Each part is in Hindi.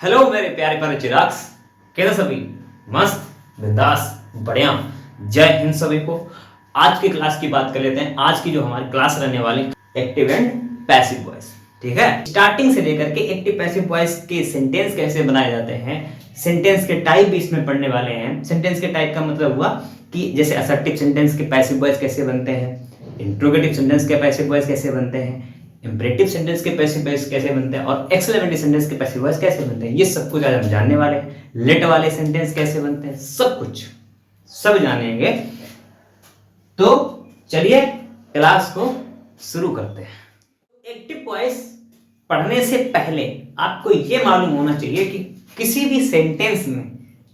हेलो मेरे प्यारे प्यारे चिराग्स, कैसे सभी? मस्त, बिंदास, बढ़िया। जय हिंद सभी को। आज की क्लास की बात कर लेते हैं। आज की जो हमारी क्लास रहने वाली एक्टिव एंड पैसिव वॉइस, ठीक है। स्टार्टिंग से लेकर के एक्टिव पैसिव वॉइस के सेंटेंस कैसे बनाए जाते हैं, सेंटेंस के टाइप भी इसमें पढ़ने वाले हैं। सेंटेंस के टाइप का मतलब हुआ कि जैसे असर्टिव सेंटेंस के पैसिव वॉइस कैसे बनते हैं, इंट्रोगेटिव सेंटेंस के पैसिव वॉइस कैसे बनते हैं, इंपरेटिव सेंटेंस के पैसिव वॉइस कैसे बनते हैं और एक्सक्लेमेटरी सेंटेंस के पैसिव वॉइस कैसे बनते हैं, ये सब कुछ आज हम जानने वाले हैं। लेट वाले सेंटेंस कैसे बनते हैं, सब कुछ सब जानेंगे। तो चलिए क्लास को शुरू करते हैं। एक्टिव वॉइस पढ़ने से पहले आपको यह मालूम होना चाहिए कि किसी भी सेंटेंस में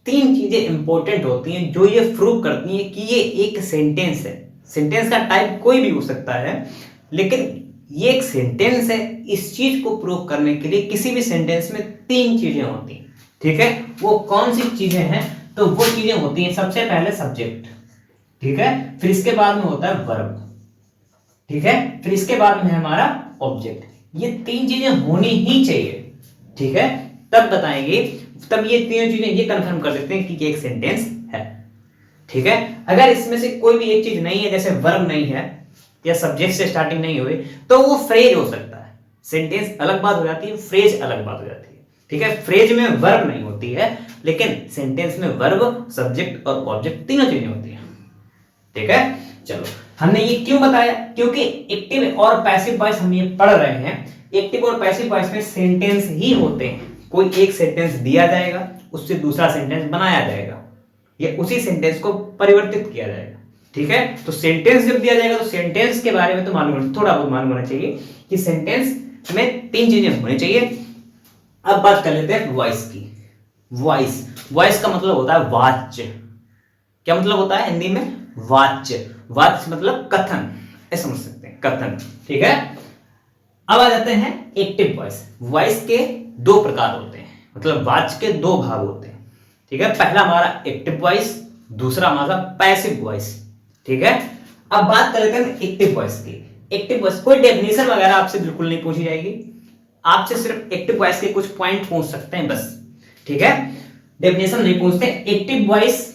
तीन चीजें इंपॉर्टेंट होती हैं जो ये प्रूव करती हैं कि ये एक सेंटेंस है। सेंटेंस का टाइप कोई भी हो सकता है, लेकिन ये एक सेंटेंस है। इस चीज को प्रूव करने के लिए किसी भी सेंटेंस में तीन चीजें होती हैं, ठीक है। वो कौन सी चीजें हैं? तो वो चीजें होती हैं सबसे पहले सब्जेक्ट, ठीक है, फिर इसके बाद में होता है वर्ब, ठीक है, फिर इसके बाद में है हमारा ऑब्जेक्ट। ये तीन चीजें होनी ही चाहिए, ठीक है। तब बताएंगे, तब ये तीनों चीजें ये कंफर्म कर देते हैं कि ये एक सेंटेंस है, ठीक है। अगर इसमें से कोई भी एक चीज नहीं है, जैसे वर्ब नहीं है या सब्जेक्ट से स्टार्टिंग नहीं हुई, तो वो फ्रेज हो सकता है। सेंटेंस अलग बात हो जाती है, फ्रेज अलग बात हो जाती है, ठीक है। फ्रेज में वर्ब नहीं होती है, लेकिन सेंटेंस में वर्ब, सब्जेक्ट और ऑब्जेक्ट तीनों चीजें होती है, ठीक है। चलो, हमने ये क्यों बताया? क्योंकि एक्टिव और पैसिव वॉइस हम ये पढ़ रहे हैं। एक्टिव और पैसिव वॉइस में सेंटेंस ही होते हैं। कोई एक सेंटेंस दिया जाएगा, उससे दूसरा सेंटेंस बनाया जाएगा, या उसी सेंटेंस को परिवर्तित किया जाएगा, ठीक है। तो सेंटेंस जब दिया जाएगा तो सेंटेंस के बारे में तो मालूम, थोड़ा बहुत मालूम होना चाहिए कि सेंटेंस में तीन चीजें होनी चाहिए। अब बात कर लेते हैं वॉइस की। वॉइस, वॉइस का मतलब होता है वाच्य। क्या मतलब होता है हिंदी में? वाच्य। वाच्य मतलब कथन, ऐसा समझ सकते हैं, कथन, ठीक है। अब आ जाते हैं एक्टिव वॉइस। वॉइस के दो प्रकार होते हैं, मतलब वाच्य के दो भाग होते हैं, ठीक है। पहला हमारा एक्टिव वॉइस, दूसरा हमारा पैसिव वॉइस, ठीक है। अब बात कर लेते हैं एक्टिव वॉइस की। एक्टिव वॉइस कोई डेफिनेशन वगैरह आपसे बिल्कुल नहीं पूछी जाएगी, आपसे सिर्फ एक्टिव वॉइस के कुछ पॉइंट पूछ सकते हैं बस, ठीक है। डेफिनेशन नहीं पूछते। एक्टिव वॉइस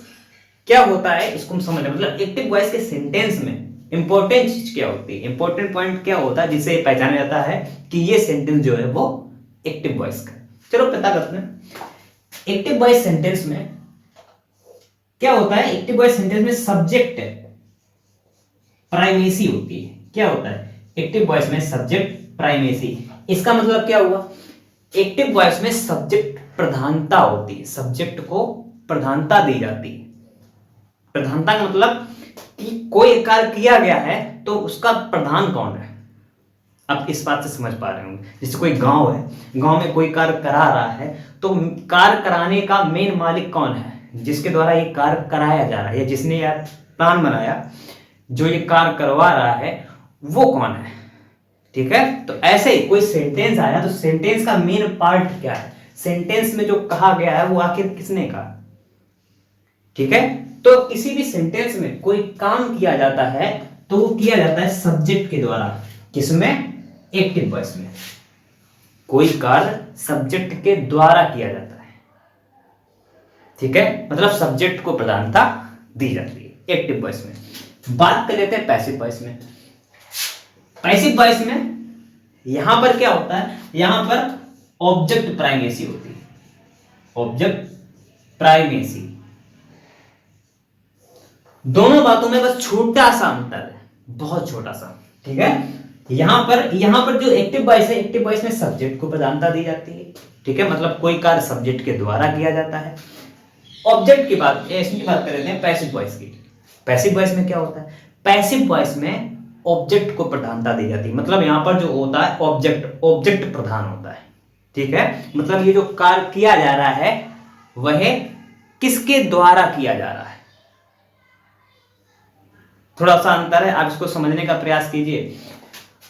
क्या होता है इसको हम समझ लें। मतलब एक्टिव वॉइस के सेंटेंस में इंपॉर्टेंट चीज क्या होती है, इंपॉर्टेंट पॉइंट क्या होता है जिसे पहचाना जाता है कि ये सेंटेंस जो है वो एक्टिव वॉइस का। चलो पता करते हैं। एक्टिव वॉइस सेंटेंस में क्या होता है? एक्टिव वॉइस सेंटेंस में सब्जेक्ट प्राइमेसी होती है। क्या होता है एक्टिव वॉइस में? Subject primacy. इसका मतलब क्या हुआ? एक्टिव वॉइस में सब्जेक्ट प्रधानता होती है, सब्जेक्ट को प्रधानता दी जाती है। प्रधानता का मतलब कि कोई कार्य किया गया है तो उसका प्रधान कौन है। अब इस बात से समझ पा रहे होंगे, जैसे कोई गांव है, गांव में कोई कार्य करा रहा है तो कार्य कराने का मेन मालिक कौन है? जिसके द्वारा ये कार्य कराया जा रहा है या जिसने यार प्लान बनाया, जो ये कार्य करवा रहा है वो कौन है, ठीक है। तो ऐसे ही कोई सेंटेंस आया तो सेंटेंस का मेन पार्ट क्या है, सेंटेंस में जो कहा गया है वो आखिर किसने कहा, ठीक है। तो किसी भी सेंटेंस में कोई काम किया जाता है तो वो किया जाता है सब्जेक्ट के द्वारा। किसमें? एक्टिव वॉइस में कोई कार्य सब्जेक्ट के द्वारा किया जाता है, ठीक है। मतलब सब्जेक्ट को प्रधानता दी जाती है एक्टिव वॉइस में। बात कर लेते हैं पैसिव वॉइस में। पैसिव वॉइस में यहां पर क्या होता है? यहां पर ऑब्जेक्ट प्राइमेसी होती है, ऑब्जेक्ट प्राइमेसी। दोनों बातों में बस छोटा सा अंतर है, बहुत छोटा सा, ठीक है। यहां पर जो एक्टिव वॉइस है, एक्टिव वॉइस में सब्जेक्ट को प्रधानता दी जाती है, ठीक है। मतलब कोई कार्य सब्जेक्ट के द्वारा किया जाता है। ऑब्जेक्ट की बात, इसकी बात कर लेते हैं पैसिव वॉइस की। पैसिव वॉइस में क्या होता है? पैसिव वॉइस में ऑब्जेक्ट को प्रधानता दी जाती है। मतलब यहां पर जो होता है ऑब्जेक्ट, ऑब्जेक्ट प्रधान होता है, ठीक है। मतलब ये जो कार्य किया जा रहा है वह किसके द्वारा किया जा रहा है, थोड़ा सा अंतर है, आप इसको समझने का प्रयास कीजिए।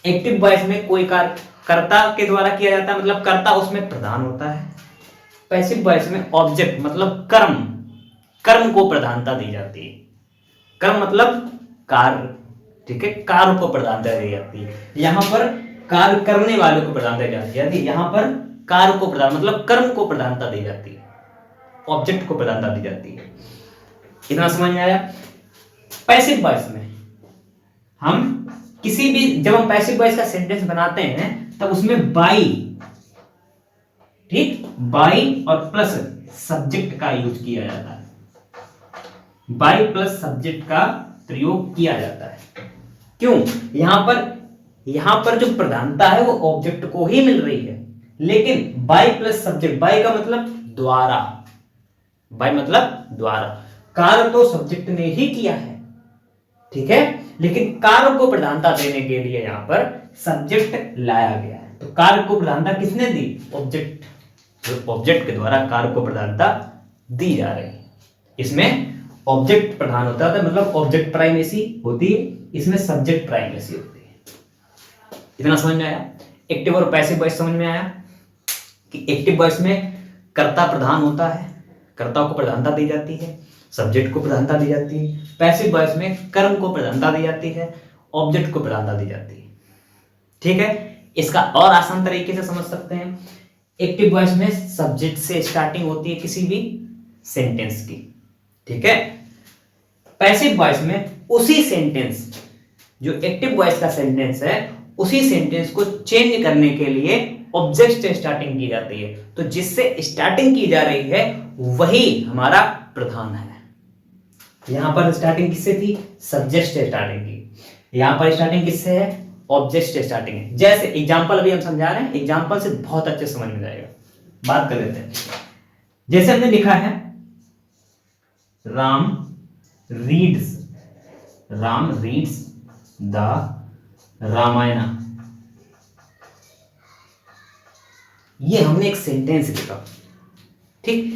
एक्टिव वॉइस में कोई कार्य कर्ता के द्वारा किया जाता है, मतलब कर्ता उसमें प्रधान होता है। पैसिव वॉइस में ऑब्जेक्ट मतलब कर्म, कर्म को प्रधानता दी जाती है। कर्म मतलब कार्य, ठीक है, कार्य को प्रधानता दी जाती है। यहां पर कार्य करने वाले को प्रधानता दी जाती है, यहां पर कार्य को प्रधान मतलब कर्म को प्रधानता दी जाती है, ऑब्जेक्ट को प्रधानता दी जाती है। इतना समझ में आया। पैसिव वॉइस में हम किसी भी, जब हम पैसिव वॉइस का सेंटेंस बनाते हैं तब उसमें बाई, ठीक, बाई और प्लस सब्जेक्ट का यूज किया जाता है, बाई प्लस सब्जेक्ट का प्रयोग किया जाता है। क्यों? यहां पर जो प्रधानता है वो ऑब्जेक्ट को ही मिल रही है, लेकिन बाई प्लस सब्जेक्ट, बाई का मतलब द्वारा, बाई मतलब द्वारा, कार्य तो सब्जेक्ट ने ही किया है, ठीक है, लेकिन कार्य को प्रधानता देने के लिए यहां पर सब्जेक्ट लाया गया है। तो कार्य को प्रधानता किसने दी? ऑब्जेक्ट, तो ऑब्जेक्ट के द्वारा कार्य को प्रधानता दी जा रही है। इसमें ऑब्जेक्ट प्रधान होता है, मतलब ऑब्जेक्ट प्राइमेसी होती है, इसमें सब्जेक्ट प्राइमेसी होती है। इतना समझ में आया। एक्टिव और पैसिव वॉइस समझ में आया कि एक्टिव वॉइस में कर्ता प्रधान होता है, कर्ता को प्रधानता दी जाती है, सब्जेक्ट को प्रधानता दी जाती है। पैसिव वॉइस में कर्म को प्रधानता दी जाती है, ऑब्जेक्ट को प्रधानता दी जाती है, ठीक है। इसका और आसान तरीके से समझ सकते हैं। एक्टिव वॉइस में सब्जेक्ट से स्टार्टिंग होती है किसी भी सेंटेंस की, ठीक है। पैसिव वॉइस में उसी सेंटेंस, जो एक्टिव वॉइस का सेंटेंस है, उसी सेंटेंस को चेंज करने के लिए ऑब्जेक्ट से स्टार्टिंग की जाती है। तो जिससे स्टार्टिंग की जा रही है वही हमारा प्रधान है। यहां पर स्टार्टिंग किससे थी? सब्जेक्ट से स्टार्टिंग की। यहां पर स्टार्टिंग किससे है? ऑब्जेक्ट से स्टार्टिंग है। जैसे एग्जांपल अभी हम समझा रहे हैं, एग्जांपल से बहुत अच्छे समझ में जाएगा। बात कर लेते हैं। जैसे हमने लिखा है राम रीड्स द रामायण, ये हमने एक सेंटेंस लिखा, ठीक।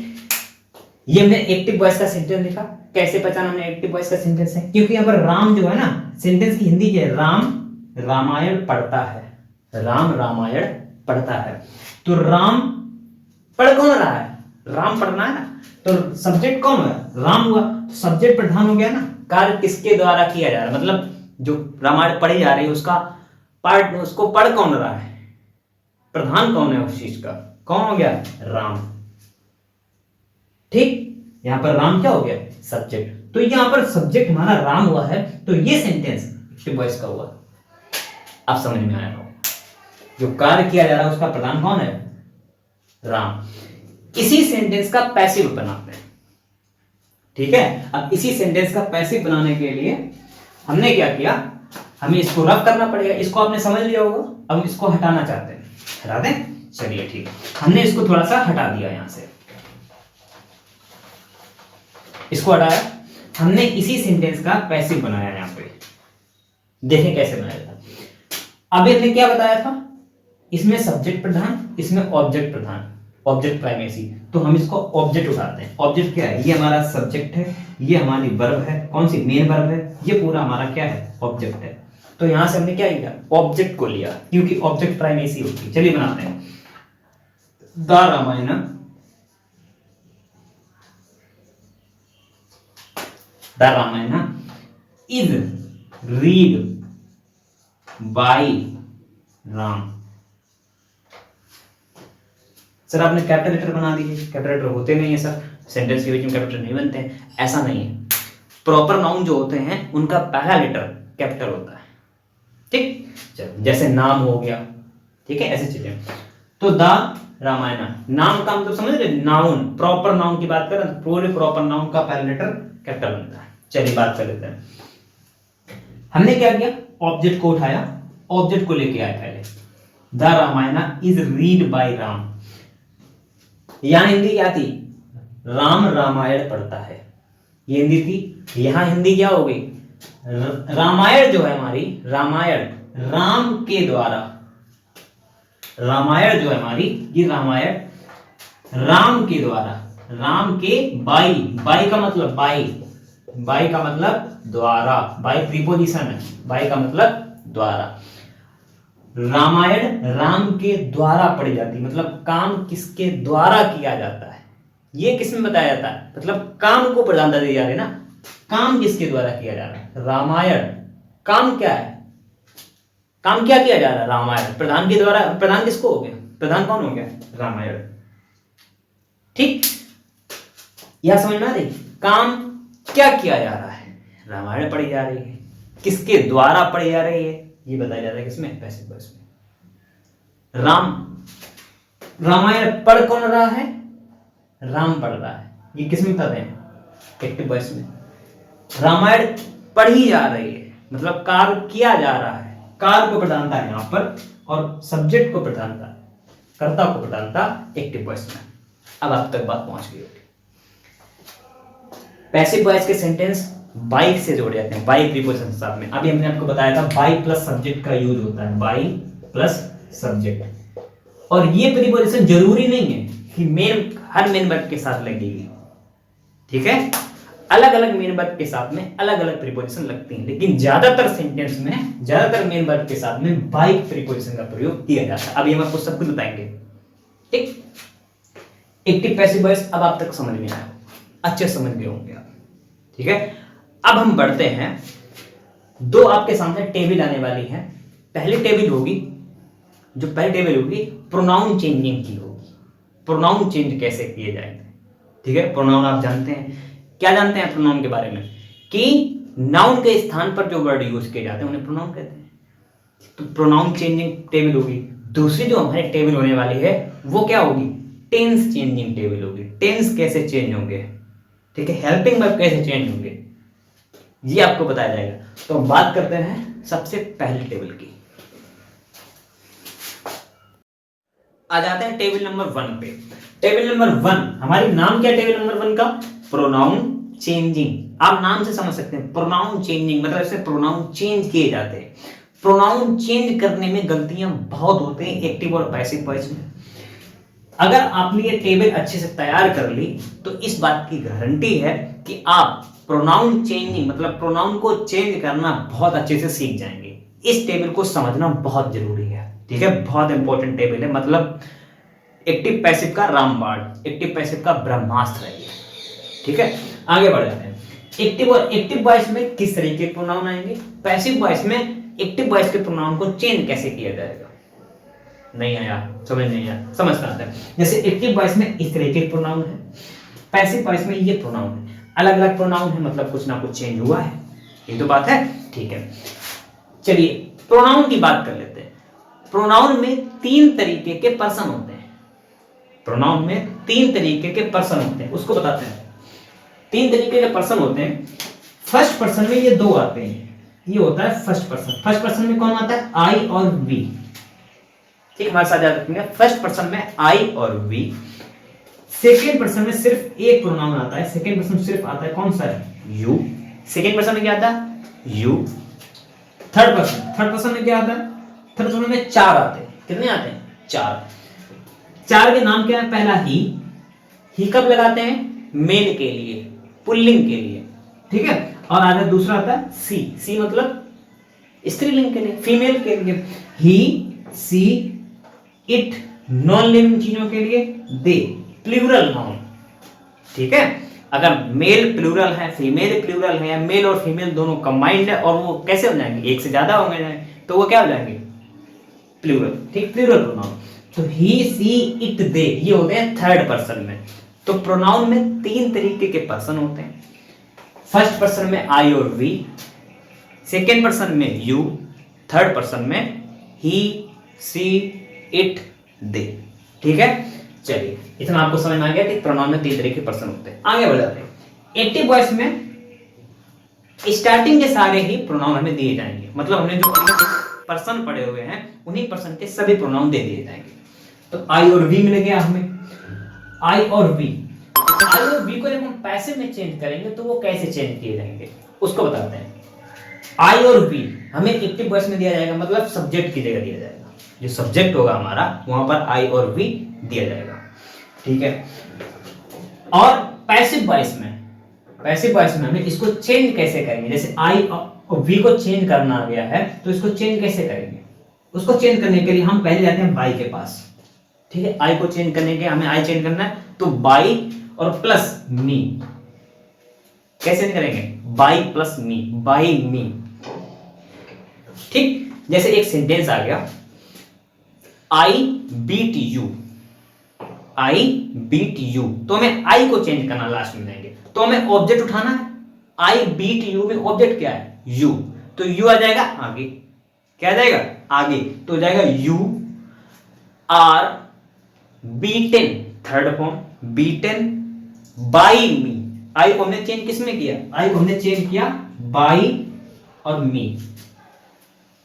ये हमने एक्टिव वॉइस का सेंटेंस लिखा। कैसे पहचाना हमने एक्टिव वॉइस का सेंटेंस है? क्योंकि यहाँ पर राम जो है ना, सेंटेंस की हिंदी क्या है? राम रामायण पढ़ता है, राम रामायण पढ़ता है। तो राम पढ़ कौन रहा है? राम पढ़ना है ना, तो सब्जेक्ट कौन है? राम हुआ, तो सब्जेक्ट प्रधान हो गया ना। कार्य किसके द्वारा किया जा रहा है? मतलब जो रामायण पढ़ी जा रही है उसका पार्ट, उसको पढ़ कौन रहा है? प्रधान कौन है उस चीज का? कौन हो गया? राम, ठीक। यहां पर राम क्या हो गया? सब्जेक्ट। तो यहां पर सब्जेक्ट हमारा राम हुआ है, तो ये सेंटेंस एक्टिव वॉइस का हुआ। आप समझ में आया हो? जो कार्य किया जा रहा है उसका प्रधान कौन है? राम। इसी सेंटेंस का पैसिव बनाते हैं, ठीक है। अब इसी सेंटेंस का पैसिव बनाने के लिए हमने क्या किया? हमें इसको रफ करना पड़ेगा। इसको आपने समझ लिया होगा। अब हम इसको हटाना चाहते हैं, हटा दें? चलिए ठीक, हमने इसको थोड़ा सा हटा दिया। यहां से इसको हटाया, हमने इसी सेंटेंस का पैसिव बनाया। यहां पे देखें कैसे बनाया था। अभी हमने क्या बताया था? इसमें सब्जेक्ट प्रधान, इसमें ऑब्जेक्ट प्रधान, ऑब्जेक्ट प्राइमेसी। तो हम इसको ऑब्जेक्ट उठाते हैं। ऑब्जेक्ट क्या है? ये हमारा सब्जेक्ट है, ये हमारी वर्ब है। कौन सी? मेन वर्ब है। ये पूरा हमारा क्या है? ऑब्जेक्ट है। तो यहां से हमने क्या लिया? ऑब्जेक्ट को लिया, क्योंकि ऑब्जेक्ट प्राइमेसी होती है। चलिए बनाते हैं। The Ramayana, the Ramayana is read by Ram. Sir आपने कैपिटल लेटर बना दिए। कैपिटल लेटर होते नहीं है सर, सेंटेंस के बीच में कैपिटल नहीं बनते हैं। ऐसा नहीं है। प्रॉपर नाउन जो होते हैं उनका पहला लेटर कैपिटल होता है, ठीक। चलो, जैसे नाम हो गया, ठीक है, ऐसी चीजें। तो द रामायण, नाम का मतलब समझ रहे? नाउन, प्रॉपर नाउन की बात करें तो पूरे प्रॉपर नाउन का पहला लेटर कैपिटल बनता है। चलिए बात कर लेते हैं। हमने क्या किया? ऑब्जेक्ट को उठाया, ऑब्जेक्ट को लेके आए पहले। The Ramayana is read by Ram. यहां हिंदी क्या थी? राम रामायण पढ़ता है, ये हिंदी थी। यहां हिंदी क्या हो गई? रामायण जो है हमारी, रामायण राम के द्वारा, रामायण जो है हमारी, ये रामायण राम के द्वारा, राम के बाई, बाई का मतलब बाई, बाई का मतलब द्वारा, बाई प्रीपोजिशन है, बाई का मतलब द्वारा। रामायण राम के द्वारा पढ़ी जाती है, मतलब काम किसके द्वारा किया जाता है, ये किसमें बताया जाता है? मतलब काम को प्रधानता दी जा रही है ना, काम किसके द्वारा किया जा रहा है? रामायण। काम क्या है? काम क्या किया जा रहा है? रामायण। प्रधान के द्वारा, प्रधान किसको हो गया? प्रधान कौन हो गया? रामायण। ठीक, यह समझ में आ रही? काम क्या किया जा रहा है? रामायण पढ़ी जा रही है। किसके द्वारा पढ़ी जा रही है? ये बताया जाता है किसमें? पैसिव वॉइस में। रामायण पढ़ कौन रहा है? राम पढ़ रहा है। ये किसमें बताते हैं? एक्टिव वॉइस में। रामायण पढ़ी जा रही है मतलब कार्य किया जा रहा है। कार्य को प्रधानता है यहां पर और सब्जेक्ट को प्रधानता, कर्ता को प्रधानता एक्टिव वॉइस में। अब आप तक बात पहुंच गई होगी। पैसिव वॉइस के सेंटेंस बाई से जोड़े जाते हैं, बाई प्रीपोजिशन के साथ में। अभी हमने आपको बताया था बाई प्लस सब्जेक्ट का यूज होता है, बाई प्लस सब्जेक्ट। और ये प्रीपोजिशन जरूरी नहीं है कि हर मेन वर्ब के साथ लगेगी, ठीक है? अलग अलग मेन वर्ब के साथ में अलग अलग प्रीपोजिशन लगती हैं, लेकिन ज्यादातर सेंटेंस में ज्यादातर मेन वर्ब के साथ में बाई प्रीपोजिशन का प्रयोग किया जाता है। अभी हम आपको सब कुछ बताएंगे। ठीक, एक्टिव पैसिव वॉइस अब आप तक समझ में आया, अच्छे समझ गए होंगे आप, ठीक है? अब हम बढ़ते हैं। दो आपके सामने टेबल आने वाली है। पहली टेबल होगी, जो पहली टेबल होगी प्रोनाउन चेंजिंग की होगी। प्रोनाउन चेंज कैसे किए जाएंगे, ठीक है? प्रोनाउन आप जानते हैं, क्या जानते हैं प्रोनाउन के बारे में? कि नाउन के स्थान पर जो वर्ड यूज किए जाते हैं उन्हें प्रोनाउन कहते हैं। तो प्रोनाउन चेंजिंग टेबल होगी। दूसरी जो हमारी टेबल होने वाली है वो क्या होगी? टेंस चेंजिंग टेबल होगी। टेंस कैसे चेंज होंगे, ठीक है? हेल्पिंग वर्ब कैसे चेंज होंगे, ये आपको बताया जाएगा। तो हम बात करते हैं सबसे पहली टेबल की। आ जाते हैं टेबल नंबर 1 पे। टेबल नंबर 1, हमारी नाम क्या? टेबल नंबर 1 का प्रोनाउन चेंजिंग। आप नाम से समझ सकते हैं, प्रोनाउन चेंजिंग मतलब इससे प्रोनाउन चेंज किए जाते हैं। प्रोनाउन चेंज करने में गलतियां बहुत होती हैं एक्टिव और पैसिव वॉइस में। अगर आपने ये टेबल अच्छे से तैयार कर ली तो इस बात की गारंटी है कि आप प्रोनाउन चेंजिंग मतलब प्रोनाउन को चेंज करना बहुत अच्छे से सीख जाएंगे। इस टेबल को समझना बहुत जरूरी है, ठीक है? बहुत इंपॉर्टेंट टेबल है, मतलब एक्टिव पैसिव का रामबाण, एक्टिव पैसिव का ब्रह्मास्त्र है ये, ठीक है? आगे बढ़ जाते हैं। एक्टिव और एक्टिव वॉइस में किस तरीके के प्रोनाउन आएंगे? पैसिव वॉइस में एक्टिव वॉइस के प्रोनाउन को चेंज कैसे किया जाएगा? नहीं आया, समझ नहीं आया, समझना आता है। जैसे एक्टिव वॉइस में इस तरीके के प्रोनाउन है, पैसिव वॉइस में ये प्रोनाउन है। अलग अलग प्रोनाउन है मतलब कुछ ना कुछ चेंज हुआ है, ये तो बात है, ठीक है? चलिए प्रोनाउन की बात कर लेते हैं। प्रोनाउन में 3 तरीके के पर्सन होते हैं। प्रोनाउन में 3 तरीके के पर्सन होते हैं, उसको बताते हैं। 3 तरीके के पर्सन होते हैं। फर्स्ट पर्सन में ये 2 आते हैं। ये होता है फर्स्ट पर्सन। फर्स्ट पर्सन में कौन आता है? आई और वी, ठीक, हमारे साथ याद रखेंगे। फर्स्ट पर्सन में आई और वी। सेकेंड पर्सन में सिर्फ एक प्रोनाउन आता है। सेकेंड पर्सन सिर्फ आता है, कौन सा है? यू। सेकेंड पर्सन में क्या आता है? यू। थर्ड पर्सन में क्या आता है? थर्ड पर्सन में 4 आते हैं। कितने आते हैं? 4। 4 के नाम क्या है? पहला ही कब लगाते हैं? मेल के लिए, पुल्लिंग के लिए, ठीक है? और आगे दूसरा आता है सी मतलब स्त्रीलिंग के लिए, फीमेल के लिए। ही, सी, इट नॉन लिविंग चीजों के लिए, दे प्लूरल नाउन, ठीक है? अगर मेल प्लूरल है, फीमेल प्लूरल है, या मेल और फीमेल दोनों कंबाइंड है और वो कैसे हो जाएंगे? एक से ज्यादा होंगे तो वो क्या हो जाएंगे? प्लूरल, ठीक, प्लूरल प्रोनाउन। तो ही, सी, इट, दे ये होते हैं थर्ड पर्सन में। तो प्रोनाउन में 3 तरीके के पर्सन होते हैं। फर्स्ट पर्सन में आई और वी, सेकेंड पर्सन में यू, थर्ड पर्सन में ही, सी, इट, दे, ठीक है? चलिए इतना आपको समझ में आ गया कि प्रोनाउन में 3 तरह के पर्सन होते हैं। आगे बढ़ जाते हैं। एक्टिव वॉइस में स्टार्टिंग के सारे ही प्रोनाउन हमें दिए जाएंगे, मतलब हमने जो पर्सन पढ़े हुए हैं उन्हीं पर्सन के सभी प्रोनाउन दे दिए जाएंगे। तो आई और वी मिल गया हमें, आई और वी। आई और वी को जब हम पैसिव में चेंज करेंगे तो वो कैसे चेंज किए जाएंगे उसको बताते हैं। आई और वी हमें एक्टिव वॉइस में दिया जाएगा, मतलब सब्जेक्ट की जगह दिया जाएगा। जो सब्जेक्ट होगा हमारा वहां पर आई और वी दिया जाएगा, ठीक है? और पैसिव वॉइस में हमें इसको चेंज कैसे करेंगे? जैसे आई और वी को चेंज करना आ गया है तो इसको चेंज कैसे करेंगे? उसको चेंज करने के लिए हम पहले जाते हैं बाई के पास, ठीक है? आई को चेंज करने के हमें आई चेंज करना है तो बाई और प्लस मी। कैसे करेंगे? By plus me, by me, ठीक? जैसे एक सेंटेंस आ गया, I beat you, I beat you, तो हमें आई को चेंज करना लास्ट में देंगे, तो हमें ऑब्जेक्ट उठाना है। आई बीट यू में ऑब्जेक्ट क्या है? यू, तो यू आ जाएगा आगे, क्या आ जाएगा? आगे, तो हो जाएगा you are beaten, third form, beaten by me. I को हमने चेंज किस में किया? आई को हमने चेंज किया बाई और मी।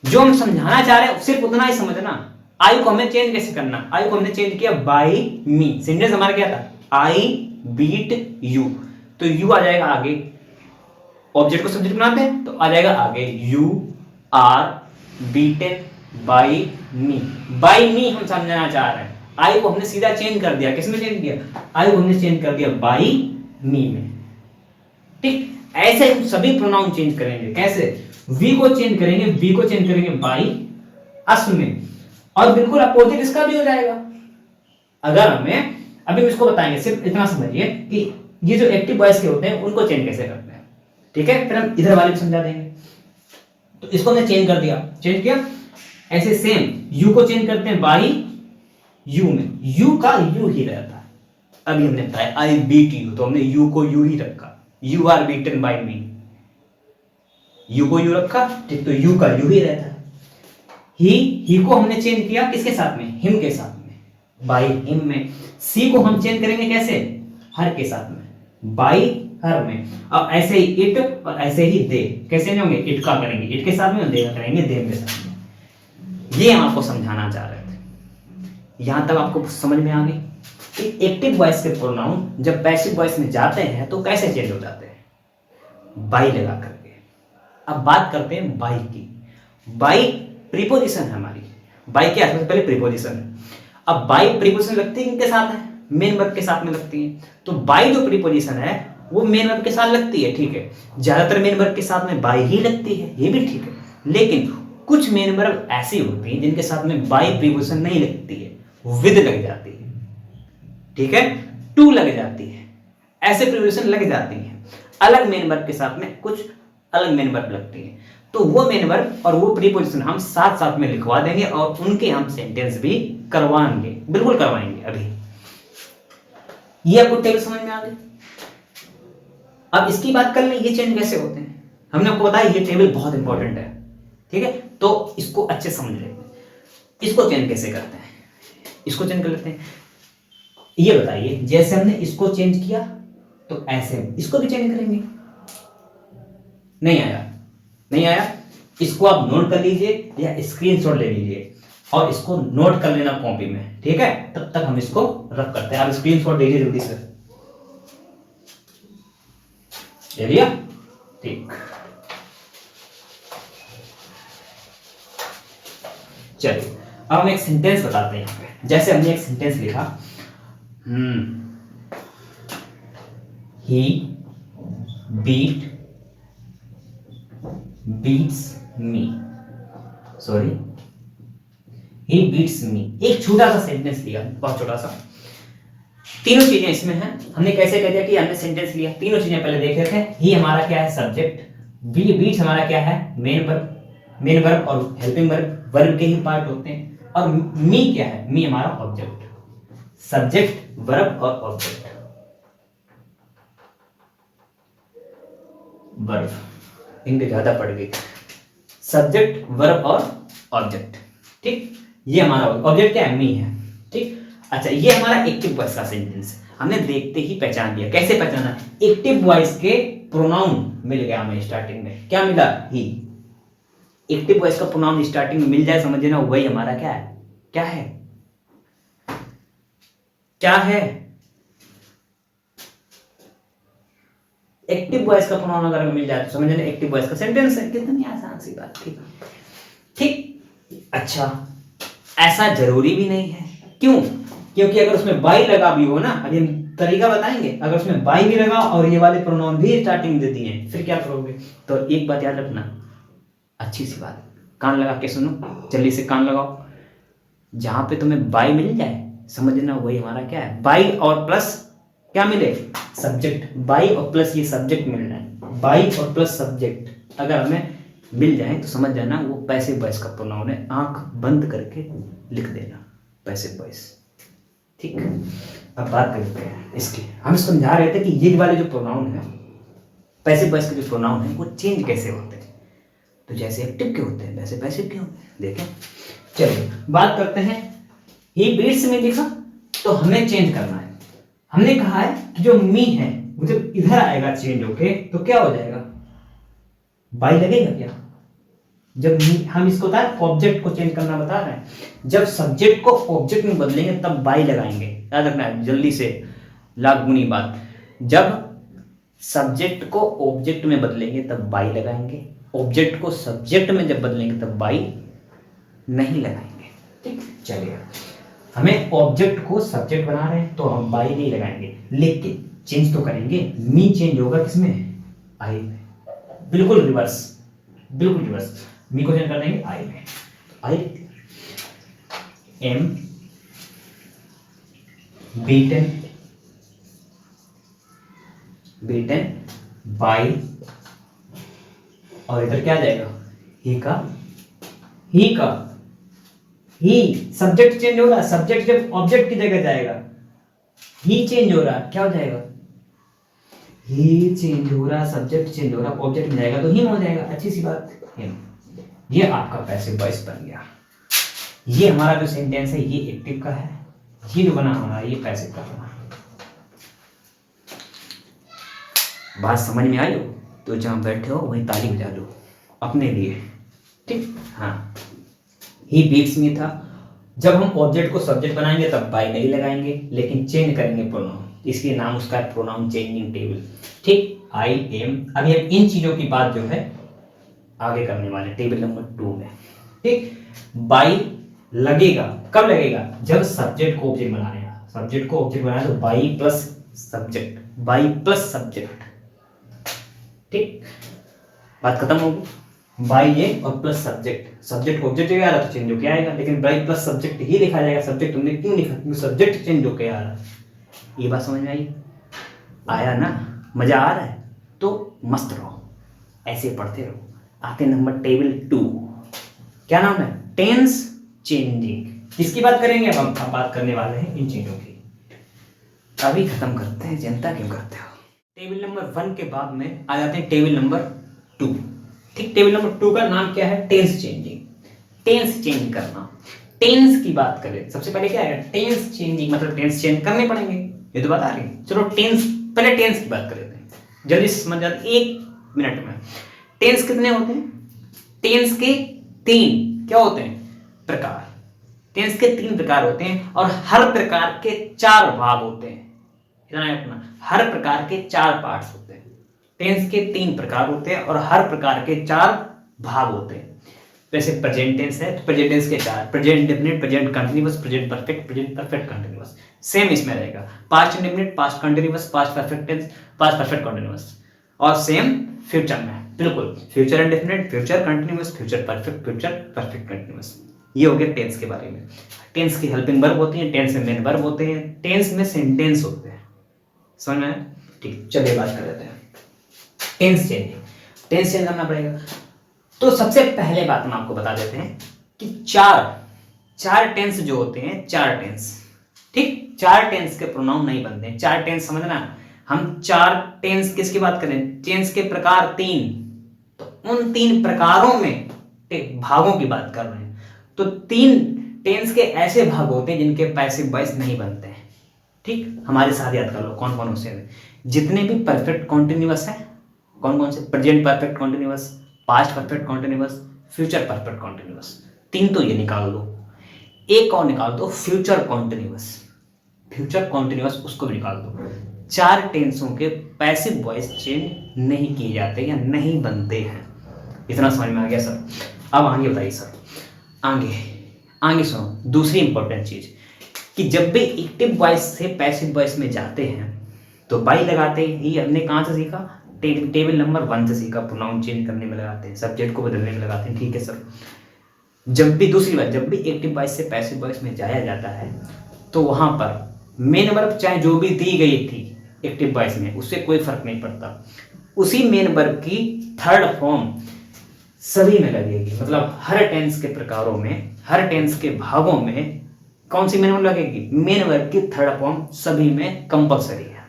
जो हम समझाना चाह रहे हैं सिर्फ उतना ही समझना। आई को हमें चेंज कैसे करना? आई को हमने चेंज किया बाई मी। सेंटेंस हमारा क्या था? आई बीट यू, तो यू आ जाएगा आगे, ऑब्जेक्ट को सब्जेक्ट बनाते हैं तो आ जाएगा आगे you are beaten by me. By me हम समझना चाह रहे हैं, आई को हमने सीधा चेंज कर दिया, किसमें चेंज किया? आई को हमने चेंज कर दिया बाई मी में। ठीक, ऐसे हम सभी प्रोनाउन चेंज करेंगे। कैसे? वी को चेंज करेंगे, वी को चेंज करेंगे बाई अस में, और बिल्कुल अपोजिट इसका भी हो जाएगा। अगर हमें अभी हम इसको बताएंगे, सिर्फ इतना समझिए कि ये जो एक्टिव वॉइस के होते हैं उनको चेंज कैसे करते हैं, ठीक है? फिर हम इधर वाले भी समझा देंगे। तो इसको हमने चेंज कर दिया, चेंज किया। ऐसे सेम यू को चेंज करते हैं बाई यू में, यू का यू ही रहता है। अभी हमने बताया आई बीट यू, तो हमने यू को यू ही रखा, you are beaten by me, you को यू रखा, ठीक, तो यू का यू ही रहता है। ही को हमने चेंज किया किसके साथ में? हिम के साथ में, बाई हिम में। सी को हम चेंज करेंगे कैसे? हर के साथ में, बाई हर में। अब ऐसे ही इट और ऐसे ही दे, कैसे होंगे? इट का करेंगे इट के साथ में और दे का करेंगे देम के साथ में। ये हम आपको समझाना चाह रहे थे। यहां तक आपको समझ में आ गई कि एक्टिव वॉइस के प्रोनाउन जब पैसिव वॉइस में जाते हैं तो कैसे चेंज हो जाते हैं? बाई लगा करके। अब बात करते हैं बाई की। बाई प्रीपोजिशन है हमारी, बाई क्या है? सबसे पहले प्रीपोजिशन है। अब बाई प्रीपोजिशन लगती है किनके साथ है? मेन वर्ब के साथ में लगती है। तो बाई जो प्रीपोजिशन है वो मेन वर्ब के साथ लगती है, ठीक है? ज्यादातर मेन वर्ब के साथ में बाई ही लगती है, ये भी ठीक है। लेकिन कुछ मेन वर्ब ऐसी होती है जिनके साथ में बाई प्रीपोजिशन नहीं लगती है, विद लग जाती है, ठीक है? टू लग जाती है, ऐसे प्रीपोजिशन लग जाती है। अलग मेन वर्ब के साथ में कुछ अलग मेन वर्ब लगती है, तो वो मेन वर्ब और वो प्रीपोजिशन हम साथ साथ में लिखवा देंगे और उनके हम सेंटेंस भी करवाएंगे, बिल्कुल करवाएंगे। अभी ये आपको टेबल समझ में आ गई। अब इसकी बात कर लें, ये चेंज कैसे होते हैं। हमने आपको बताया ये टेबल बहुत इंपॉर्टेंट है, ठीक है? तो इसको अच्छे समझ लेते हैं। इसको चेंज कैसे करते हैं, इसको चेंज कर लेते हैं। ये बताइए, जैसे हमने इसको चेंज किया तो ऐसे इसको भी चेंज करेंगे। नहीं आया? नहीं आया? इसको आप नोट कर लीजिए या स्क्रीनशॉट ले लीजिए और इसको नोट कर लेना कॉपी में, ठीक है? तब तक हम इसको रख करते हैं। आप स्क्रीनशॉट लीजिए जल्दी से, ले लिया? ठीक, चलिए अब हम एक सेंटेंस बताते हैं यहाँ पे। जैसे हमने एक सेंटेंस लिखा, ही beat beats me, sorry, he beats me। एक छोटा सा सेंटेंस लिया, बहुत छोटा सा। तीनों चीजें इसमें हैं। हमने कैसे कह दिया कि हमने सेंटेंस लिया, तीनों चीजें पहले देख रहे थे। ही हमारा क्या है? सब्जेक्ट। बीट्स हमारा क्या है? मेन वर्ब और हेल्पिंग वर्ब, वर्ब के ही पार्ट होते हैं। और मी क्या है? मी हमारा ऑब्जेक्ट, सब्जेक्ट वर्ब और ऑब्जेक्ट। वर्ब इंग्लिश ज्यादा पड़ गई, सब्जेक्ट वर्ब और ऑब्जेक्ट, ठीक? ये हमारा ऑब्जेक्ट क्या है? मी है, ठीक? अच्छा, ये हमारा एक्टिव वॉइस का सेंटेंस हमने देखते ही पहचान लिया। कैसे पहचाना? एक्टिव वॉइस के प्रोनाउन मिल गया हमें स्टार्टिंग में। क्या मिला? ही। एक्टिव वॉइस का प्रोनाउन स्टार्टिंग में मिल जाए, समझ ना, वही हमारा क्या है? क्या है? क्या है? एक्टिव वॉइस का प्रोनाउन अगर मिल जाए तो समझ लेना एक्टिव वॉइस का सेंटेंस है। कितनी आसान सी बात थी, ठीक? अच्छा, ऐसा जरूरी भी नहीं है। क्यों? क्योंकि अगर उसमें बाई लगा भी हो ना, अभी हम तरीका बताएंगे, अगर उसमें बाई भी लगा और ये वाले प्रोनाउन भी स्टार्टिंग दे दिए हैं, फिर क्या करोगे? तो एक बात याद रखना, अच्छी सी बात, कान लगा के सुनो, जल्दी से कान लगाओ। जहां पे तुम्हें बाई मिल जाए समझना वही हमारा क्या है? बाई और प्लस क्या मिले? सब्जेक्ट। बाई और प्लस ये सब्जेक्ट मिल रहा है, बाई और प्लस सब्जेक्ट अगर हमें मिल जाए तो समझ जाना वो पैसिव वॉइस का प्रोनाउन है। आंख बंद करके लिख देना, पैसिव वॉइस। ठीक, अब बात करते हैं इसकी। हम समझा रहे थे कि ये वाले जो प्रोनाउन है, पैसिव वॉइस के जो प्रोनाउन है वो चेंज कैसे होते हैं। तो जैसे एक्टिव के होते हैं वैसे पैसिव के होते हैं। देखें, चलिए बात करते हैं। ही बीट्स में लिखा तो हमें चेंज करना है। हमने कहा है कि जो मी है वो जब इधर आएगा चेंज होके तो क्या हो जाएगा, बाई लगेगा क्या। जब हम इसको ऑब्जेक्ट को चेंज करना बता रहे हैं, जब सब्जेक्ट को ऑब्जेक्ट में बदलेंगे तब बाई लगाएंगे। याद रखना है, जल्दी से लागुनी बात। जब सब्जेक्ट को ऑब्जेक्ट में बदलेंगे तब बाई लगाएंगे, ऑब्जेक्ट को सब्जेक्ट में जब बदलेंगे तब बाई नहीं लगाएंगे। ठीक, चलिए हमें ऑब्जेक्ट को सब्जेक्ट बना रहे हैं तो हम बाई नहीं लगाएंगे, लेकिन चेंज तो करेंगे। मी चेंज होगा किसमें, आई में। बिल्कुल रिवर्स, बिल्कुल रिवर्स। मी को चेंज कर देंगे आई में। I am beaten, beaten by, और इधर क्या आ जाएगा, ही का, ही का। ही सब्जेक्ट चेंज हो रहा है, सब्जेक्ट जब ऑब्जेक्ट की जगह जाएगा, ही चेंज हो रहा है, क्या हो जाएगा, ही चेंज हो रहा, सब्जेक्ट चेंज हो रहा, ऑब्जेक्ट में जाएगा तो हिम हो जाएगा। अच्छी सी बात। ये आपका पैसिव वॉइस बन गया। ये हमारा जो सेंटेंस है ये एक्टिव का है, ये जो बना हमारा ये पैसिव का बना। बात समझ में आई हो तो जहां बैठे हो वहीं ताली बजा लो अपने लिए। ठीक, हाँ। ही बीट्स में था, जब हम ऑब्जेक्ट को सब्जेक्ट बनाएंगे तब बाई नहीं लगाएंगे, लेकिन चेंज करेंगे प्रोनाउन, इसलिए नाम उसका है प्रोनाउन चेंजिंग टेबल। ठीक, आई एम। अभी हम इन चीजों की बात जो है आगे करने वाले टेबल नंबर 2 में। ठीक, बाई लगेगा, कब लगेगा, जब सब्जेक्ट को ऑब्जेक्ट बना रहे हैं। सब्जेक्ट को ऑब्जेक्ट बनाए तो by plus subject, by plus subject. ठीक, बात खत्म होगी। बाई ए और प्लस सब्जेक्ट, सब्जेक्ट ऑब्जेक्ट आ रहा तो चेंज होके आएगा, लेकिन बाई प्लस सब्जेक्ट ही लिखा जाएगा। सब्जेक्ट तुमने क्यों लिखा, क्योंकि सब्जेक्ट चेंज होके आ रहा है। ये बात समझ में आई, आया ना, मजा आ रहा है तो मस्त रहो, ऐसे पढ़ते रहो। आते नंबर टेबल 2, क्या नाम है, टेंस चेंजिंग। इसकी बात करेंगे। अब हम बात करने वाले हैं इन चीजों की। अभी खत्म करते हैं, जनता क्यों करते हो। टेबल नंबर 1 के बाद में आ जाते हैं टेबल नंबर 2। ठीक, टेबल नंबर 2 का नाम क्या है, टेंस चेंजिंग। टेंस चेंज करना। टेंस की बात करें सबसे पहले क्या है, टेंस चेंजिंग, मतलब टेंस चेंज करने पड़ेंगे, ये तो बता रही। चलो टेंस, पहले टेंस की बात कर लेते हैं, जल्दी से समझ जाते 1 मिनट में। टेंस कितने होते हैं, टेंस के 3 क्या होते हैं, प्रकार। टेंस के 3 प्रकार होते हैं और हर प्रकार के 4 भाग होते हैं। इतना है अपना, हर प्रकार के 4 पार्ट्स होते हैं। टेंस के 3 प्रकार होते हैं और हर प्रकार के 4 भाग होते हैं। जैसे प्रेजेंट टेंस है तो प्रेजेंट टेंस के 4, present indefinite, present continuous, present perfect, present perfect continuous. Same इसमें रहेगा, past indefinite, past continuous, past perfect tense, past perfect continuous. और सेम फ्यूचर में, बिल्कुल future indefinite, future continuous, future perfect, future perfect continuous. ये हो गया टेंस के बारे में। टेंस की हेल्पिंग वर्ब होती है, टेंस में मेन वर्ब होते हैं, टेंस में सेंटेंस होते हैं। समझ में आया? ठीक, चलिए बात कर लेते हैं टेंस चेंजिंग। टेंस चेंज करना पड़ेगा तो सबसे पहले बात हम आपको बता देते हैं कि चार टेंस जो होते हैं, 4 टेंस। ठीक, 4 टेंस के प्रोनाउन नहीं बनते हैं। 4 टेंस समझना, हम 4 टेंस किसकी बात करें, टेंस के प्रकार 3, तो उन 3 प्रकारों में भागों की बात कर रहे हैं। तो 3 टेंस के ऐसे भाग होते हैं जिनके पैसिव वॉइस नहीं बनते हैं। ठीक, हमारे साथ याद कर लो कौन कौन से हैं। जितने भी परफेक्ट कॉन्टिन्यूअस है, कौन कौन से, present perfect continuous, past perfect continuous, future perfect continuous. 3 तो ये निकाल दो, एक और निकाल दो फ्यूचर कॉन्टिन्यूअस। फ्यूचर कॉन्टिन्यूअस उसको भी निकाल दो। 4 टेंसों के पैसिव वॉइस चेंज नहीं किए जाते या नहीं बनते हैं। इतना समझ में आ गया सर? अब आगे बताइए सर, आगे सुनो। दूसरी इंपॉर्टेंट चीज कि जब भी एक्टिव वॉइस से पैसिव वॉइस में जाते हैं तो बाई लगाते ही हमने कहाँ से सीखा, टेबल नंबर 1 से सीखा। प्रोनाउन चेंज करने में लगाते हैं, सब्जेक्ट को बदलने में लगाते हैं। ठीक है सर। जब भी दूसरी बात, जब भी एक्टिव वॉइस से पैसिव वॉइस में जाया जाता है तो वहां पर मेन वर्ब चाहे जो भी दी गई थी एक्टिव वॉइस में, उससे कोई फर्क नहीं पड़ता। उसी मेन वर्ब की 3rd फॉर्म सभी में लगेगी। मतलब हर टेंस के प्रकारों में, हर टेंस के भागों में कौन सी मेन वर्ब लगेगी? मेन वर्ब की थर्ड फॉर्म सभी में कंपलसरी है,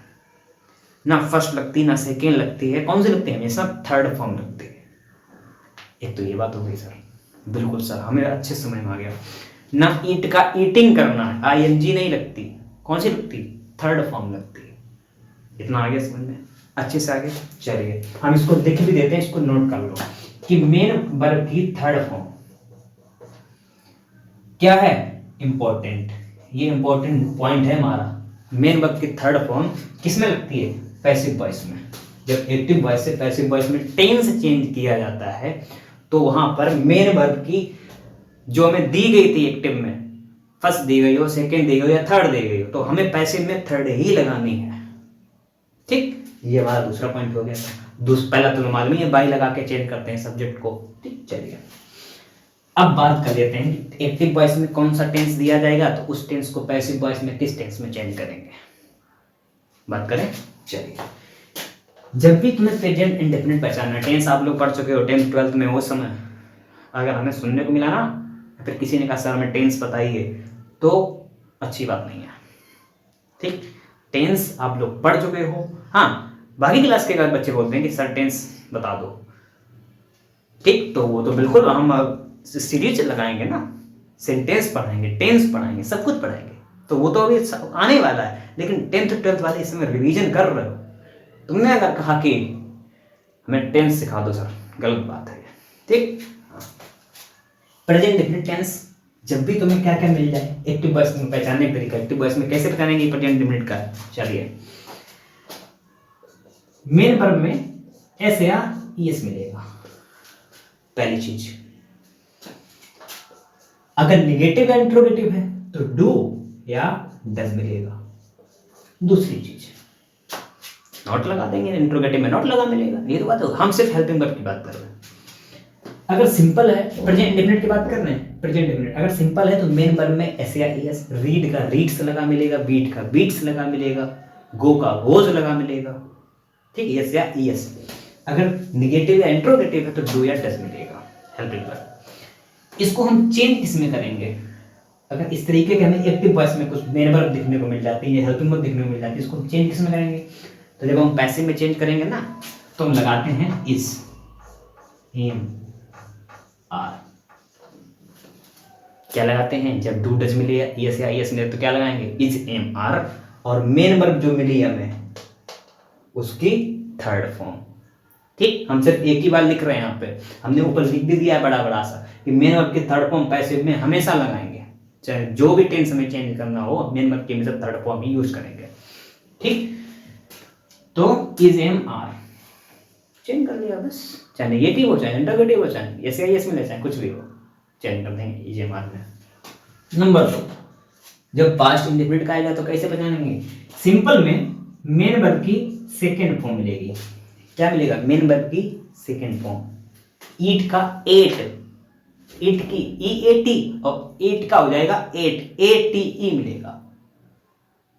ना फर्स्ट लगती ना सेकेंड लगती है, कौन सी लगती है? हमेशा थर्ड फॉर्म लगती है। एक तो ये बात हो गई सर, बिल्कुल सर, हमें अच्छे समझ में आ गया। ना ईट का ईटिंग करना है, आईएनजी नहीं लगती, कौन सी लगती? थर्ड फॉर्म लगती है। इतना आ गया समझ में? अच्छे से आगे चलिए हम इसको लिख भी देते हैं, इसको नोट कर लो कि मेन वर्ब की थर्ड फॉर्म क्या है? इंपॉर्टेंट, ये इंपॉर्टेंट पॉइंट है हमारा। मेन वर्ब की थर्ड फॉर्म किस में लगती है? पैसिव वॉइस में। जब एक्टिव वॉइस से पैसिव वॉइस में टेंस चेंज किया जाता है तो वहां पर मेन वर्ब की जो हमें दी गई थी एक्टिव में, फर्स्ट दी गई हो, सेकेंड दी गई हो या थर्ड दी गई हो, तो हमें पैसिव में थर्ड ही लगानी है। ठीक, ये हमारा दूसरा पॉइंट हो गया। पहला तो मालूम ही है, बाई लगा के चेंज करते हैं सब्जेक्ट को। ठीक, चलिए अब बात कर लेते हैं एक्टिव वॉइस में कौन सा टेंस दिया जाएगा, तो उस टेंस को पैसिव वॉइस में किस टेंस में चेंज करेंगे, बात करें। चलिए, जब भी तुम्हें प्रेजेंट इंडेफिनिट पहचानना, टेंस आप लोग पढ़ चुके हो 10th 12th में, वो समय अगर हमें सुनने को मिला ना, फिर किसी ने कहा सर हमें टेंस बताइए, तो अच्छी बात नहीं है। ठीक, टेंस आप लोग पढ़ चुके हो। हाँ, बाकी क्लास के अगर बच्चे बोलते हैं कि सर टेंस बता दो, ठीक, तो वो तो बिल्कुल हम सीरीज लगाएंगे ना, सेंटेंस पढ़ाएंगे, टेंस पढ़ाएंगे, सब कुछ पढ़ाएंगे, तो वो तो अभी आने वाला है। लेकिन 10th 12th वाले इस समय रिवीजन कर रहे हो, तुमने अगर कहा कि हमें टेंस सिखा दो सर, गलत बात है। ठीक, प्रेजेंट डेफिनिट टेंस जब भी तुम्हें क्या क्या मिल जाए, एक्टिव वॉइस में पहचानने का तरीका, एक्टिव वॉइस में कैसे पहचानेंगे प्रेजेंट डेफिनिट का। चलिए, मेन वर्ब में एस या ईएस मिलेगा, पहली चीज। अगर निगेटिव या इंट्रोगेटिव है तो डू या डज मिलेगा। दूसरी चीज, नॉट लगा देंगे, इंट्रोगेटिव में नॉट लगा मिलेगा, ये तो बात है। हम सिर्फ हेल्पिंग वर्ब की बात कर रहे हैं। अगर सिंपल है, प्रेजेंट इंडेफिनिट की बात कर रहे हैं, प्रेजेंट इंडेफिनिट अगर सिंपल है तो मेन वर्ब में एस या ईएस, रीड का रीड्स लगा मिलेगा, बीट का बीट्स लगा मिलेगा, गो का गोज लगा मिलेगा। ठीक, एस या ईएस। अगर निगेटिव या इंट्रोगेटिव है तो डू या डज मिलेगा, हेल्पिंग वर्ब। इसको हम चेंज किसमें करेंगे? अगर इस तरीके के हमें एक्टिव वॉइस में कुछ मेन वर्ब दिखने को मिल जाती है, हेल्पिंग वर्ब दिखने को मिल जाती है, इसको हम चेंज किसमें करेंगे? तो जब हम पैसिव में चेंज करेंगे ना, तो हम लगाते हैं इज एम आर। क्या लगाते हैं? जब डू डज मिले या ईएस मिले तो क्या लगाएंगे? इज एम आर, और मेन वर्ब जो मिली हमें उसकी थर्ड फॉर्म। ठीक, हम सिर्फ एक ही बार लिख रहे हैं, यहाँ पे हमने ऊपर लिख भी दिया है बड़ा बड़ा सा कि मेन वर्ब की थर्ड फॉर्म पैसिव में हमेशा लगाएंगे, चाहे जो भी टेंस हमें चेंज करना हो, मेन वर्ब की हमेशा थर्ड फॉर्म ही यूज करेंगे। ठीक, तो इज एम आर चेंज कर लिया बस, चाहे नेगेटिव हो, चाहे इंटरोगेटिव हो, चाहे एस या ईएस मिले, चाहे कुछ भी हो, चेंज कर देंगे इज एम आर में। नंबर 2, जब पास्ट इंडेफिनिट का आएगा तो कैसे पहचानेंगे? सिंपल में मेन वर्ब की सेकेंड फॉर्म मिलेगी। क्या मिलेगा? मेन वर्ब की सेकेंड फॉर्म। ईट का एट, ईट की ईएटी, और एट का हो जाएगा एट, एटीई मिलेगा।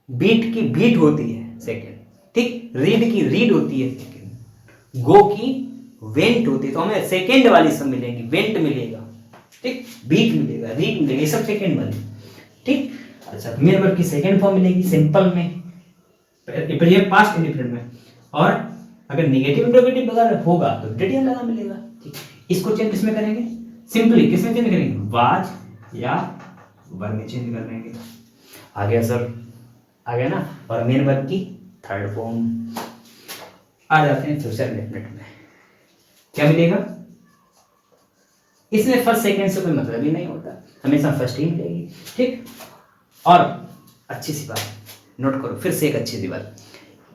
बीट की बीट होती है सेकेंड। ठीक, रीड की रीड होती है सेकेंड। गो की वेंट होती है, तो हमें सेकेंड वाली सब मिलेंगी, वेंट मिलेगा। ठीक, बीट मिलेगा, रीड मिलेगा, ये सब सेकेंड वाली। ठीक, अच्छा, मेन वर्ब की सेकेंड फॉर्म मिलेगी सिंपल में, पास्ट इंडेफिनिट में, और अगर नेगेटिव इंट्रोगेटिव वगैरह होगा तो डिड लगा मिलेगा। ठीक, इसको चेंज किसमें करेंगे? सिंपली किसमें चेंज करेंगे? वाज या वर में चेंज कर देंगे। आ गया सर, आ गया ना। और मेन वर्ब की थर्ड फॉर्म। आ जाते हैं फ्यूचर इंडेफिनिट में, क्या मिलेगा? इसमें फर्स्ट सेकंड से कोई मतलब ही नहीं होता, हमेशा फर्स्ट ही मिलेगी। ठीक, और अच्छी सी बात नोट करो, फिर से एक अच्छी सी बात,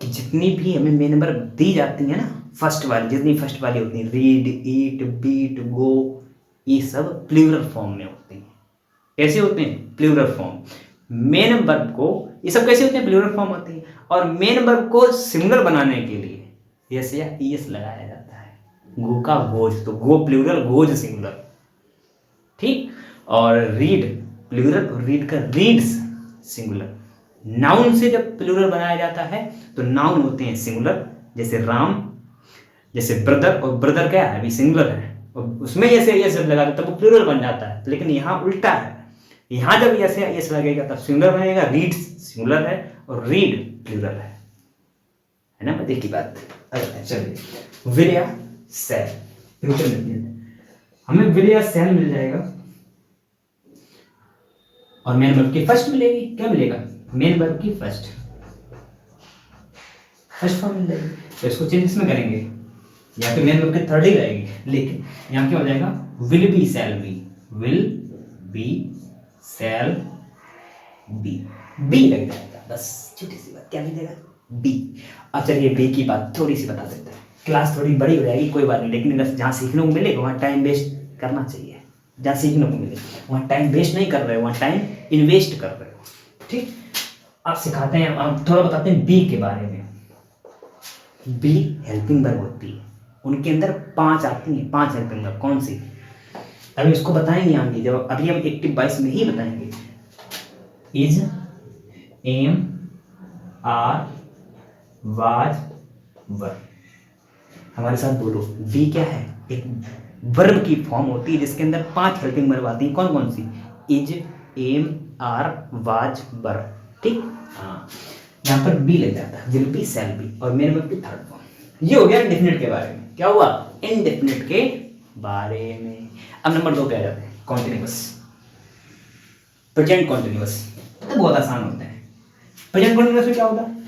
कि जितनी भी हमें मेन वर्ब दी जाती है ना, फर्स्ट वाली, जितनी फर्स्ट वाली होती है, रीड, ईट, बीट, गो, ये सब प्लूरल फॉर्म में होती हैं। कैसे होते हैं? Plural form. मेन वर्ब को, ये सब कैसे होते हैं? प्लूरल फॉर्म होती है। और मेन वर्ब को सिंगुलर बनाने के लिए एस या ईएस लगाया जाता है। गो का गोज, तो गो प्लूरल, गोज सिंगुलर। ठीक, और रीड प्लूरल, रीड का रीड्स सिंगुलर। नाउन से जब प्लूरल बनाया जाता है तो नाउन होते हैं सिंगुलर, जैसे राम, जैसे ब्रदर, और ब्रदर क्या है? अभी सिंगुलर है, और उसमें जैसे ये सब लगा देता है तो वो प्लूरल बन जाता है। लेकिन यहाँ उल्टा है, यहाँ जब ऐसे एस लगेगा तब सिंगुलर बनेगा, रीड सिंगुलर है और रीड प्लूरल है ना, मजे की बात। अच्छा चलिए, विल या सेल, फ्यूचर में हमें विल या सेल मिल जाएगा और मेन वर्ब की फर्स्ट मिलेगी। क्या मिलेगा? मेन वर्ब की फर्स्ट फॉर्म मिल जाएगी। तो इसको चेंज इसमें करेंगे, या फिर मेन वर्ब की थर्ड ही रहेगी, लेकिन यहाँ क्या हो जाएगा? Will be shall be, will be shall be लग जाएगा, बस छोटी सी बात। क्या लिख देगा? बी। अब चलिए बी की बात थोड़ी सी बता देते हैं। क्लास थोड़ी बड़ी हो जाएगी कोई बात नहीं, लेकिन अगर जहाँ सीखने को मिले वहाँ टाइम वेस्ट करना चाहिए। जहाँ सीखने को मिले वहाँ टाइम वेस्ट नहीं कर रहे हो, वहाँ टाइम इन्वेस्ट कर रहे हो। ठीक, आप सिखाते हैं, आप थोड़ा बताते हैं बी के बारे में। बी हेल्पिंग वर्ब होती है, उनके अंदर 5 आती हैं, 5 हेल्पिंग वर्ब। कौन सी? अभी उसको बताएंगे हम, जब अभी हम एक्टिव 22 में ही बताएंगे। इज, एम, आर, वाज, वर। हमारे साथ बोलो, बी क्या है? एक वर्ब की फॉर्म होती है जिसके अंदर 5 हेल्पिंग वर्ब आती है। कौन कौन सी? इज, एम, आर, वाज, वर। ठीक, हाँ, यहाँ पर बी लग जाता है, विल बी, सेल बी, और मेन वर्ब की थर्ड फॉर्म। ये हो गया इंडेफिनिट के बारे में। क्या हुआ? इंडेफिनिट के बारे में। अब नंबर 2 पे आ जाते हैं, कॉन्टिन्यूअस, प्रेजेंट कॉन्टिन्यूअस। तो बहुत आसान होता है। प्रेजेंट कॉन्टिन्यूअस में क्या होता है?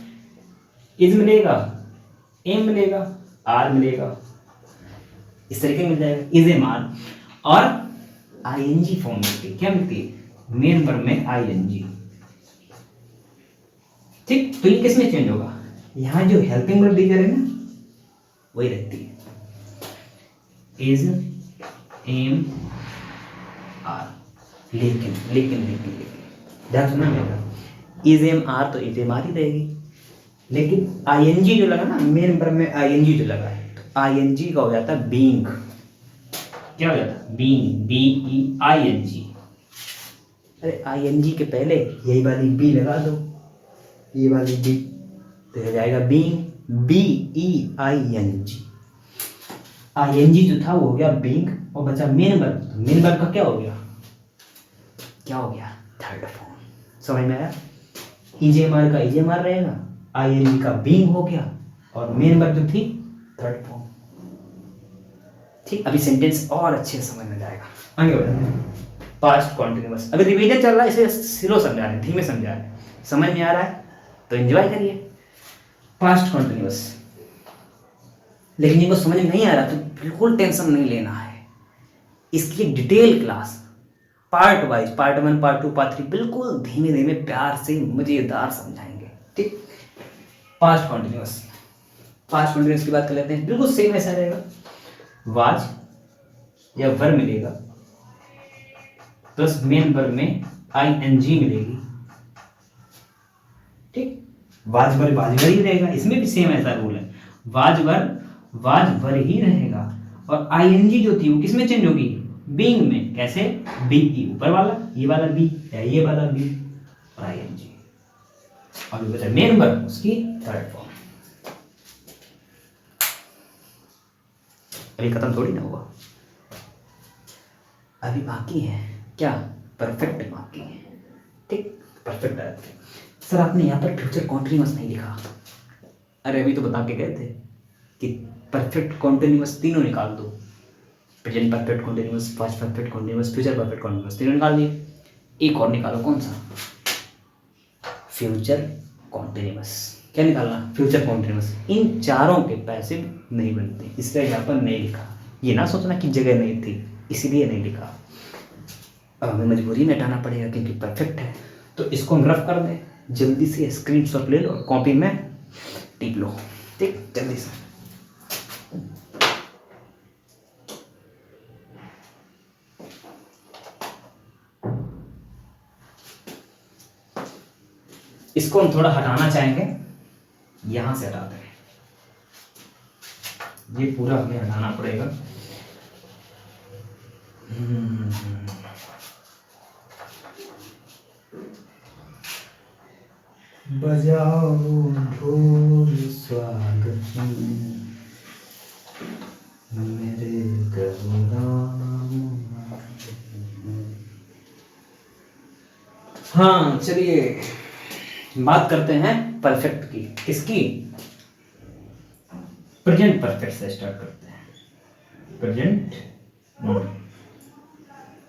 इज मिलेगा, एम मिलेगा, आर मिलेगा, इस तरीके मिल जाएगा, इज, एम, आर, और आईएनजी फॉर्म मिलती है। क्या मिलती है? मेन वर्ब में आईएनजी। ठीक, तो ये किस में चेंज होगा? यहाँ जो हेल्पिंग वर्ब दी जा रही है ना, वही रहती है, इज, एम, आर। लेकिन लेकिन लेकिन लेकिन ध्यान सुनना मेरा, इज, एम, आर तो इज, एम, आर ही रहेगी, लेकिन आईएनजी जो लगा ना, मेन वर्ब में आईएनजी जो लगा है, तो आईएनजी का हो जाता है बीइंग। क्या हो जाता है? Being, B E I N G. अरे आईएनजी के पहले यही वाली बी लगा दो, ये वाली बी, तो हो जाएगा being, B E I N G. ING जो था वो हो गया बीइंग, और बचा मेन वर्ब। तो मेन वर्ब का क्या हो गया? क्या हो गया? Third form. समझ में आया? ईजेएमआर का ईजेएमआर रहेगा, आईएनजी का बीइंग हो गया, और मेन वर्ब जो थी थर्ड फॉर्म। ठीक, अभी सेंटेंस और अच्छे से समझ में जाएगा। आगे बढ़ते हैं। पास्ट कॉन्टिन्यूअस, अभी रिवीजन चल रहा है, इसे स्लो समझा रहे हैं, धीमे समझा रहे हैं। समझ में आ रहा है तो एंजॉय करिए। पास्ट कॉन्टिन्यूअस, लेकिन जिनको समझ में नहीं आ रहा तो बिल्कुल टेंशन नहीं लेना है, इसकी एक detail class part wise, part 1, part 2, part 3, बिल्कुल धीमे धीमे प्यार से मजेदार समझाएंगे। ठीक, पास्ट कॉन्टिन्यूअस, पास्ट कॉन्टिन्यूअस की बात कर लेते हैं। बिल्कुल सेम ऐसा रहेगा, वाज या वर मिलेगा, प्लस मेन वर्ब में आईएनजी मिलेगी। ठीक, वाज वर ही रहेगा, इसमें भी सेम ऐसा रूल है, वाज वर ही रहेगा, और आईएनजी जो थी वो किस में चेंज होगी? बीइंग में। कैसे? बी ई ऊपर वाला, ये वाला बी या ये वाला बी, और आईएनजी, और जो बचा मेन वर्ब उसकी थर्ड फॉर्म। अभी खत्म थोड़ी ना हुआ, अभी बाकी है। क्या? परफेक्ट बाकी है। ठीक, परफेक्ट है। सर आपने यहाँ पर फ्यूचर कॉन्टिन्यूअस नहीं लिखा। अरे अभी तो बता के गए थे कि परफेक्ट कॉन्टिन्यूअस तीनों निकाल दो, present perfect continuous, past perfect continuous, future perfect continuous, तीनों निकाल दिए। एक और निकालो, कौन सा? Future continuous. क्या निकालना? Future continuous. इन चारों के पैसे नहीं बनते, इसलिए यहाँ पर नहीं लिखा। ये ना सोचना कि जगह नहीं थी इसीलिए नहीं लिखा, अब हमें मजबूरी में हटाना पड़ेगा क्योंकि परफेक्ट है। तो इसको हम रफ कर दें, जल्दी से स्क्रीनशॉट ले लो और कॉपी में टिप लो। ठीक, जल्दी से। इसको हम थोड़ा हटाना चाहेंगे, यहां से हटाते हैं, ये पूरा हमें हटाना पड़ेगा। बजाओ ढोल स्वागत मेरे गहुराम। हाँ चलिए बात करते हैं परफेक्ट की। किसकी? प्रेजेंट परफेक्ट से स्टार्ट करते हैं। प्रेजेंट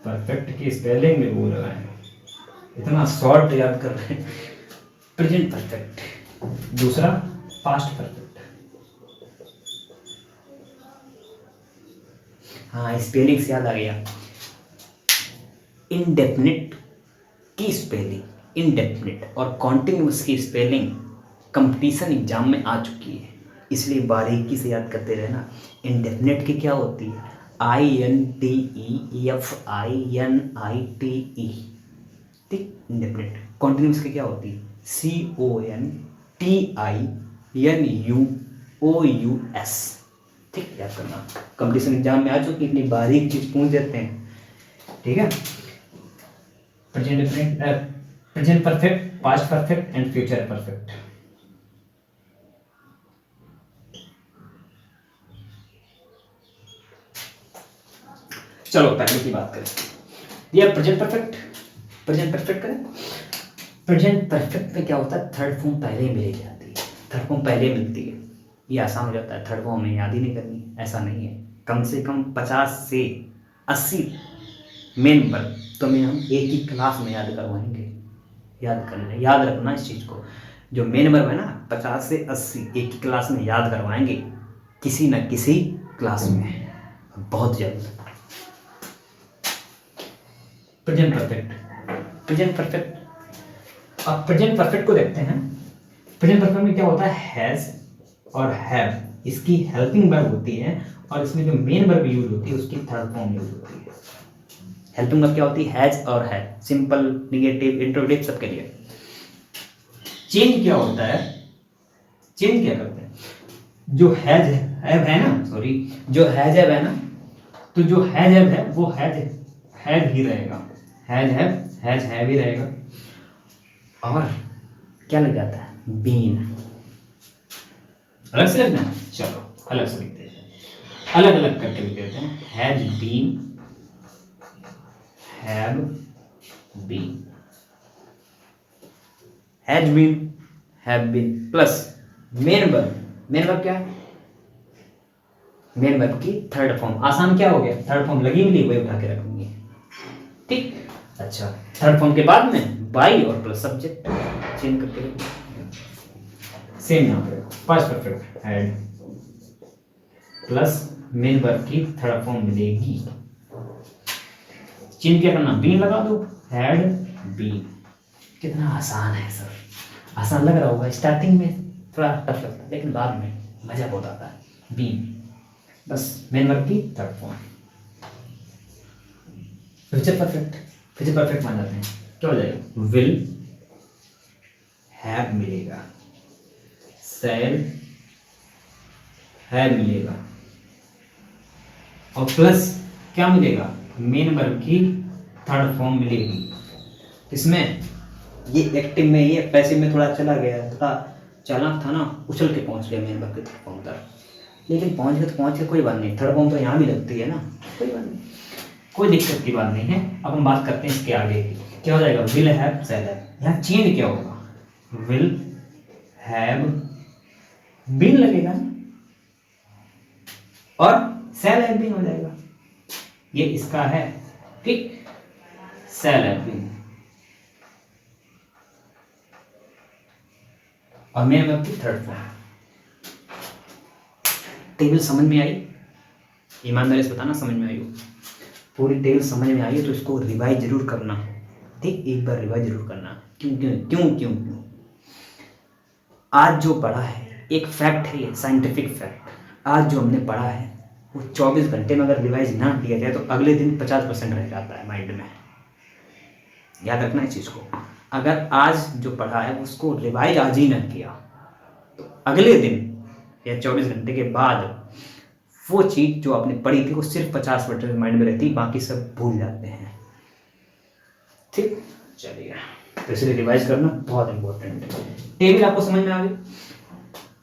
परफेक्ट की स्पेलिंग में भूल रहा है, इतना शॉर्ट याद कर रहे हैं। Present perfect. दूसरा पास्ट परफेक्ट। हाँ स्पेलिंग से याद आ गया। इंडेफिनिट की स्पेलिंग इंडेफिनिट और कॉन्टिन्यूस की स्पेलिंग कंपटीशन एग्जाम में आ चुकी है, इसलिए बारीकी से याद करते रहना। इंडेफिनिट की क्या होती है? INDEFINITE, ठीक। इंडेफिनिट। कॉन्टिन्यूस की क्या होती है? CONTINUOUS, ठीक। याद करना, कंपटीशन एग्जाम में आ चुकी, इतनी बारीक चीज पूछ देते हैं, ठीक है। Present perfect, past perfect and future perfect. चलो पहले की बात करें। ये प्रेजेंट परफेक्ट। प्रेजेंट परफेक्ट करें। प्रेजेंट परफेक्ट में क्या होता है? थर्ड फॉर्म पहले मिल जाती है, थर्ड फॉर्म पहले मिलती है। ये आसान हो जाता है, थर्ड फॉर्म में याद ही नहीं करनी, ऐसा नहीं है। कम से कम 50 से 80 मेन वर्ब तो मैं हम एक ही क्लास में याद करवाएंगे। याद रखना इस चीज़ को। जो मेन वर्ब है ना 50 से 80 एक ही क्लास में याद करवाएंगे, किसी न किसी क्लास में, बहुत जल्द। Present perfect. Present perfect. अब प्रेजेंट परफेक्ट को देखते हैं। प्रेजेंट परफेक्ट में क्या होता है? हैज और हैव, इसकी हेल्पिंग वर्ब होती है, और इसमें जो मेन वर्ब यूज होती है उसकी थर्ड फॉर्म यूज होती है। हेल्पिंग वर्ब क्या होती है? हैज और हैव, सिंपल, निगेटिव, इंट्रोगेटिव, सबके लिए। चेंज क्या होता है? चेंज क्या करते हैं? जो हैज हैव है ना, सॉरी, जो हैज हैव है ना, तो जो हैज हैव है वो हैज हैव ही रहेगा, हैज हैव ही रहेगा। और क्या लग जाता है? बीन। अलग से लिखना है? चलो अलग से लिखते हैं, अलग अलग करके लिख देते हैं। Has been, have been, has been, have been plus main verb. Main verb क्या है? मेन वर्ब की थर्ड फॉर्म। आसान क्या हो गया? थर्ड फॉर्म लगी मिली वही उठा के रखेंगे, ठीक। अच्छा, थर्ड फॉर्म के बाद में बाई और प्लस सब्जेक्ट चेंज करके सेम यहाँ पे past perfect had plus main verb की थर्ड फॉर्म मिलेगी। चेंज क्या करना? बीन लगा दो, हैड बीन। कितना आसान है सर, आसान लग रहा होगा स्टार्टिंग में, थोड़ा टफ लगता है, लेकिन बाद में मजा बहुत आता है। बीन बस मेन वर्ब की third form. Future perfect. Future perfect मान जाते हैं, क्या हो जाएगा? विल हैव मिलेगा, शैल हैव मिलेगा, और प्लस क्या मिलेगा? मेन वर्ब की थर्ड फॉर्म मिलेगी। इसमें ये एक्टिव में, ये पैसिव में थोड़ा चला गया, थोड़ा चालाक था ना, उछल के पहुंच गया मेन वर्ब की थर्ड फॉर्म तक, लेकिन पहुंच गए तो पहुंच गए, कोई बात नहीं। थर्ड फॉर्म तो यहाँ भी लगती है ना, कोई बात नहीं, कोई दिक्कत की बात नहीं है। अब हम बात करते हैं इसके आगे की, क्या हो जाएगा? Will have, shall have. यहाँ चेंज क्या होगा? विल हैव बीन लगेगा और शैल हैव बीन हो जाएगा, ये इसका है, ठीक। शैल हैव बीन और मेन वर्ब की थर्ड फॉर्म। टेबल समझ में आई? ईमानदारी से बताना समझ में आई हो? पूरी टेबल समझ में आई है तो इसको रिवाइज जरूर करना, ठीक। एक बार रिवाइज जरूर करना। क्यों क्यों क्यों क्यों क्यों? आज जो पढ़ा है एक फैक्ट है, ये साइंटिफिक फैक्ट। आज जो हमने पढ़ा है वो 24 घंटे में अगर रिवाइज ना किया जाए तो अगले दिन 50% रह जाता है माइंड में। याद रखना इस चीज़ को। अगर आज जो पढ़ा है उसको रिवाइज आज ही ना किया तो अगले दिन या 24 घंटे के बाद वो चीज़ जो आपने पढ़ी थी वो सिर्फ 50% माइंड में रहती, बाकी सब भूल जाते हैं, ठीक। चलिए, तो इसलिए रिवाइज करना बहुत इंपॉर्टेंट है। टेबल आपको समझ में आ गई?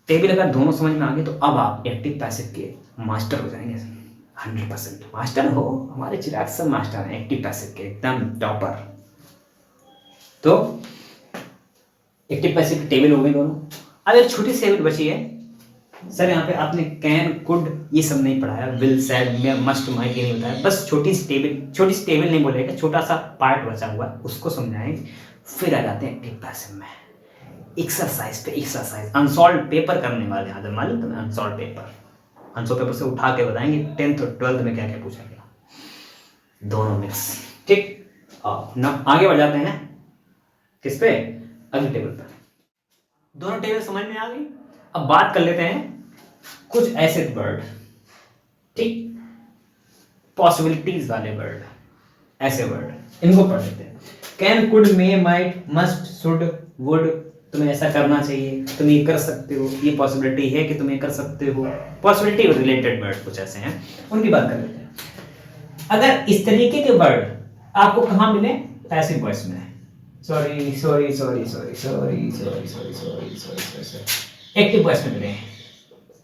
टेबल अगर दोनों समझ में आ गए तो अब आप एक्टिव पैसिव के मास्टर हो जाएंगे, 100% मास्टर हो। हमारे चिराग सब मास्टर हैं एक्टिव पैसिव के, एकदम टॉपर, तो एक्टिव पैसिव की टेबल हो गई दोनों। अब एक छोटी सी हैबिट बची है सर, यहाँ पे आपने कैन कुड ये सब नहीं पढ़ाया, विल सैड मस्ट माइट ये नहीं बताया, बस छोटी सी टेबल नहीं बोलेगा, छोटा सा पार्ट बचा हुआ है उसको समझाएंगे, फिर आ जाते हैं एक्टिव पैसिव में। एक्सरसाइज पे एक्सरसाइज, अनसॉल्व पेपर करने वाले हैं, मालूम तुम्हें अनसॉल्व पेपर से उठा के बताएंगे 10th और 12th में क्या क्या पूछा गया, दोनों मिक्स। ठीक, ना आगे बढ़ जाते हैं किस पे, अगली टेबल पर। दोनों टेबल समझ में आ गई। अब बात कर लेते हैं कुछ ऐसे वर्ड, ठीक, पॉसिबिलिटीज वाले वर्ड, ऐसे वर्ड, इनको पढ़ लेते हैं। Can, could, may, might, must, should, would, तुम्हें ऐसा करना चाहिए, तुम ये कर सकते हो, ये पॉसिबिलिटी है कि तुम ये कर सकते हो, पॉसिबिलिटी रिलेटेड वर्ड कुछ ऐसे हैं, उनकी बात कर लेते हैं। अगर इस तरीके के वर्ड आपको कहाँ मिले, पैसिव वॉइस में, एक्टिव वॉइस में मिले हैं।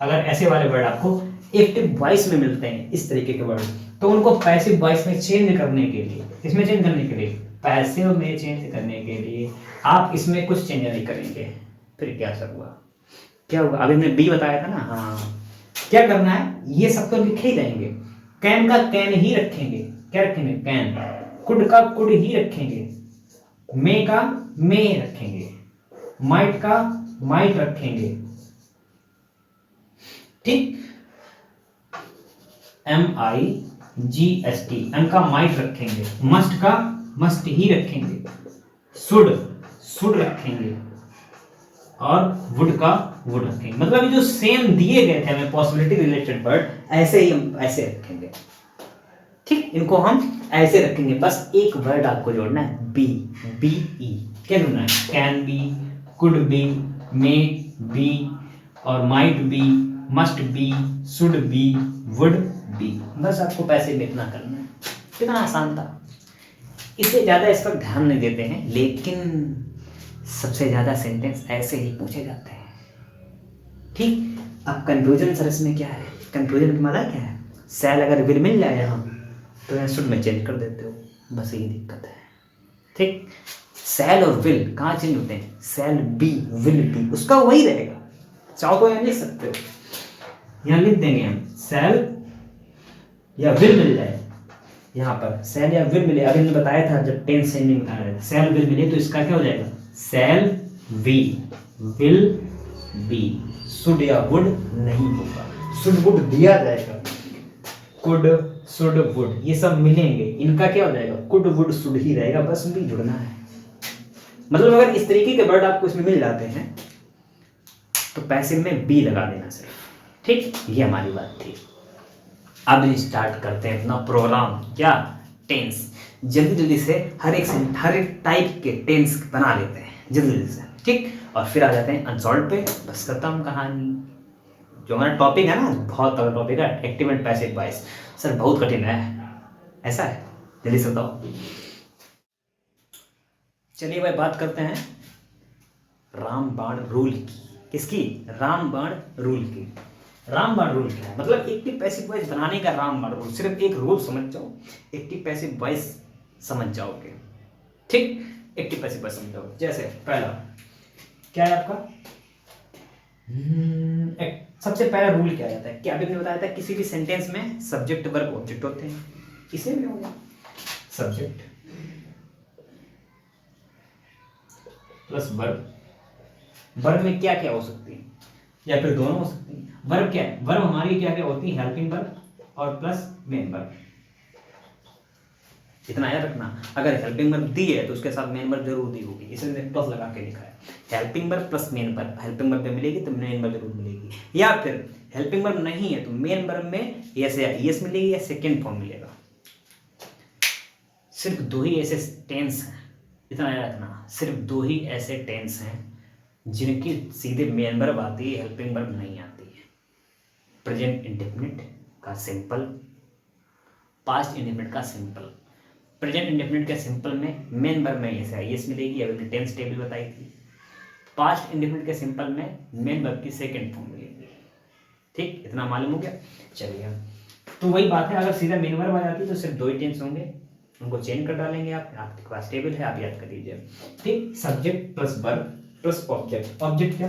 अगर ऐसे वाले वर्ड आपको एक्टिव वॉइस में मिलते हैं, इस तरीके के वर्ड, तो उनको पैसिव वॉइस में चेंज करने के लिए, इसमें चेंज करने के लिए, पैसिव में चेंज करने के लिए आप इसमें कुछ चेंज नहीं करेंगे। फिर क्या सर हुआ, क्या हुआ, अभी हमने बी बताया था ना, हाँ, क्या करना है, ये सब तो लिखे ही रहेंगे। कैन का कैन ही रखेंगे, क्या रखेंगे, कैन। कुड का कुड ही रखेंगे, मे का मे रखेंगे, माइट का माइट रखेंगे, ठीक, MIGHT, एम का माइट रखेंगे, मस्ट का मस्ट ही रखेंगे, शुड रखेंगे, और वुड का वुड रखेंगे। मतलब ये जो सेम दिए गए थे हमें पॉसिबिलिटी रिलेटेड वर्ड, ऐसे ही हम ऐसे रखेंगे, ठीक, इनको हम ऐसे रखेंगे। बस एक वर्ड आपको जोड़ना है, बी, BE, क्या जोड़ना है, can be, could be, may be, और might be, must be, should be, would be. बस आपको पैसे में इतना करना है, कितना आसान था। इससे ज़्यादा इस पर ध्यान नहीं देते हैं, लेकिन सबसे ज़्यादा सेंटेंस ऐसे ही पूछे जाते हैं, ठीक। अब कंफ्यूजन सर इसमें क्या है, कंफ्यूजन का मतलब क्या है, सैल अगर विल मिल जाए यहाँ तो यहाँ शुड में चेंज कर देते हो, बस यही दिक्कत है, ठीक। सैल और विल कहाँ चेंज होते हैं, सैल बी विल बी, उसका वही रहेगा, चाहो तो यहाँ लिख सकते हो, यहाँ लिख देंगे हम सैल या विल मिल जाए, यहाँ पर सैल या विल मिले। अभी हमने बताया था जब टेंस चेंजिंग बता रहे थे, सैल विल मिले तो इसका क्या हो जाएगा, shall we will be, should या वुड नहीं होगा, शुड वुड दिया जाएगा, कुड शुड वुड ये सब मिलेंगे, इनका क्या हो जाएगा, कुड वुड शुड ही रहेगा, बस भी जुड़ना है। मतलब अगर इस तरीके के वर्ड आपको इसमें मिल जाते हैं तो पैसिव में बी लगा देना सिर्फ, ठीक। ये हमारी बात थी। अब स्टार्ट करते हैं अपना प्रोग्राम, क्या, टेंस। जल्दी जल्दी से हर एक टाइप के टेंस बना लेते हैं जल्दी जल्दी से, ठीक। और फिर आ जाते हैं अनसॉल्व पे, बस खत्म कहानी। जो हमारा टॉपिक है ना, बहुत तगड़ा टॉपिक है, active and passive voice. Sir बहुत कठिन है, ऐसा है, जल्दी से बताओ। चलिए भाई बात करते हैं रामबाण रूल की, किसकी, रामबाण रूल की। रामबाण रूल क्या है, मतलब एक्टिव पैसिव वॉइस बनाने का रामबाण रूल, सिर्फ एक रूल समझ जाओ, एक्टिव पैसिव वॉइस समझ जाओगे, ठीक। एक्टिव पैसिव वॉइस समझ जाओगे। जैसे पहला क्या है आपका, सबसे पहला रूल क्या आता है, क्या अभी मैंने बताया था, किसी भी सेंटेंस में सब्जेक्ट वर्ब ऑब्जेक्ट होते हैं, इसे भी होगा सब्जेक्ट प्लस वर्ब। वर्ब में क्या क्या हो सकती है, या फिर दोनों हो सकती है। वर्ब क्या है, वर्ब हमारी क्या क्या होती है, हेल्पिंग वर्ब और प्लस मेन वर्ब। इतना याद रखना, अगर हेल्पिंग वर्ब दी है तो उसके साथ मेन वर्ब जरूर दी होगी, इसलिए मैंने प्लस लगा के लिखा है। Helping verb plus main verb, helping verb में मिलेगी तो मेन वर्ब जरूर मिलेगी, या फिर हेल्पिंग वर्ब नहीं है तो मेन वर्ब में यस या ईएस मिलेगी या सेकेंड फॉर्म मिलेगा। सिर्फ दो ही ऐसे टेंस हैं, इतना याद रखना, सिर्फ दो ही ऐसे टेंस हैं जिनकी सीधे मेन वर्ब आती है, हेल्पिंग वर्ब नहीं आती है। प्रेजेंट इंडेफिनिट का सिंपल, पास्ट इंडेफिनिट का सिंपल। प्रेजेंट इंडेफिनिट के सिंपल में मेन वर्ब में यस आईएस मिलेगी, अभी मैंने टेंस टेबल बताई थी। पास्ट इंडेफिनिट के सिंपल में मेन वर्ब की सेकंड फॉर्म मिलेगी, ठीक। इतना मालूम हो गया। चलिए तो वही बात है, अगर सीधा मेन वर्ब आ जाती तो सिर्फ दो ही टेंस होंगे, उनको चेंज कर डालेंगे आप, आपके पास टेबल है, आप याद कर लीजिए। ठीक, subject plus verb plus object, object क्या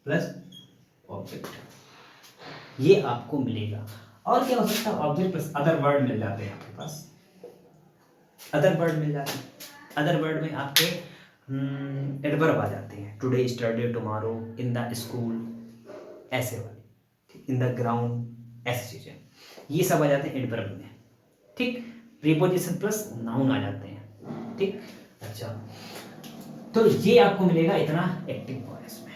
प्लस ऑब्जेक्ट, ये आपको मिलेगा। और क्या हो सकता है, ऑब्जेक्ट प्लस अदर वर्ड मिल जाते हैं आपके पास, अदर वर्ड मिल जाते हैं। अदर वर्ड में आपके एडवर्ब आ जाते हैं, today, yesterday, tomorrow, in the school, ऐसे वाले, इन द ग्राउंड, ऐसी चीजें, ये सब आ जाते हैं एडवर्ब में। ठीक, प्रीपोजिशन प्लस नाउन आ जाते हैं। ठीक, अच्छा, तो ये आपको मिलेगा इतना एक्टिव वॉइस में।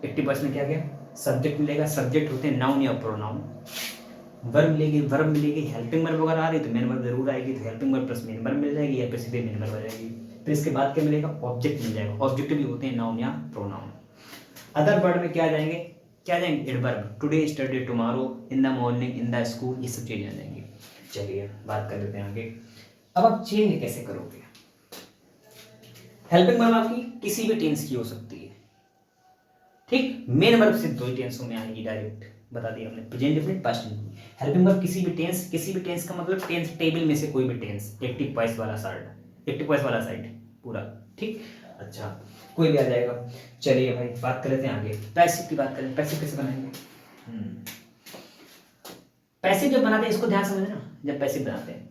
एक्टिव वॉइस में क्या क्या, सब्जेक्ट मिलेगा, सब्जेक्ट होते हैं नाउन या प्रोनाउन, वर्ब मिलेगी, वर्ब मिलेगी, हेल्पिंग वर्ब वगैरह आ रही तो मेन वर्ब जरूर आएगी, तो helping verb plus main verb मिल जाएगी, या फिर सीधे मेन वर्ब आ जाएगी। तो इसके बाद क्या मिलेगा, ऑब्जेक्ट मिल जाएगा, ऑब्जेक्ट भी होते हैं नाउन या प्रोनाउन। अदर वर्ड में क्या आ जाएंगे, क्या आ जाएंगे, adverb, today, study, tomorrow, in the morning, in the school, ये सब चीजें आ जाएंगी। चलिए बात कर लेते हैं आगे। अब आप चेंज कैसे करोगे, हेल्पिंग वर्ब आपकी किसी भी टेंस की हो सकती है। ठीक, मेन वर्ब सिर्फ 2 टेंसों में आएगी, डायरेक्ट बता दिया हमने, present indefinite, past indefinite. Helping verb किसी भी टेंस, किसी भी टेंस का मतलब टेंस टेबल में से कोई भी टेंस, एक्टिव वॉइस वाला साइड, एक्टिव वॉइस वाला साइड पूरा। ठीक, अच्छा, कोई भी आ जाएगा। चलिए भाई बात कर लेते हैं आगे, पैसिव की बात करें, पैसिव कैसे बनाएंगे। पैसिव जब बनाते हैं, इसको ध्यान समझना, जब पैसिव बनाते हैं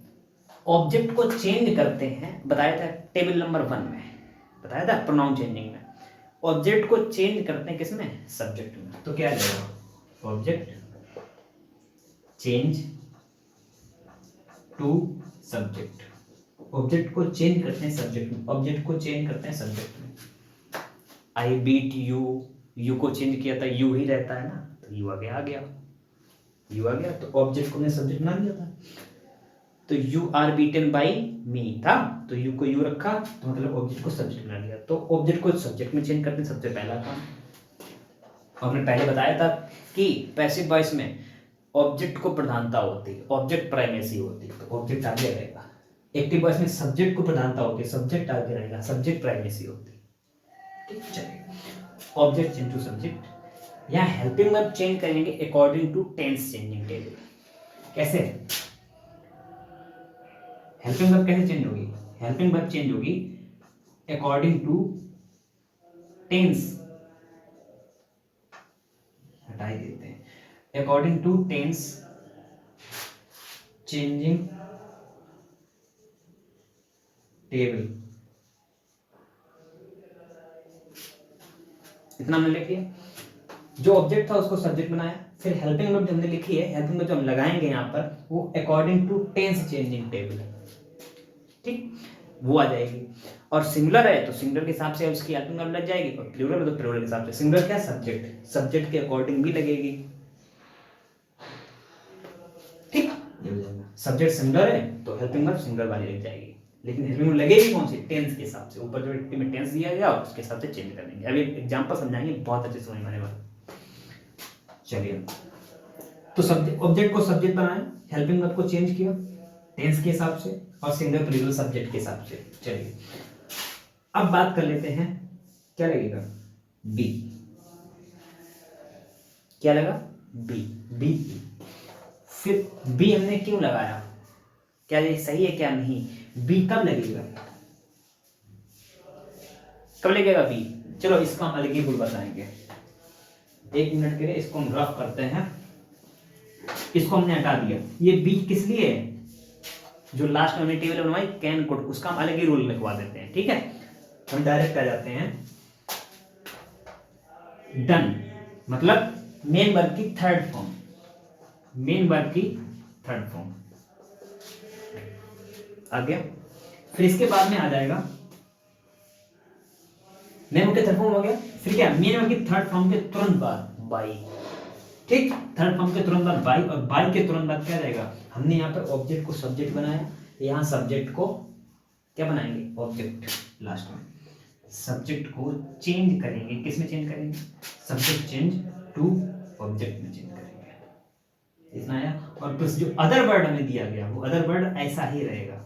ऑब्जेक्ट को चेंज करते हैं, बताया था टेबल नंबर 1 में, बताया था प्रोनाउन चेंजिंग में, ऑब्जेक्ट को चेंज करते हैं किसमें, सब्जेक्ट में। तो क्या आ जाएगा, object change to subject, object को चेंज करते हैं सब्जेक्ट में, ऑब्जेक्ट को चेंज करते हैं सब्जेक्ट में। आई बीट यू, यू को चेंज किया था, यू ही रहता है ना, तो यू आगे आ गया, यू आ गया, तो ऑब्जेक्ट को हमने सब्जेक्ट बना दिया था। तो यू आर बीटन बाई मी था, तो यू को यू रखा, तो मतलब ऑब्जेक्ट को सब्जेक्ट बना दिया। तो ऑब्जेक्ट को सब्जेक्ट में चेंज करते हैं, सबसे पहला काम। हमने पहले बताया था कि पैसिव वॉइस में ऑब्जेक्ट को प्रधानता होती है, ऑब्जेक्ट प्राइमेसी होती है, तो ऑब्जेक्ट आगे रहेगा। एक्टिव वॉइस में सब्जेक्ट को प्रधानता होती है, सब्जेक्ट आगे रहेगा, सब्जेक्ट प्राइमेसी होती है। ठीक, चलिए, ऑब्जेक्ट चेंज टू सब्जेक्ट। यहाँ हेल्पिंग वर्ब चेंज करेंगे according to tense changing table. कैसे, हेल्पिंग वर्ब कैसे चेंज होगी, हेल्पिंग वर्ब चेंज होगी अकॉर्डिंग टू टेंस, हटा ही देते हैं, according to tense changing table. इतना हमने लिख लिया, जो ऑब्जेक्ट था उसको सब्जेक्ट बनाया, फिर हेल्पिंग वर्ब जो हमने लिखी है, हेल्पिंग वर्ब जो हम लगाएंगे यहाँ पर, वो according to tense changing table. ठीक, वो आ जाएगी। और सिंगुलर है तो सिंगुलर के हिसाब से उसकी हेल्पिंग वर्ब लग जाएगी, और प्लूरल है तो प्लूरल के हिसाब से। सिंगुलर क्या, सब्जेक्ट, सब्जेक्ट के अकॉर्डिंग भी लगेगी। ठीक, सब्जेक्ट सिंगुलर है तो हेल्पिंग वर्ब सिंगुलर वाली लग जाएगी, लेकिन हेल्पिंग वर्ब लगेगी कौन सी, टेंस के हिसाब से, ऊपर जो में टेंस दिया गया उसके हिसाब से चेंज कर देंगे। अभी एग्जांपल समझाएंगे, बहुत अच्छे समझ में आने वाला। चलिए, तो सब्जेक्ट, ऑब्जेक्ट को सब्जेक्ट बनाया, हेल्पिंग वर्ब को चेंज किया टेंस के हिसाब से, और सिंगल प्लूरल सब्जेक्ट के हिसाब से। चलिए अब बात कर लेते हैं, क्या लगेगा, बी, क्या लगा, बी, बी। फिर बी हमने क्यों लगाया, क्या ये सही है क्या नहीं, बी कब लगेगा, कब लगेगा बी। चलो इसको हम अलग ही रूल बताएंगे, 1 मिनट के लिए इसको हम रफ करते हैं। इसको हमने हटा दिया, ये बी किस लिए है, जो लास्ट में हमने टेबल बनवाई कैन कुड, उसका हम अलग ही रूल लिखवा देते हैं। ठीक है, हम डायरेक्ट आ जाते हैं डन, मतलब मेन वर्ब की थर्ड फॉर्म, मेन वर्ब की थर्ड फॉर्म आ गया। फिर इसके बाद में आ जाएगा मेन वर्ब के थर्ड फॉर्म हो गया, फिर क्या, मेन वर्ब की थर्ड फॉर्म के तुरंत बाद बाई। ठीक, थर्ड फॉर्म के तुरंत बाद बाई, और बाई के तुरंत बाद क्या रहेगा, हमने यहाँ पर ऑब्जेक्ट को सब्जेक्ट बनाया, यहाँ सब्जेक्ट को क्या बनाएंगे, ऑब्जेक्ट, लास्ट में सब्जेक्ट को चेंज करेंगे, किस में चेंज करेंगे, सब्जेक्ट चेंज टू ऑब्जेक्ट में चेंज करेंगे। इतना आया, और प्लस जो अदर वर्ड हमें दिया गया वो अदर वर्ड ऐसा ही रहेगा,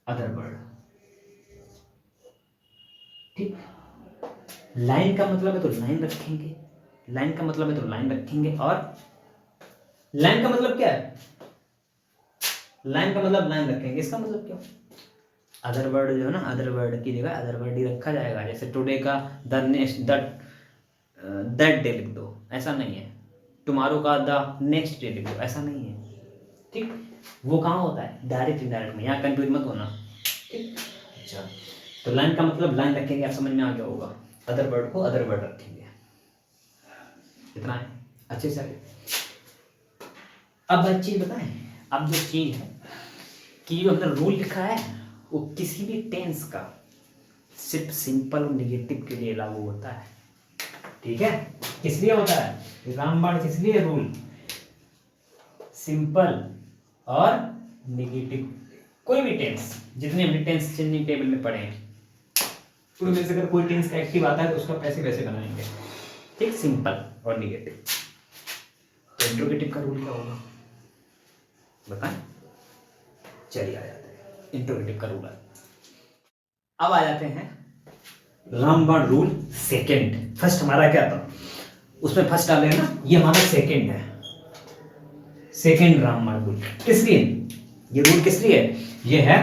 अदर वर्ड। ठीक, लाइन का मतलब है तो लाइन रखेंगे, लाइन का मतलब है तो लाइन रखेंगे, और लाइन का मतलब क्या है, लाइन का मतलब लाइन रखेंगे, इसका मतलब क्या, अदर वर्ड जो है ना, अदर वर्ड की जगह अदर वर्ड ही रखा जाएगा। जैसे टुडे का द नेक्स्ट दैट डे लिख दो, ऐसा नहीं है। टुमारो का द नेक्स्ट डे लिख दो, ऐसा नहीं है। ठीक, वो कहाँ होता है, डायरेक्ट इनडायरेक्ट में, यहाँ कंफ्यूज मत होना। ठीक, अच्छा, तो लाइन का मतलब लाइन रखेंगे, आप समझ में आ गया होगा। अदर वर्ड को अदर वर्ड रखेंगे, इतना है, अच्छे से आगे। अब एक चीज बताएं, अब जो चीज है कि जो अंदर रूल लिखा है वो किसी भी टेंस का सिर्फ सिंपल और निगेटिव के लिए लागू होता है। ठीक है, किस लिए होता है रामबाण, किस लिए रूल, सिंपल और निगेटिव। कोई भी टेंस, जितने हमने टेंस चेंजिंग टेबल में पढ़े हैं, उनमें से अगर कोई टेंस का एक्टिव आता है तो उसका पैसे वैसे बनाएंगे। ठीक, सिंपल और निगेटिव। तो इंट्रोगेटिव का रूल क्या होगा बताएं, चलिए आ जाते हैं इंट्रोगेटिव का रूल। अब आ जाते हैं रामबाण रूल सेकंड। फर्स्ट हमारा क्या था, उसमें फर्स्ट डाले ना, ये हमारा सेकंड है, सेकंड रामबाण रूल। किस लिए ये रूल, किस लिए ये है,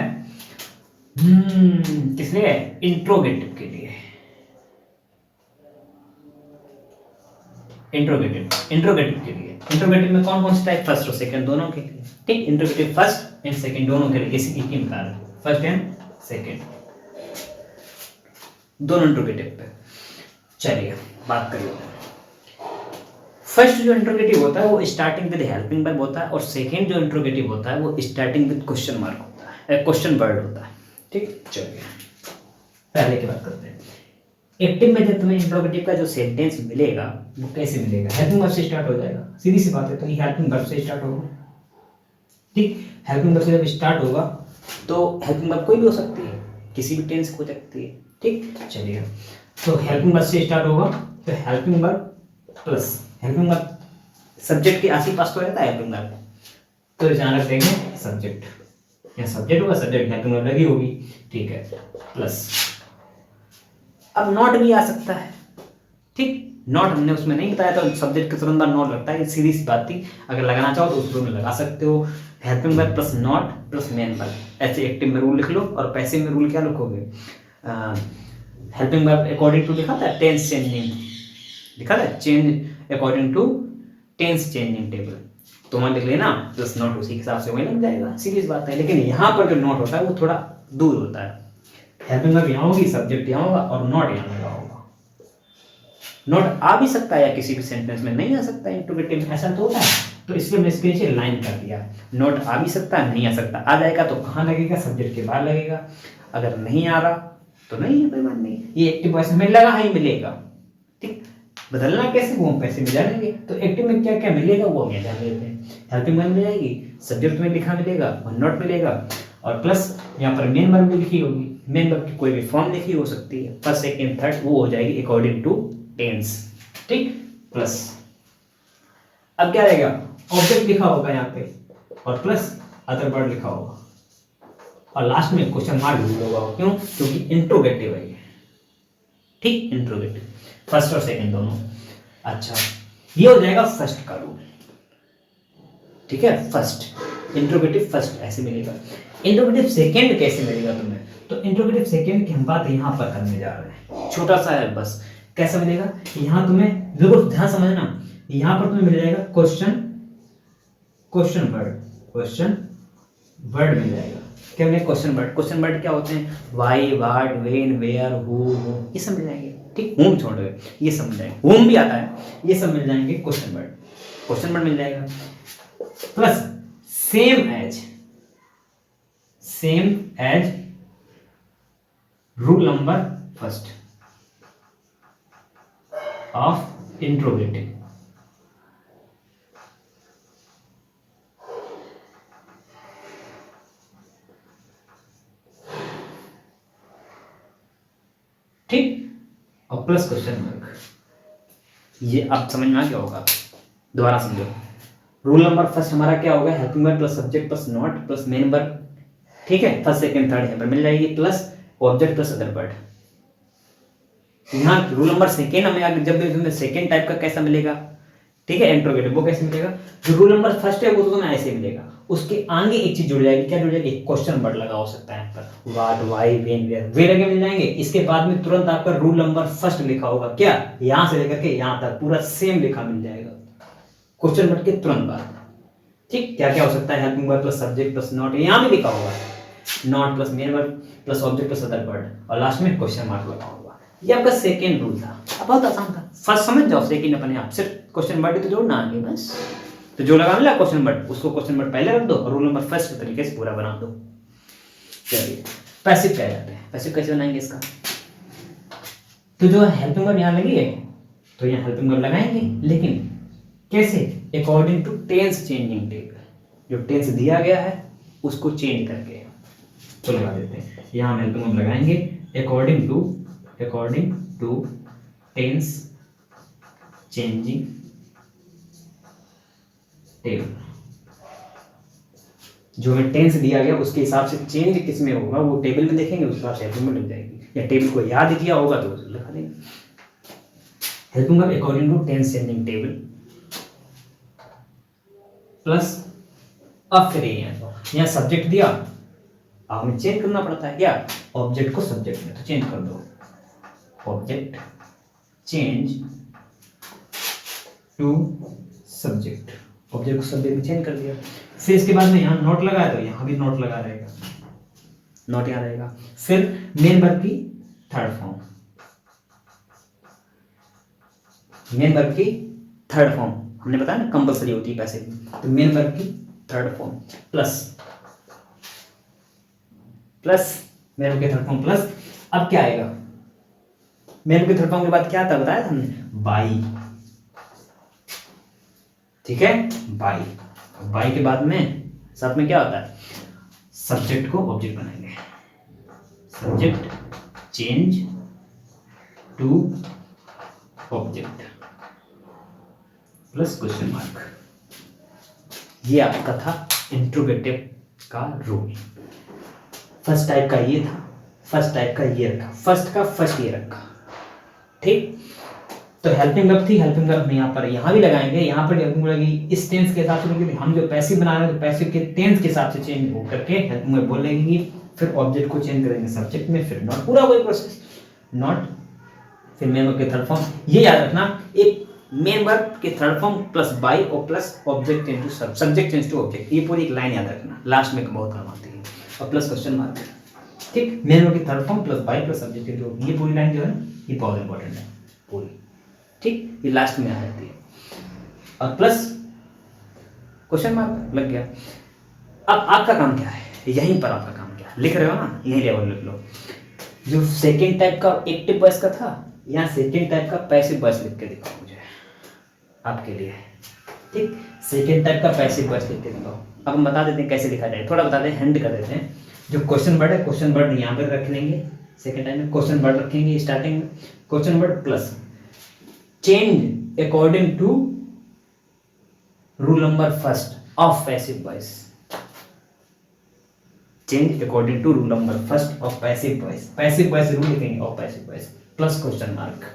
किस लिए, इंट्रोगेटिव के लिए। इंट्रोगेटिव के लिए, इंट्रोगेटिव में कौन कौन से टाइप, फर्स्ट और सेकंड दोनों के लिए। ठीक, इंट्रोगेटिव फर्स्ट एंड सेकंड दोनों के लिए, किसी की बता रहे, फर्स्ट एंड सेकंड दोनों इंट्रोगेटिव पे। चलिए बात करिए। फर्स्ट जो इंट्रोगेटिव होता है वो स्टार्टिंग विद हेल्पिंग वर्ब होता है, और सेकंड जो इंट्रोगेटिव होता है वो स्टार्टिंग विद क्वेश्चन मार्क होता है, क्वेश्चन वर्ड होता है। ठीक, चलिए पहले की बात करते हैं। एक्टिव में जब तुम्हें इंट्रोगेटिव का जो सेंटेंस मिलेगा वो कैसे मिलेगा, हेल्पिंग वर्ब से स्टार्ट हो जाएगा, सीधी सी बात है। तो ये हेल्पिंग वर्ब से स्टार्ट होगा। ठीक, हेल्पिंग वर्ब से जब स्टार्ट होगा तो हेल्पिंग वर्ब कोई भी हो सकती है, किसी भी टेंस हो सकती है। ठीक, चलिए, तो हेल्पिंग वर्ब से स्टार्ट होगा, तो helping verb plus helping verb subject के आस-पास तो रहता है हेल्पिंग वर्ब, तो ध्यान रख देंगे सब्जेक्ट, या सब्जेक्ट होगा, सब्जेक्ट हेल्पिंग वर्ब लगी होगी। ठीक है, प्लस अब नॉट भी आ सकता है। ठीक, नॉट हमने उसमें नहीं बताया तो सब्जेक्ट के तुरंत बाद नॉट लगता है, सीधी सी बात थी। अगर लगाना चाहो तो उस रूल में लगा सकते हो, helping verb plus not plus main verb. ऐसे एक्टिव में रूल लिख लो, और पैसिव में रूल क्या लिखोगे, हेल्पिंग वर्ब अकॉर्डिंग टू लिखा था टेंस चेंजिंग, लिखा था change according to tense changing table, तो वहां लिख लेना प्लस नॉट, उसी के हिसाब से वही लग जाएगा, सीधी सी बात है। लेकिन यहाँ पर जो नॉट होता है वो थोड़ा दूर होता है, हेल्पिंग वर्ब यहाँ होगी, सब्जेक्ट यहाँ होगा, और नॉट यहाँ लगा होगा। नॉट आ भी सकता है या किसी भी सेंटेंस में नहीं आ सकता है, इंट्रोगेटिव में ऐसा तो होता है, तो इसलिए मैंने इसके नीचे लाइन कर दिया। नॉट आ भी सकता है, नहीं आ सकता, आ जाएगा तो कहाँ लगेगा, सब्जेक्ट के बाहर लगेगा। अगर नहीं आ रहा तो नहीं है, कोई बात नहीं, ये एक्टिव वॉइस में लगा ही मिलेगा। ठीक, बदलना कैसे, वो हम पैसे में जानेंगे। तो एक्टिव में क्या क्या मिलेगा वो हम जान लेते हैं। हेल्पिंग वर्ब मिल जाएगी, सब्जेक्ट में लिखा मिलेगा, और नॉट मिलेगा, और प्लस यहाँ पर मेन वर्ब भी लिखी होगी, मेन वर्ब की कोई भी फॉर्म लिखी हो सकती है, फर्स्ट सेकंड थर्ड, वो हो जाएगी अकॉर्डिंग टू टेंस। ठीक, प्लस अब क्या रहेगा, ऑब्जेक्ट लिखा होगा यहाँ पे, और प्लस अदर वर्ड लिखा होगा, और लास्ट में क्वेश्चन मार्क भी होगा। क्यों, क्योंकि इंट्रोगेटिव है ये। ठीक, इंट्रोगेटिव फर्स्ट और सेकंड दोनों। अच्छा, ये हो जाएगा फर्स्ट का रूल। ठीक है, फर्स्ट इंट्रोगेटिव फर्स्ट ऐसे मिलेगा। इंट्रोगेटिव सेकंड कैसे मिलेगा तुम्हें, तो इंट्रोगेटिव सेकंड की हम बात यहाँ पर करने जा रहे हैं, छोटा सा है बस। कैसे मिलेगा, यहाँ तुम्हें बिल्कुल ध्यान समझना, यहाँ पर तुम्हें मिल जाएगा क्वेश्चन वर्ड मिल जाएगा। क्या मिलेगा, क्वेश्चन वर्ड क्या होते हैं, why, what, when, where, who, ये सब मिल जाएंगे। ठीक, होम छोड़ दो, ये सब मिल जाएंगे, होम भी आता है, ये सब मिल जाएंगे क्वेश्चन वर्ड मिल जाएगा। Plus same as rule number first of interrogative. ठीक, और प्लस क्वेश्चन मार्क। ये आप समझ में आ गया होगा, दोबारा समझो। रूल नंबर फर्स्ट हमारा क्या होगा, helping verb plus subject plus not plus main verb. ठीक है, फर्स्ट सेकंड थर्ड यहाँ पर मिल जाएगी, plus object plus other word. यहाँ रूल नंबर सेकेंड हमें जब भी सेकेंड टाइप का कैसा मिलेगा, ठीक है, इंट्रोगेटिव, वो कैसे मिलेगा, जो रूल नंबर फर्स्ट है वो तो तुम्हें ऐसे मिलेगा, उसके आगे एक चीज जुड़ जाएगी, क्या जुड़ जाएगी, क्वेश्चन वर्ड लगा हो सकता है यहाँ पर, व्हाट, व्हाई, व्हेन, वेयर, वे लगे मिल जाएंगे। इसके बाद में तुरंत आपका रूल नंबर फर्स्ट लिखा होगा, क्या, यहां से लेकर के यहां तक पूरा सेम लिखा मिल जाएगा क्वेश्चन वर्ड के तुरंत बाद। ठीक, क्या क्या हो सकता है, helping verb plus subject plus not, यहां भी लिखा होगा not plus main verb plus object plus other word, और लास्ट में क्वेश्चन मार्क लगा होगा। ये आपका सेकेंड रूल था। अब बहुत आसान था, फर्स्ट समझ जाओ, सेकेंड अपने आप सिर्फ क्वेश्चन वर्ड तो जोड़ना आगे बस। तो जो लगा मिला क्वेश्चन वर्ड, उसको क्वेश्चन वर्ड पहले रख दो और रूल नंबर फर्स्ट तरीके से पूरा बना दो। चलिए पैसिव क्या जाते हैं, पैसिव कैसे बनाएंगे इसका, तो जो हेल्पिंग वर्ब यहाँ लगी है तो यहाँ हेल्पिंग वर्ब लगाएंगे, लेकिन कैसे, according to tense changing table, जो टेंस दिया गया है उसको चेंज करके तो लगा देते हैं। यहाँ हम हेल्पिंग वर्ब लगाएंगे according to tense changing table, जो हमें टेंस दिया गया उसके हिसाब से चेंज किस में होगा वो टेबल में देखेंगे, उस हिसाब से हेल्पिंग वर्ब लग जाएगी, या टेबल को याद किया होगा तो लिखा देंगे helping verb according to tense changing table plus. अब फिर यहाँ सब्जेक्ट दिया, अब हमें चेंज करना पड़ता है, क्या, ऑब्जेक्ट को सब्जेक्ट में, तो चेंज कर दो, object change to subject, object को सब्जेक्ट में चेंज कर दिया। फिर इसके बाद में यहाँ नोट लगाया तो यहाँ भी नोट लगा रहेगा, नोट यहाँ रहेगा। फिर मेन वर्ब की थर्ड फॉर्म, मेन वर्ब की थर्ड फॉर्म हमने बताया ना कंपलसरी होती है पैसे की, तो मेन वर्ब की third form plus main verb की थर्ड फॉर्म प्लस। अब क्या आएगा, मेन वर्ब की थर्ड फॉर्म के बाद क्या था बताया था हमने, बाई, ठीक है, बाई, बाई के बाद में साथ में क्या होता है, सब्जेक्ट को ऑब्जेक्ट बनाएंगे, subject change to object plus question mark. ये आपका था इंट्रोगेटिव का रूल। फर्स्ट टाइप का ये था, फर्स्ट टाइप का ये रखा, फर्स्ट का फर्स्ट ये रखा, ठीक। तो हेल्पिंग वर्ब थी, हेल्पिंग वर्ब में यहाँ भी लगाएंगे, यहाँ पर हेल्पिंग वर्ब लगी इस टेंस के हिसाब से, हम जो पैसिव बना रहे हैं तो पैसिव के टेंस के हिसाब से चेंज हो करके हेल्पिंग वर्ब बोल लेंगे, फिर ऑब्जेक्ट को चेंज करेंगे सब्जेक्ट में, फिर नॉट, पूरा वही प्रोसेस, नॉट, फिर मेन वर्ब के थर्ड फॉर्म। ये याद रखना, एक मेन वर्ब के थर्ड फॉर्म प्लस बाई और plus object change to subject change to object, ये पूरी एक लाइन याद रखना, लास्ट में बहुत काम आती है, और प्लस क्वेश्चन मार्क, ठीक। मेन वर्ब के third form plus by plus subject change to, ये पूरी लाइन जो है ये बहुत इंपॉर्टेंट है पूरी, ठीक, ये लास्ट में आ जाती है, और प्लस क्वेश्चन मार्क लग गया। अब आपका काम क्या है, यहीं पर आपका काम क्या है, लिख रहे हो ना, यहीं लेवल लिख लो। जो सेकेंड टाइप का एक्टिव वॉइस का था, यहाँ सेकेंड टाइप का पैसिव वॉइस लिख के दिखाओ मुझे आपके लिए, ठीक, सेकेंड टाइप का पैसिव वॉइस लिख के दिखाओ। अब हम बता देते हैं कैसे लिखा जाए, थोड़ा बता दें, हैंड कर देते हैं। जो क्वेश्चन वर्ड है, क्वेश्चन वर्ड यहाँ पर रख लेंगे, सेकेंड टाइम में क्वेश्चन वर्ड रखेंगे स्टार्टिंग में, question word plus change according to rule number first of passive voice, change according to rule number first of passive voice, passive voice rule लिखेंगे of passive voice plus question mark.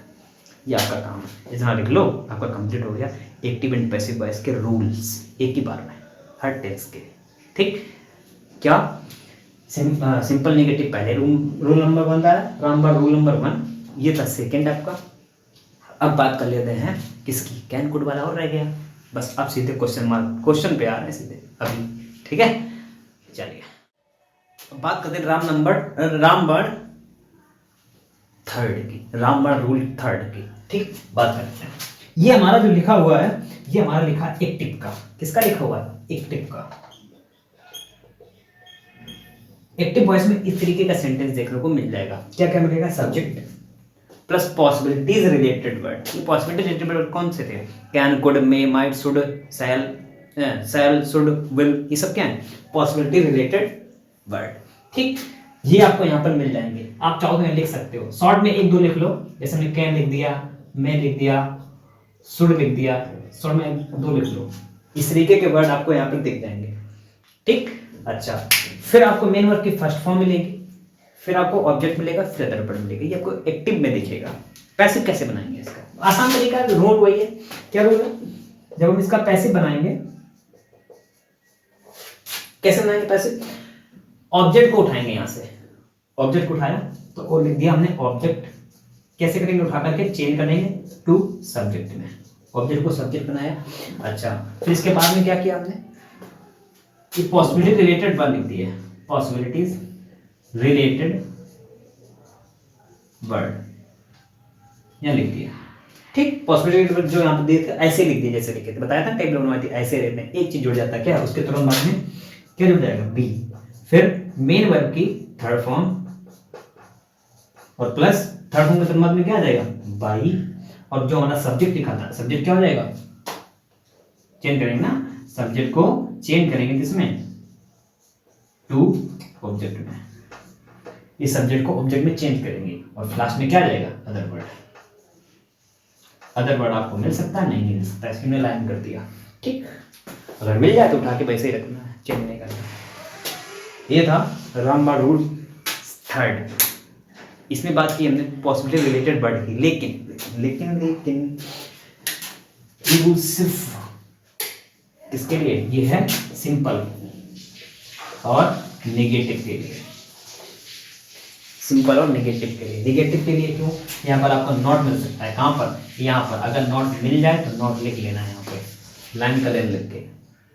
ये आपका काम है, इतना लिख लो, आपका कंप्लीट हो गया एक्टिव एंड पैसिव वॉइस के रूल्स, एक ही बार में हर टेंस के, ठीक। क्या, सिंपल नेगेटिव पहले रूल नंबर 1 था, रूल नंबर 1, ये था सेकेंड आपका। अब बात कर लेते हैं किसकी, कैन कुड वाला और रह गया, बस अब सीधे क्वेश्चन मार्क, क्वेश्चन पे आ रहे हैं सीधे अभी, ठीक है। चलिए अब बात करते हैं रामबन थर्ड की, रामबन रूल थर्ड की, ठीक, बात करते हैं। ये हमारा जो लिखा हुआ है, ये हमारा लिखा एक्टिव का, किसका लिखा हुआ है, एक्टिव का। एक्टिव वॉइस में इस तरीके का सेंटेंस देखने को मिल जाएगा, क्या क्या मिलेगा, subject plus possibilities related word. ये पॉसिबिलिटी रिलेटेड वर्ड कौन से थे, can, could, may, might, should, shall, should, will, ये सब क्या है, पॉसिबिलिटी रिलेटेड वर्ड, ठीक। ये आपको यहाँ पर मिल जाएंगे, आप चाहो तो लिख सकते हो, शॉर्ट में 1-2 लिख लो, जैसे हमने कैन लिख दिया, मे लिख दिया, शुड लिख दिया, शॉर्ट में 2 लिख लो, इस तरीके के वर्ड आपको यहाँ पर दिख जाएंगे, ठीक। अच्छा, फिर आपको मेन वर्ब की फर्स्ट फॉर्म मिलेगी, फिर आपको ऑब्जेक्ट मिलेगा, फिर अदर वर्ड मिलेगा, ये आपको एक्टिव में दिखेगा। पैसिव कैसे बनाएंगे इसका, आसान तरीका है, रूल वही है। क्या रूल है, जब हम इसका पैसिव बनाएंगे कैसे बनाएंगे पैसिव? ऑब्जेक्ट को उठाएंगे, यहां से ऑब्जेक्ट को उठाया तो वो लिख दिया हमने ऑब्जेक्ट, कैसे करेंगे? उठा करके चेंज करेंगे टू सब्जेक्ट में, ऑब्जेक्ट को सब्जेक्ट बनाया। अच्छा, फिर इसके बाद में क्या किया हमने? ये पॉसिबिलिटी रिलेटेड वर्ड लिख दिए, पॉसिबिलिटीज रिलेटेड वर्ड यहाँ लिख दिया। ठीक, पॉसिबिलिटी जो यहाँ पे देख ऐसे लिख दिए, जैसे लिखे थे, बताया था टेबल बनवाई थी, ऐसे रहते हैं। एक चीज जुड़ जाता है क्या, उसके तुरंत बाद में क्या जुड़ जाएगा? बी। फिर मेन वर्ब की थर्ड फॉर्म और प्लस थर्ड फॉर्म के तुरंत बाद में क्या आ जाएगा? बाई। और जो हमारा सब्जेक्ट लिखा था, सब्जेक्ट क्या हो जाएगा? चेंज करेंगे ना, सब्जेक्ट को चेंज करेंगे किसमें? टू ऑब्जेक्ट में। इस सब्जेक्ट को ऑब्जेक्ट में चेंज करेंगे और लास्ट में क्या आ जाएगा? Other word. अदर वर्ड आपको मिल सकता है, नहीं मिल सकता, इसकी मैंने लाइन कर दिया। ठीक, अगर मिल जाए तो उठा के वैसे ही रखना है, चेंज नहीं करना। ये था रामबा रूल थर्ड। इसमें बात की हमने पॉसिबिलिटी रिलेटेड वर्ड की, लेकिन लेकिन लेकिन ये सिर्फ किसके लिए? ये है सिंपल और नेगेटिव के लिए। सिंपल और नेगेटिव के लिए। नेगेटिव के लिए क्यों? यहाँ पर आपको नॉट मिल सकता है। कहाँ पर? यहाँ पर। अगर नॉट मिल जाए तो नॉट लिख लेना है, यहाँ पे लाइन कलर लिख के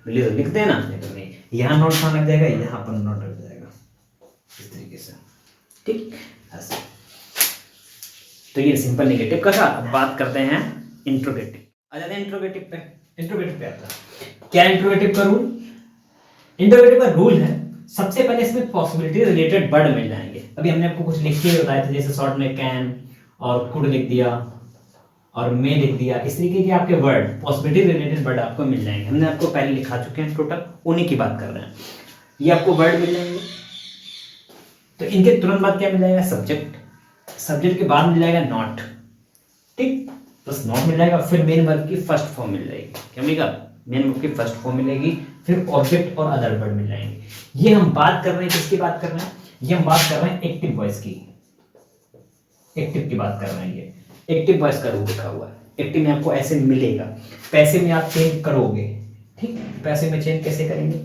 मिले तो लिख देना, नहीं यहाँ नॉट कहाँ लग जाएगा? यहाँ पर नॉट लग जाएगा, इस तरीके से। ठीक, ऐसे। तो ये सिंपल नेगेटिव का था। अब बात करते हैं इंट्रोगेटिव। आ जाते हैं इंट्रोगेटिव पे। इंट्रोगेटिव पे आता है क्या? इंट्रोगेटिव का रूल, इंट्रोगेटिव का रूल है, सबसे पहले इसमें पॉसिबिलिटी रिलेटेड वर्ड मिल जाएंगे। अभी हमने आपको कुछ लिख के बताया था, जैसे शॉर्ट में कैन और कुड लिख दिया और मे लिख दिया। इस तरीके के आपके वर्ड, पॉसिबिलिटी रिलेटेड वर्ड आपको मिल जाएंगे। हमने आपको पहले लिखा चुके हैं, टोटल उन्हीं की बात कर रहे हैं। ये आपको वर्ड मिल जाएंगे। तो इनके तुरंत बाद क्या मिल जाएगा? सब्जेक्ट। सब्जेक्ट के बाद मिल जाएगा नॉट। ठीक, बस नॉट मिल जाएगा। फिर मेन वर्ब की फर्स्ट फॉर्म मिल जाएगी। क्या मिलेगा? मेन वर्ब की फर्स्ट फॉर्म मिलेगी। फिर ऑब्जेक्ट और अदर वर्ड मिल जाएंगे। ये हम बात कर रहे हैं, किसकी बात कर रहे हैं? ये हम बात कर रहे हैं एक्टिव वॉइस की। एक्टिव की बात कर रहे हैं। ये एक्टिव वॉइस का रूल लिखा हुआ है। एक्टिव में आपको ऐसे मिलेगा, पैसे में आप चेंज करोगे। ठीक, पैसे में चेंज कैसे करेंगे?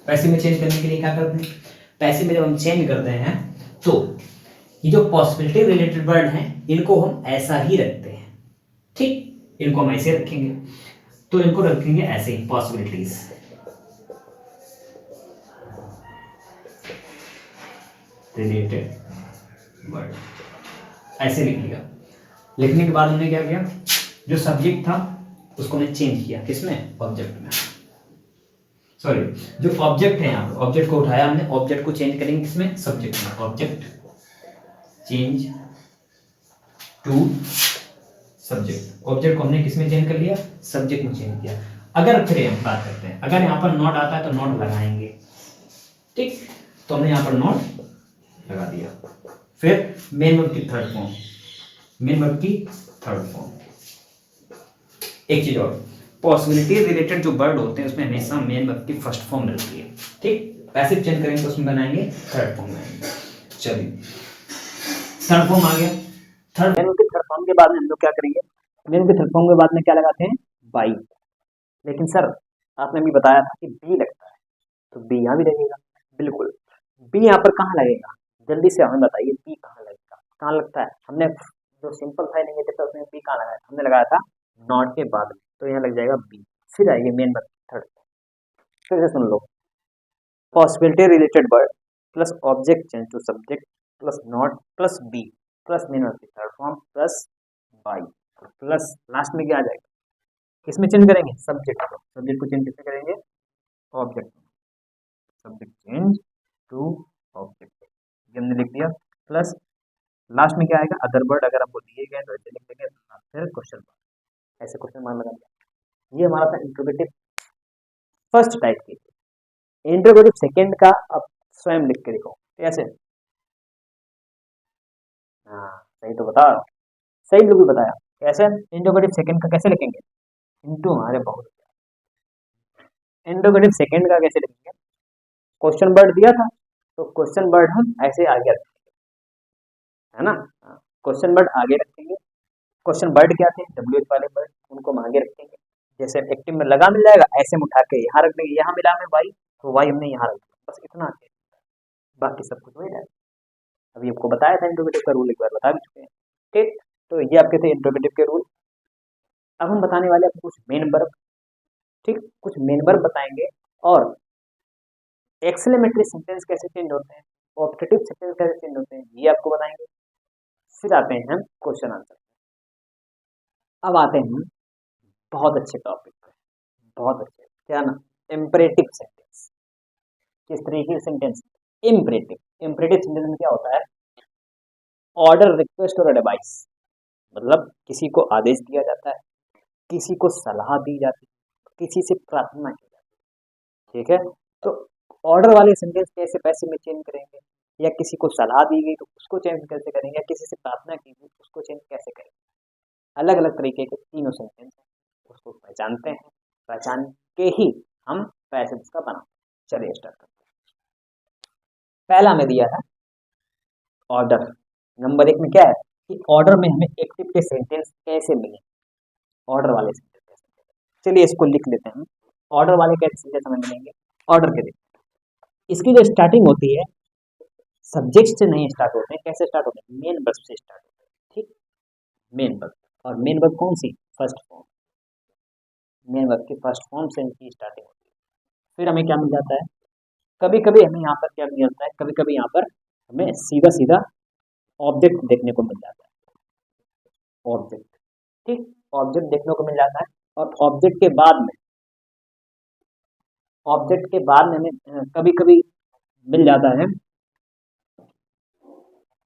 पैसे में चेंज करने के लिए क्या करते हैं? पैसे में जब हम चेंज करते हैं तो ये जो पॉसिबिलिटी रिलेटेड वर्ड हैं, इनको हम ऐसा ही रखते हैं। ठीक, इनको हम ऐसे रखेंगे, तो इनको रखेंगे ऐसे ही, पॉसिबिलिटीज रिलेटेड वर्ड, ऐसे लिख लिया। लिखने के बाद हमने क्या किया? जो सब्जेक्ट था उसको हमने चेंज किया, किसमें? ऑब्जेक्ट में। सॉरी, जो ऑब्जेक्ट है यहाँ पर, ऑब्जेक्ट को उठाया हमने, ऑब्जेक्ट को चेंज करेंगे किसमें? सब्जेक्ट में। Object change to subject. Object को हमने किसमें चेंज कर लिया? सब्जेक्ट में चेंज किया। अगर फिर हम बात करते हैं, अगर यहाँ पर नॉट आता है तो नॉट लगाएंगे। ठीक, तो हमने यहाँ पर नॉट लगा दिया। फिर मेन वर्ब की थर्ड फॉर्म, मेन वर्ब की थर्ड फॉर्म। एक चीज और, पॉसिबिलिटी रिलेटेड जो वर्ड होते हैं उसमें हमेशा मेन वर्ब की फर्स्ट फॉर्म मिलती है। ठीक, पैसिव चेंज करेंगे तो उसमें बनाएंगे थर्ड फॉर्म बनाएंगे। चलिए, थर्ड फॉर्म आ गया। थर्ड मेन वर्ब की थर्ड फॉर्म के बाद में हम लोग क्या करेंगे? मेन वर्ब की थर्ड फॉर्म के बाद में क्या लगाते हैं? बाई। लेकिन सर आपने अभी बताया था कि बी लगता है, तो बी यहाँ भी लगेगा। बिल्कुल, बी यहाँ पर कहाँ लगेगा? जल्दी से हमें बताइए, बी कहाँ लगेगा? कहाँ लगता है? हमने जो सिंपल था नेगेटिव था उसमें बी कहाँ लगाया था? हमने लगाया था नॉट के बाद में, तो यहाँ लग जाएगा बी। फिर आएगी मेन वर्ब थर्ड। फिर से सुन लो, possibility related word plus object change to subject plus not plus be plus main verb की third form plus by plus last में क्या आ जाएगा? किसमें चेंज करेंगे? सब्जेक्ट को। सब्जेक्ट को चेंज कैसे करेंगे? Object. Subject change to object, ये हमने लिख दिया। प्लस लास्ट में क्या आएगा? अदर वर्ड अगर आपको दिए गए तो ऐसे लिख देंगे, फिर क्वेश्चन मार्क, ऐसे क्वेश्चन मार्क लगा दिया। ये हमारा था इंट्रोगेटिव फर्स्ट टाइप की। इंट्रोगेटिव सेकंड का आप स्वयं लिख के दिखाओ कैसे। हाँ सही तो बता रहा हूँ, सही लोग भी बताया कैसे। इंट्रोगेटिव सेकंड का कैसे लिखेंगे? इंटू हमारे बहुत, इंट्रोगेटिव सेकंड का कैसे लिखेंगे? क्वेश्चन वर्ड दिया था तो क्वेश्चन वर्ड हम ऐसे आगे रखेंगे, है ना। क्वेश्चन वर्ड आगे रखेंगे। क्वेश्चन वर्ड क्या थे? डब्ल्यू वाले वर्ड, उनको हम आगे रखेंगे। जैसे एक्टिव में लगा मिल जाएगा, ऐसे में उठा के यहाँ रख देंगे। यहाँ मिला हमें वाई, तो वाई हमने यहाँ रख दिया, बस इतना है, बाकी सब कुछ वही है। अभी आपको बताया था इंट्रोगेटिव का रूल, एक बार बता भी चुके हैं। ठीक, तो ये आपके थे इंट्रोगेटिव के रूल। अब हम बताने वाले हैं कुछ मेन वर्ब। ठीक, कुछ मेन वर्ब बताएंगे, और एक्सक्लेमेटरी सेंटेंस कैसे चेंज होते हैं, ऑब्जेक्टिव सेंटेंस कैसे चेंज होते हैं, ये आपको बताएंगे। फिर आते हैं हम क्वेश्चन आंसर। अब आते हैं बहुत अच्छे टॉपिक पे, बहुत अच्छे, क्या ना, इम्परेटिव सेंटेंस। किस तरीके के सेंटेंस? इम्परेटिव। इम्परेटिव सेंटेंस में क्या होता है? ऑर्डर, रिक्वेस्ट और एडवाइस, मतलब किसी को आदेश दिया जाता है, किसी को सलाह दी जाती है, किसी से प्रार्थना की जाती है। ठीक है, तो ऑर्डर वाले सेंटेंस कैसे पैसे में चेंज करेंगे, या किसी को सलाह दी गई तो उसको चेंज कैसे करेंगे, या किसी से प्रार्थना की गई उसको चेंज कैसे करेंगे। अलग अलग तरीके के तीनों सेंटेंस हैं, उसको पहचानते हैं, पहचान के ही हम पैसेज का बनाते हैं। चलिए स्टार्ट करते हैं। पहला में दिया है ऑर्डर। नंबर 1 में क्या है कि ऑर्डर में हमें एक्टिव के सेंटेंस कैसे मिले, ऑर्डर वाले सेंटेंस कैसे मिले। चलिए इसको लिख लेते हैं, ऑर्डर वाले कैसे सेंटेंस हमें मिलेंगे। ऑर्डर के लिए इसकी जो स्टार्टिंग होती है सब्जेक्ट से नहीं स्टार्ट होते हैं, कैसे स्टार्ट होते हैं, मेन वर्ब से स्टार्ट होते हैं। ठीक, मेन वर्ब, और मेन वर्ब कौन सी, फर्स्ट फॉर्म। मेन वर्ब की फर्स्ट फॉर्म से इनकी स्टार्टिंग होती है। फिर हमें क्या मिल जाता है, कभी कभी हमें यहाँ पर क्या मिल जाता है, कभी कभी यहाँ पर हमें सीधा सीधा ऑब्जेक्ट देखने को मिल जाता है, ऑब्जेक्ट। ठीक, ऑब्जेक्ट देखने को मिल जाता है, और ऑब्जेक्ट के बाद में हमें कभी कभी मिल जाता है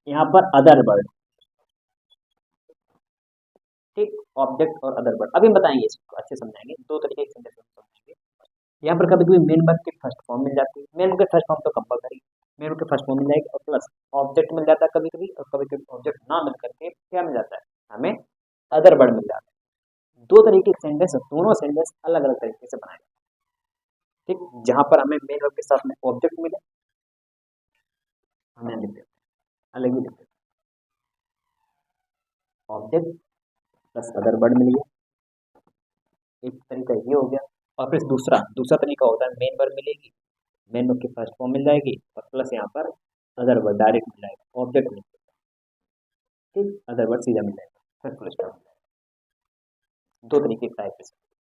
यहाँ पर अदर वर्ड। ठीक, ऑब्जेक्ट और अदर वर्ड अभी हम बताएंगे, इसको अच्छे समझाएंगे, दो तरीके के सेंटेंस समझाएंगे। यहाँ पर कभी कभी मेन वर्ब की फर्स्ट फॉर्म मिल जाती है, मेन वर्ब की फर्स्ट फॉर्म तो कंपलसरी, मेन वर्ब की फर्स्ट फॉर्म मिल जाएगी, और प्लस ऑब्जेक्ट मिल जाता है कभी कभी, और कभी कभी ऑब्जेक्ट ना मिल करके क्या मिल जाता है, हमें अदर वर्ड मिल जाता है। दो तरीके के सेंटेंस, दोनों सेंटेंस अलग अलग तरीके से बनाए। ठीक, जहां पर हमें मेन वर्ब के साथ में ऑब्जेक्ट मिले, हमें लिख देते हैं, अलग ही लिख देते हैं, ऑब्जेक्ट प्लस अदर वर्ड मिल गया। एक तरीका ये हो गया, और फिर दूसरा दूसरा तरीका होता है मेन वर्ब मिलेगी, मेन वर्ब की फर्स्ट फॉर्म मिल जाएगी, और प्लस यहाँ पर अदर वर्ड डायरेक्ट मिल जाएगा, ऑब्जेक्ट मिल जाएगा। ठीक, अदर वर्ड सीधा मिल जाएगा, फिर फुल स्टॉप मिल जाएगा। दो तरीके का टाइप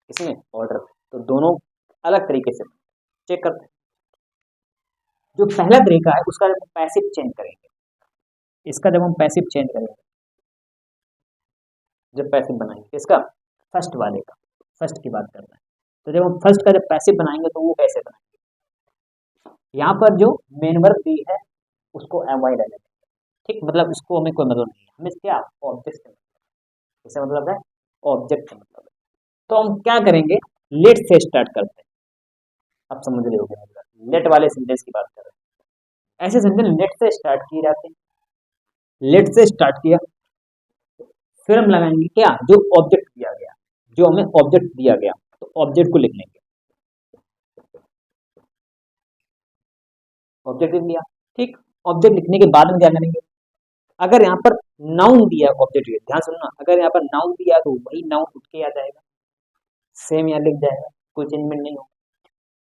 इसमें ऑर्डर में, तो दोनों अलग तरीके से चेक करते हैं। जो पहला तरीका है उसका जब पैसिव चेंज करेंगे, इसका जब हम पैसिव चेंज करेंगे, जब पैसिव बनाएंगे इसका, फर्स्ट वाले का, फर्स्ट की बात करना है, तो जब हम फर्स्ट का जब पैसिव बनाएंगे तो वो कैसे बनाएंगे, यहाँ पर जो मेन वर्ब दी है उसको अवॉइड है, ठीक, मतलब इसको हमें कोई मतलब नहीं है, हमें क्या ऑब्जेक्ट से मतलब, इससे मतलब है ऑब्जेक्ट से मतलब है। तो हम क्या करेंगे, लेट से स्टार्ट करते हैं। अब समझ रहे होगे, लेट वाले सेंटेंस की बात कर रहे हैं, ऐसे सेंटेंस लेट से स्टार्ट किए जाते हैं। लेट से स्टार्ट किया, फिर हम लगाएंगे क्या, जो ऑब्जेक्ट दिया गया, जो हमें ऑब्जेक्ट दिया गया, तो ऑब्जेक्ट को लिख लेंगे, ऑब्जेक्ट लिख लिया। ठीक, ऑब्जेक्ट लिखने के बाद में क्या करेंगे, अगर यहाँ पर नाउन दिया ऑब्जेक्ट, ध्यान सुनना, अगर यहाँ पर नाउन दिया तो वही नाउन उठ के आ जाएगा, सेम यहाँ लिख जाएगा, कोई चेंजमेंट नहीं होगा।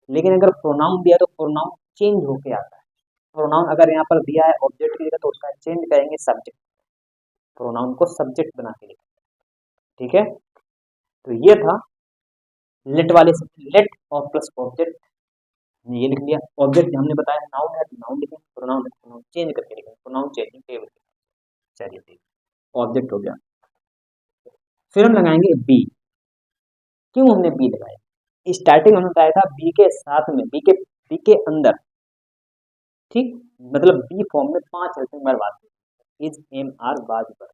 लेकिन अगर प्रोनाउन दिया तो प्रोनाउन चेंज होके आता है। प्रोनाउन अगर यहाँ पर दिया है ऑब्जेक्ट की जगह, तो उसका चेंज करेंगे सब्जेक्ट, प्रोनाउन को सब्जेक्ट बना के लिखेंगे। ठीक है, तो ये था लेट वाले से, लेट और प्लस ऑब्जेक्ट, ये लिख लिया। ऑब्जेक्ट हमने बताया नाउन है तो नाउन लिखें, प्रोनाउन है तो प्रोनाउन चेंज करके लिखें, प्रोनाउन चेंजिंग टेबल। चलिए ठीक, ऑब्जेक्ट हो गया। फिर हम लगाएंगे बी। क्यों हमने बी लगाया, स्टार्टिंग हमने बताया था बी के साथ में, बी के अंदर। ठीक, मतलब बी फॉर्म में 5 हेल्पिंग वर्ब आते हैं, इज, एम, आर, वाज, वर।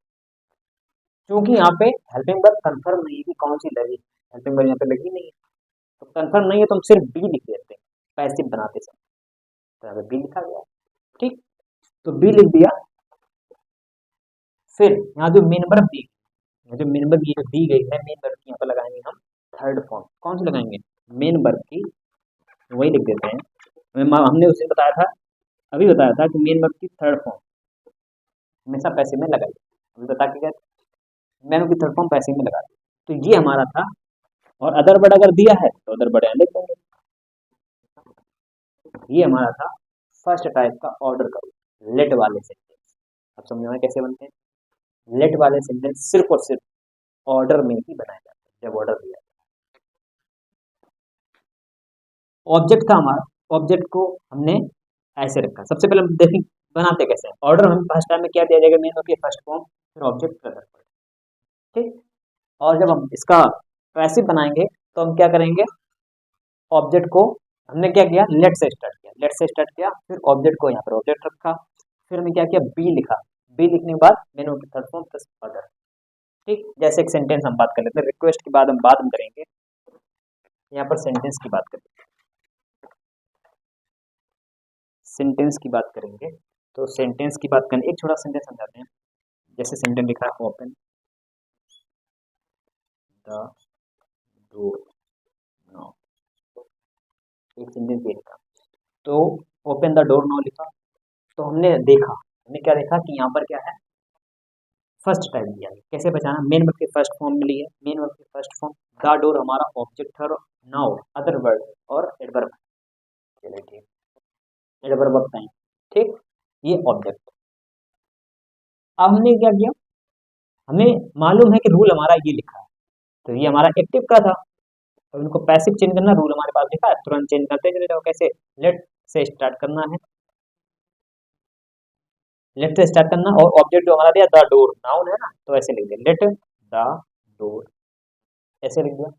क्योंकि यहाँ पे हेल्पिंग वर्ब कंफर्म नहीं है कि कौन सी लगी, हेल्पिंग वर्ब यहाँ पे लगी नहीं है, तो कंफर्म नहीं है तो हम सिर्फ बी लिख देते हैं पैसिव बनाते समय, तो यहाँ पे बी लिखा गया। ठीक, तो बी लिख दिया। फिर यहाँ जो मेन वर्ब दी, जो मेन वर्ब ये दी गई है, मेन वर्ब की यहाँ पर लगाएंगे हम थर्ड फॉर्म। कौन सी लगाएंगे, मेन वर्ब की, वही लिख देते हैं। हमने उसे बताया था, अभी बताया था कि मेन वर्ब की थर्ड फॉर्म हमेशा पैसे में लगाई, अभी बता के गए, मेन वर्ब की थर्ड फॉर्म पैसे में लगा दी। तो ये हमारा था, और अदर वर्ड अगर दिया है तो अदर वर्ड यहाँ लिख देंगे। ये हमारा था फर्स्ट टाइप का ऑर्डर का रूल, लेट वाले सेंटेंस। अब समझ में कैसे बनते हैं। लेट वाले सेंटेंस सिर्फ और सिर्फ ऑर्डर में ही बनाए जाते हैं, जब ऑर्डर दिया जाता है। ऑब्जेक्ट था हमारा, ऑब्जेक्ट को हमने ऐसे रखा। सबसे पहले हम देखें बनाते कैसे हैं। ऑर्डर हम फर्स्ट टाइम में क्या दिया जाएगा, मेन होती है फर्स्ट फॉर्म, फिर ऑब्जेक्ट फिर अदर वर्ड, ठीक। और जब हम इसका पैसिव बनाएंगे तो हम क्या करेंगे, ऑब्जेक्ट को हमने क्या किया, लेट से स्टार्ट किया, लेट से स्टार्ट किया, फिर ऑब्जेक्ट को यहाँ पर ऑब्जेक्ट रखा, फिर हमने क्या किया, बी लिखा, बी लिखने के बाद मेन होती थर्ड फॉर्म प्लस अदर, ठीक। जैसे एक सेंटेंस हम बात कर लेते हैं, रिक्वेस्ट के बाद हम बात में करेंगे, यहाँ पर सेंटेंस की बात करेंगे, सेंटेंस की बात करेंगे। तो सेंटेंस की बात करें, एक छोटा सेंटेंस समझाते हैं। जैसे सेंटेंस लिखा है, ओपन द डोर नाउ, एक सेंटेंस ये लिखा। तो ओपन द डोर नाउ लिखा, तो हमने देखा, हमने क्या देखा कि यहाँ पर क्या है, फर्स्ट टाइप दिया है। कैसे पहचाना, मेन वर्ब की फर्स्ट फॉर्म मिली है, मेन वर्ब की फर्स्ट फॉर्म, द डोर हमारा ऑब्जेक्ट है, नाउ अदर वर्ड और एडवर्ब, चलिए ठीक, एडवर्ब ऑफ टाइम, ठीक, ये ऑब्जेक्ट। अब हमने क्या किया, हमें मालूम है कि रूल हमारा ये लिखा है, तो ये हमारा एक्टिव का था। अब इनको पैसिव चेंज करना, रूल हमारे पास लिखा है, तुरंत चेंज करते चले जाओ। कैसे, लेट से स्टार्ट करना है, लेट से स्टार्ट करना, और ऑब्जेक्ट जो हमारा दिया द डोर, नाउन है ना, तो ऐसे लिख दिया, लेट द डोर, ऐसे लिख दिया।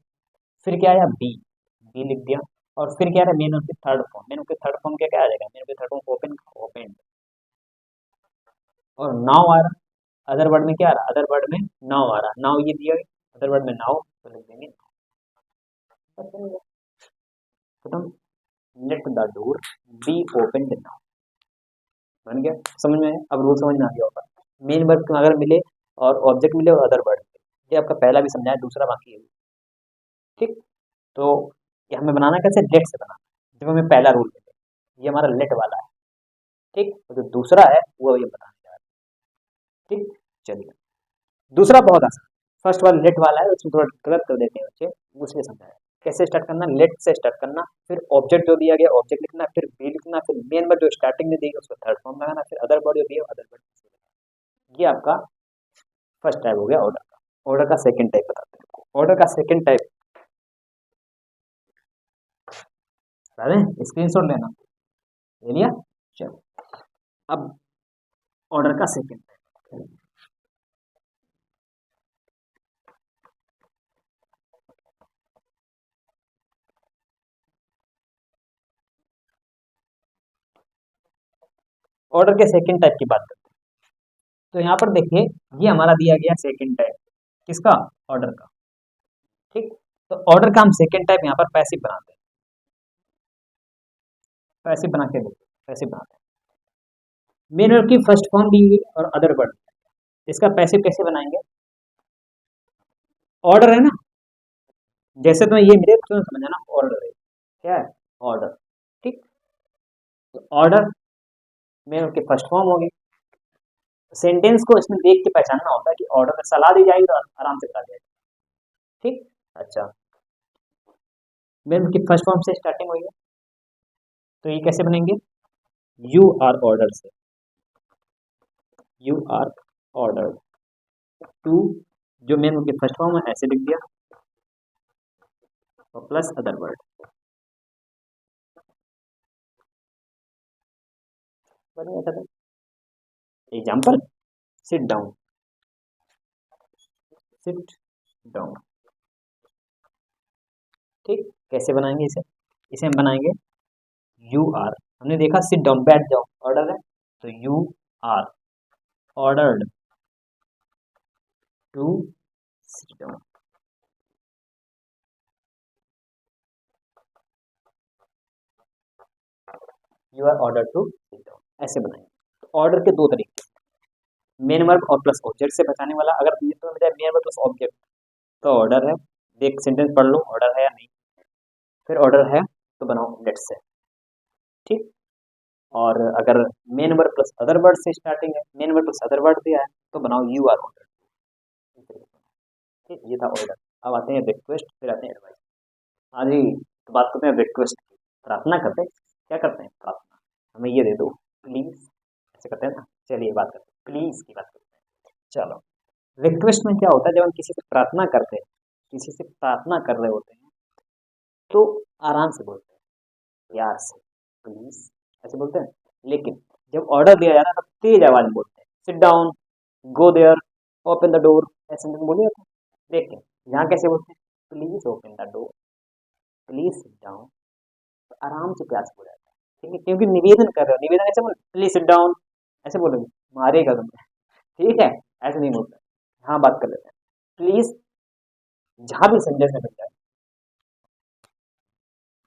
फिर क्या आया, बी, बी लिख दिया। और फिर क्या रहा, main of third form, main of third form क्या क्या आ जाएगा, main of third form open, open. और नाउ आ रहा, अदर वर्ड में क्या आ रहा, अदर वर्ड में नाउ आ रहा, नाउ ये दिया, अदर वर्ड में नाउ, तो लिख देंगे खत्म, let the door be open now, बन गया। समझ में आया, अब रूल समझ में आ गया होगा। मेन वर्ब अगर मिले और ऑब्जेक्ट मिले और अदर वर्ड मिले, ये आपका पहला भी समझाया, दूसरा बाकी है, ठीक। तो ये हमें बनाना कैसे, लेट से बनाना, जब हमें पहला रूल मिले, ये हमारा लेट वाला है, ठीक। और जो दूसरा है वो ये बताने जा रहा है, ठीक। चलिए, दूसरा बहुत आसान, फर्स्ट वाला लेट वाला है, उसमें थोड़ा गलत कर देते हैं बच्चे, उसमें समझाया कैसे स्टार्ट करना, लेट से स्टार्ट करना, फिर ऑब्जेक्ट जो दिया गया ऑब्जेक्ट लिखना, फिर बी लिखना, फिर मेन वर्ड जो स्टार्टिंग में दी उसको थर्ड फॉर्म लगाना, फिर अदर वर्ड जो दिया अदर वर्ड। ये आपका फर्स्ट टाइप हो गया ऑर्डर का। ऑर्डर का सेकंड टाइप बताते हैं, ऑर्डर का सेकंड टाइप बता दें, स्क्रीनशॉट लेना, ले लिया, चलो। अब ऑर्डर का सेकंड टाइप, ऑर्डर के सेकंड टाइप की बात करते हैं। तो यहाँ पर देखिए, ये हमारा दिया गया सेकंड टाइप, किसका, ऑर्डर का, ठीक। तो ऑर्डर का हम सेकंड टाइप यहाँ पर पैसिव बनाते हैं, पैसिव बना के देखते हैं, पैसिव बनाते हैं। मेन वर्ब की फर्स्ट फॉर्म दी हुई और अदर वर्ड, इसका पैसिव कैसे बनाएंगे, ऑर्डर है ना, जैसे तुम्हें ये मिले तो समझ आना ऑर्डर है, क्या है, ऑर्डर, ठीक। तो ऑर्डर मेन वर्ब की फर्स्ट फॉर्म होगी। सेंटेंस को इसमें देख के पहचानना होता है कि ऑर्डर में सलाह दी जाएगी तो आराम से करा जाएगा, ठीक। अच्छा, मेन वर्ब की फर्स्ट फॉर्म से स्टार्टिंग हुई है, तो ये कैसे बनेंगे, यू आर ऑर्डर से, यू आर ऑर्डर टू, जो मेन वर्ब की फर्स्ट फॉर्म है ऐसे लिख दिया, और plus other word, example, sit down, sit down, ठीक। कैसे बनाएंगे इसे, इसे हम बनाएंगे यू आर, हमने देखा सिट डाउन बैठ जाओ ऑर्डर है, तो you are ordered to sit down, you are order to sit down, ऐसे बनाएंगे। तो ऑर्डर के दो तरीके, मेन वर्ब और प्लस ऑब्जेक्ट से बचाने वाला, अगर मेन वर्ब प्लस ऑब्जेक्ट तो ऑर्डर है, देख सेंटेंस पढ़ लो ऑर्डर है या नहीं, फिर ऑर्डर है तो बनाओ लेट से, ठीक। और अगर main word plus other word से स्टार्टिंग है, main word plus other word दिया है तो बनाओ यू आर ऑर्डर, ठीक। ये था ऑर्डर। अब आते हैं रिक्वेस्ट, फिर आते हैं एडवाइस। हाँ जी, तो बात करते हैं रिक्वेस्ट की, प्रार्थना करते हैं, क्या करते हैं? प्रार्थना। हमें ये दे दो प्लीज, ऐसे करते हैं ना। चलिए बात करते हैं, प्लीज की बात करते हैं। चलो, रिक्वेस्ट में क्या होता है, जब हम किसी से प्रार्थना करते हैं, किसी से प्रार्थना कर रहे होते हैं, तो आराम से बोलते हैं, प्यार से, प्लीज ऐसे बोलते हैं। लेकिन जब ऑर्डर दिया जाता है तब तेज आवाज में बोलते हैं, sit down, go there, open the door, ऐसे में बोले जाते हैं। लेकिन यहाँ कैसे बोलते हैं? Please open the door, please sit down, आराम से प्यार से बोला जाता है। ठीक है, क्योंकि निवेदन कर रहे हो, निवेदन ऐसे बोल, प्लीज सिट डाउन, ऐसे बोलोगे मारेगा तुम्हें। ठीक है, ऐसे नहीं बोलते। हाँ, बात कर लेते हैं। प्लीज जहां भी सेंटेंस में मिल जाए,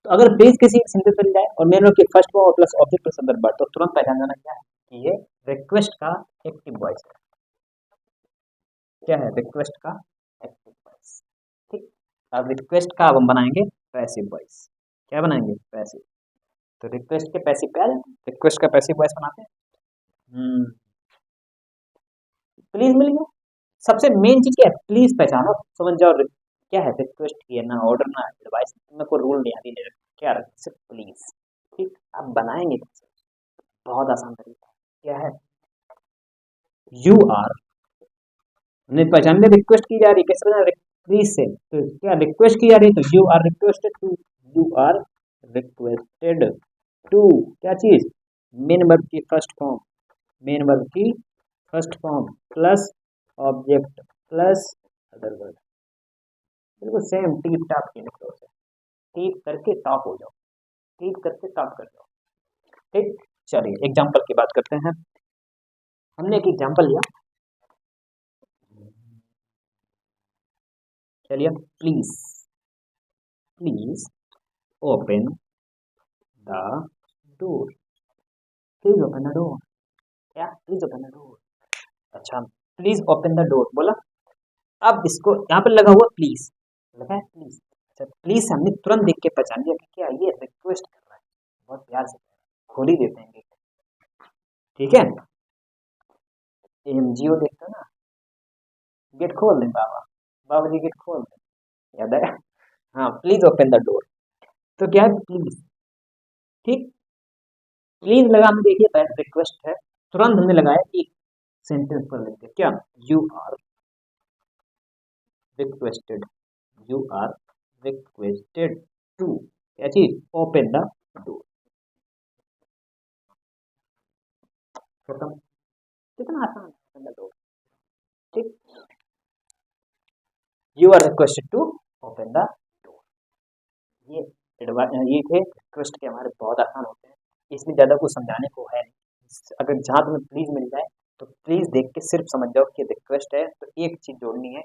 तो अगर प्लीज किसी सेंटेंस मिल जाए और मेन वर्ब की first form plus object plus other word, तो तुरंत पहचान जाना क्या है कि ये रिक्वेस्ट का एक्टिव वॉइस है। क्या है? रिक्वेस्ट का एक्टिव वॉइस। ठीक, अब रिक्वेस्ट का अब हम बनाएंगे पैसिव वॉइस। क्या बनाएंगे? पैसिव। तो रिक्वेस्ट के पैसिव क्या है? रिक्वेस्ट का पैसिव वॉइस बनाते हैं। प्लीज मिल गया। सबसे मेन चीज क्या है? प्लीज पहचानो, समझ जाओ क्या है। रिक्वेस्ट की है ना, ऑर्डर ना एडवाइस, तुम्हें कोई रूल नहीं आती, क्या रख, सिर्फ प्लीज। ठीक, आप बनाएंगे कैसे? बहुत आसान तरीका है। क्या है? यू आर, हमने पहचान लिया रिक्वेस्ट की जा रही है, कैसे बना? प्लीज से। तो क्या रिक्वेस्ट की जा रही है? तो you are requested to, you are requested to, क्या चीज? मेन वर्ब की फर्स्ट फॉर्म, मेन वर्ब की first form plus object plus other word. बिल्कुल सेम टीप टाप के निकलो से, टीप करके टॉप हो जाओ, टीप करके टॉप कर जाओ। ठीक, चलिए एग्जाम्पल की बात करते हैं। हमने एक एग्जाम्पल लिया, चलिए, please, please open the door, please open the door, क्या? Please open the door. अच्छा, प्लीज ओपन द डोर बोला। अब इसको यहाँ पे लगा हुआ प्लीज, लगा है प्लीज। अच्छा, प्लीज हमने तुरंत देख के पहचान लिया कि क्या ये रिक्वेस्ट कर रहा है, बहुत प्यार से खोल ही देते हैं गेट। ठीक है, एमजीओ देखते हो ना, गेट खोल दें बाबा, बाबा जी गेट खोल दें, याद है? हाँ, प्लीज ओपन द डोर। तो क्या है? प्लीज। ठीक, प्लीज लगा, हमने देखिए रिक्वेस्ट है, तुरंत हमने लगाया एक सेंटेंस पर लेके, क्या? You are requested, you are requested to, क्या चीज? Open the door. खत्म, कितना आसान है ओपन द डोर। ठीक, you are requested to open the door. ये ये थे रिक्वेस्ट के, हमारे बहुत आसान होते हैं, इसमें ज्यादा कुछ समझाने को है नहीं। अगर जहां तुम्हें प्लीज मिल जाए तो प्लीज देख के सिर्फ समझ जाओ कि रिक्वेस्ट है, तो एक चीज जोड़नी है,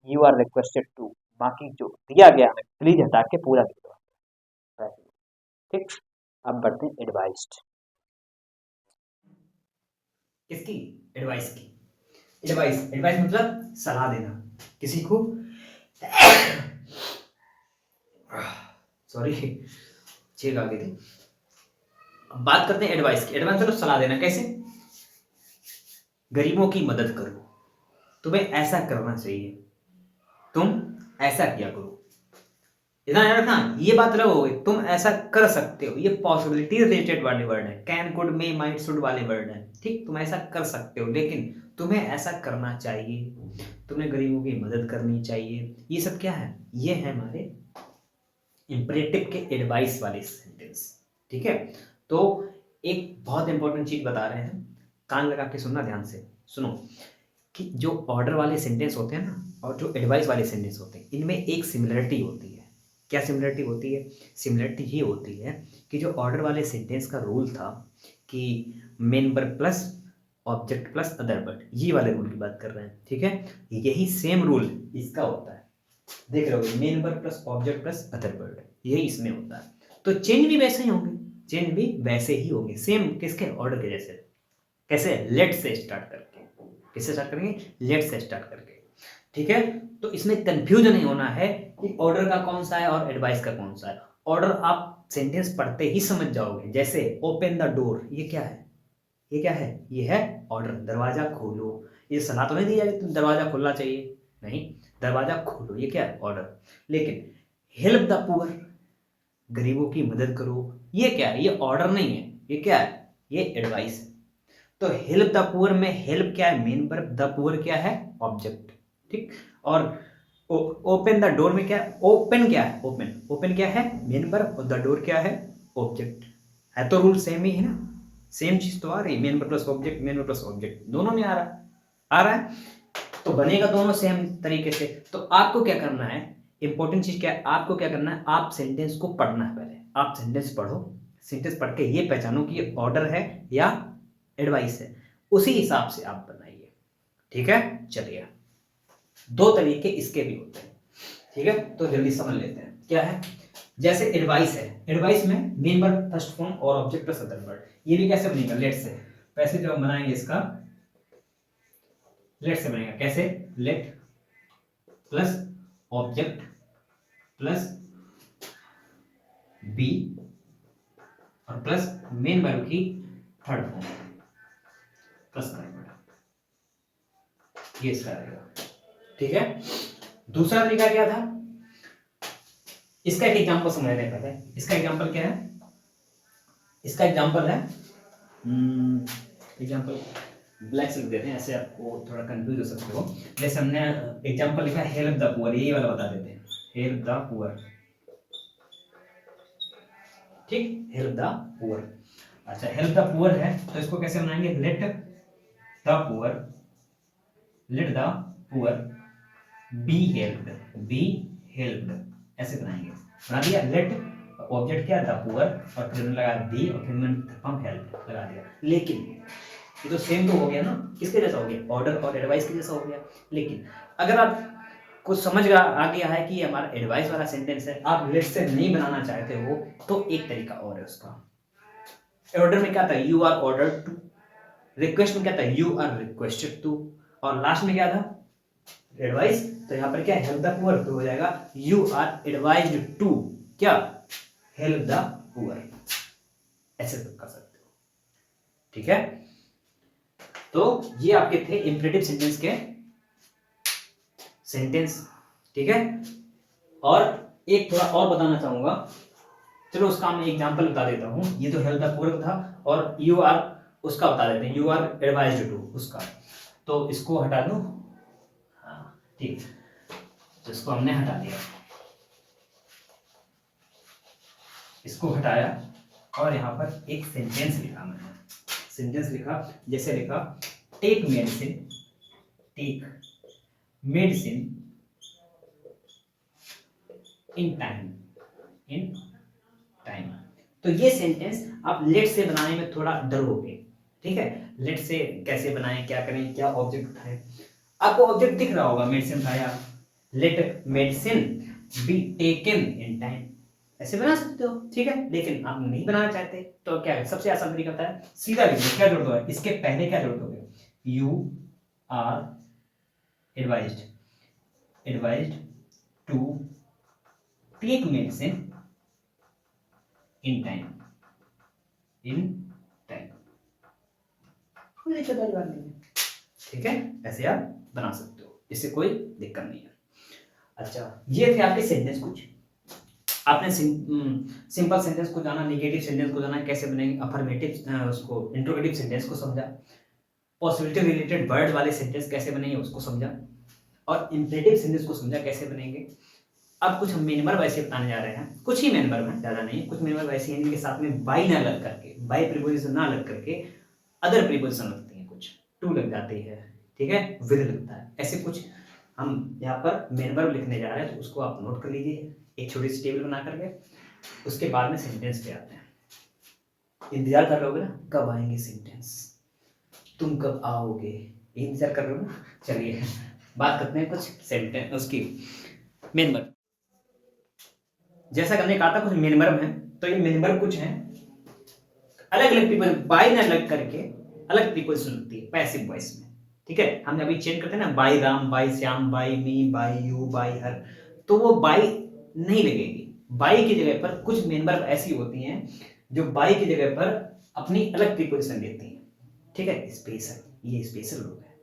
यू आर रिक्वेस्टेड टू, बाकी जो दिया गया है प्लीज हटा के पूरा लिख दो। ठीक, अब बढ़ते हैं एडवाइस्ड। किसकी? एडवाइस की। एडवाइस, एडवाइस मतलब सलाह देना किसी को। सॉरी, छींक आ गई थी। अब बात करते हैं एडवाइस की। एडवाइस मतलब सलाह देना, कैसे? गरीबों की मदद करो, तुम्हें ऐसा करना चाहिए, तुम ऐसा किया करो। इतना याद रखना, ये बात अलग हो गई, तुम ऐसा कर सकते हो, ये पॉसिबिलिटी रिलेटेड वाले वर्ड है, can could may might should वाले वर्ड है। ठीक, तुम ऐसा कर सकते हो, लेकिन तुम्हें ऐसा करना चाहिए, तुम्हें गरीबों की मदद करनी चाहिए। ये सब क्या है? ये है हमारे इंपरेटिव के एडवाइस वाले सेंटेंस। ठीक है, तो एक बहुत इंपॉर्टेंट चीज बता रहे हैं, कान लगा के सुनना ध्यान से, सुनो, कि जो ऑर्डर वाले सेंटेंस होते हैं ना और जो एडवाइस वाले सेंटेंस होते हैं, इनमें एक सिमिलरिटी होती है। क्या सिमिलरिटी होती है? सिमिलरिटी ये होती है कि जो ऑर्डर वाले सेंटेंस का रूल था कि main verb plus object plus other word, ये वाले रूल की बात कर रहे हैं। ठीक है, यही सेम रूल इसका होता है, देख रहे हो, main verb plus object plus other word, यही इसमें होता है। तो चेंज भी वैसे ही होंगे, चेंज भी वैसे ही होंगे, सेम किसके? ऑर्डर के जैसे। कैसे? लेट से स्टार्ट करके। किससे स्टार्ट करेंगे? लेट से स्टार्ट करके। ठीक है, तो इसमें कंफ्यूजन नहीं होना है कि ऑर्डर का कौन सा है और एडवाइस का कौन सा है। ऑर्डर आप सेंटेंस पढ़ते ही समझ जाओगे, जैसे ओपन द डोर, ये क्या है? ये क्या है? ये है ऑर्डर, दरवाजा खोलो। ये सलाह तो नहीं दी जाएगी तुम दरवाजा खोलना चाहिए, नहीं, दरवाजा खोलो, ये क्या है? ऑर्डर। लेकिन हेल्प द पुअर, गरीबों की मदद करो, ये क्या है, ये ऑर्डर नहीं है, ये क्या है, ये एडवाइस है। तो हेल्प द पुअर में हेल्प क्या है, मेन वर्ब, द पुअर क्या है, ऑब्जेक्ट, ठीक। और ओपन द डोर में क्या है, ओपन क्या है, ओपन, ओपन क्या है, मेन वर्ब, और द डोर क्या है, ऑब्जेक्ट है। तो रूल सेम ही है ना, सेम चीज तो आ रही है, main verb plus object, main verb plus object दोनों में आ रहा है, तो बनेगा दोनों सेम तरीके से। तो आपको क्या करना है, इंपॉर्टेंट चीज क्या है, आपको क्या करना है, आप सेंटेंस को पढ़ना है। पहले आप सेंटेंस पढ़ो, सेंटेंस पढ़ के ये पहचानो कि ये ऑर्डर है या एडवाइस है, उसी हिसाब से आप बनाइए, ठीक है। चलिए, दो तरीके इसके भी होते हैं, ठीक है, तो जल्दी समझ लेते हैं क्या है। जैसे एडवाइस है, एडवाइस में मेन वर्ब फर्स्ट फॉर्म और ऑब्जेक्ट प्लस अदर वर्ड, ये भी कैसे बनेगा, लेट से, वैसे जो हम बनाएंगे इसका लेट से बनेगा, कैसे, let plus object plus be और प्लस मेन वर्ब की third form plus other word, ये इसका रहेगा, ठीक है। दूसरा तरीका क्या था, इसका एक एग्जांपल समझ लेते हैं पहले। इसका एग्जांपल क्या है, इसका एग्जांपल है, एग्जांपल ब्लैक से लिख देते हैं, ऐसे आपको थोड़ा कंफ्यूज हो सकते हो। जैसे हमने एग्जांपल लिखा है हेल्प द पुअर, यही वाला बता देते हैं, हेल्प द पुअर, ठीक, हेल्प द पुअर। अच्छा, हेल्प द पुअर है तो इसको कैसे बनाएंगे, let the poor, let the poor be helped, be helped, ऐसे बनाएंगे। बना दिया, लेट ऑब्जेक्ट क्या द पुअर और फिर लगा दी और फिर मैंने हेल्प लगा दिया। लेकिन ये तो सेम तो हो गया ना, किसके जैसा हो गया, ऑर्डर और एडवाइस के जैसा हो गया। लेकिन अगर आप कुछ समझ आ गया है कि ये हमारा एडवाइस वाला सेंटेंस है, आप लेट से नहीं बनाना चाहते हो, तो एक तरीका और है उसका। ऑर्डर में क्या था, you are order to, request में क्या था, यू आर रिक्वेस्टेड टू, और लास्ट में क्या था, एडवाइस। तो यहाँ पर क्या, हेल्प द पुअर, तो हो जाएगा यू आर एडवाइज्ड टू क्या, हेल्प द पुअर, ऐसे तो कर सकते हो, ठीक है। तो ये आपके थे इंपरेटिव सेंटेंस के सेंटेंस, ठीक है। और एक थोड़ा और बताना चाहूंगा, चलो उसका मैं एग्जांपल बता देता हूं। ये तो हेल्प द पुअर था, और यू आर उसका बता देते हैं, यू आर एडवाइज्ड टू उसका, तो इसको हटा दूं, हाँ ठीक, तो इसको हमने हटा दिया, इसको हटाया, और यहां पर एक सेंटेंस लिखा मैंने, सेंटेंस लिखा, जैसे लिखा, take medicine, take medicine in time, in time. तो ये सेंटेंस आप लेट से बनाने में थोड़ा डरोगे, ठीक है। लेट से कैसे बनाएं, क्या करें, क्या ऑब्जेक्ट उठाएं, आपको ऑब्जेक्ट दिख रहा होगा, मेडिसिन उठाया, let medicine be taken in time, ऐसे बना सकते हो, ठीक है। लेकिन आप नहीं बनाना चाहते, तो क्या है, सबसे आसान तरीका होता है, सीधा लिख दो, क्या जोड़ दो, इसके पहले क्या जोड़ दोगे, you are advised, advised to take medicine in time, in time, कोई दिक्कत वाली बात नहीं है, ठीक है। ऐसे आप बना सकते हो, इससे कोई दिक्कत नहीं है। अच्छा, ये थे आपके सेंटेंस कुछ, आपने सिंपल सेंटेंस को जाना, नेगेटिव सेंटेंस को जाना, कैसे बनेंगे, अफर्मेटिव उसको इंट्रोगेटिव सेंटेंस को समझा, पॉसिबिलिटी रिलेटेड वर्ड वाले सेंटेंस कैसे बनेंगे उसको समझा, और इंपरेटिव सेंटेंस को समझा कैसे बनेंगे। अब कुछ हम मेन वर्ब ऐसे बताने जा रहे हैं, कुछ ही मेन वर्ब हैं, ज्यादा नहीं, कुछ मेन वर्ब ऐसे हैं जिनके साथ में बाई ना लग करके, बाई प्रीपोजिशन ना लग करके अदर प्रीपोजिशन लगती हैं, कुछ टू लग जाती है, ठीक है, विद लगता है, ऐसे कुछ हम यहाँ पर मेन वर्ब लिखने जा रहे हैं, तो उसको आप नोट कर लीजिए एक छोटी सी टेबल बना करके। उसके बाद में सेंटेंस पे आते हैं, इंतजार कर रहे होगे ना कब आएंगे सेंटेंस, तुम कब आओगे, इंतजार कर रहे हो ना। चलिए बात करते हैं कुछ सेंटेंस उसकी, मेन वर्ब। जैसा कि हमने कहा था कुछ मेन वर्ब है, तो ये मेन वर्ब कुछ हैं, अलग अलग पीपल बाय ना लग करके अलग प्रीपोजिशन लगती है पैसिव वॉइस में, ठीक है। हम अभी चेंज करते हैं ना, by Ram, by Shyam, by me, by you, by her, तो वो बाय नहीं लगेगी। बाय की जगह पर कुछ मेन वर्ब ऐसी होती हैं जो बाय की जगह पर अपनी अलग प्रीपोजिशन देती हैं, ठीक है। स्पेशल, ये स्पेशल लोग हैं,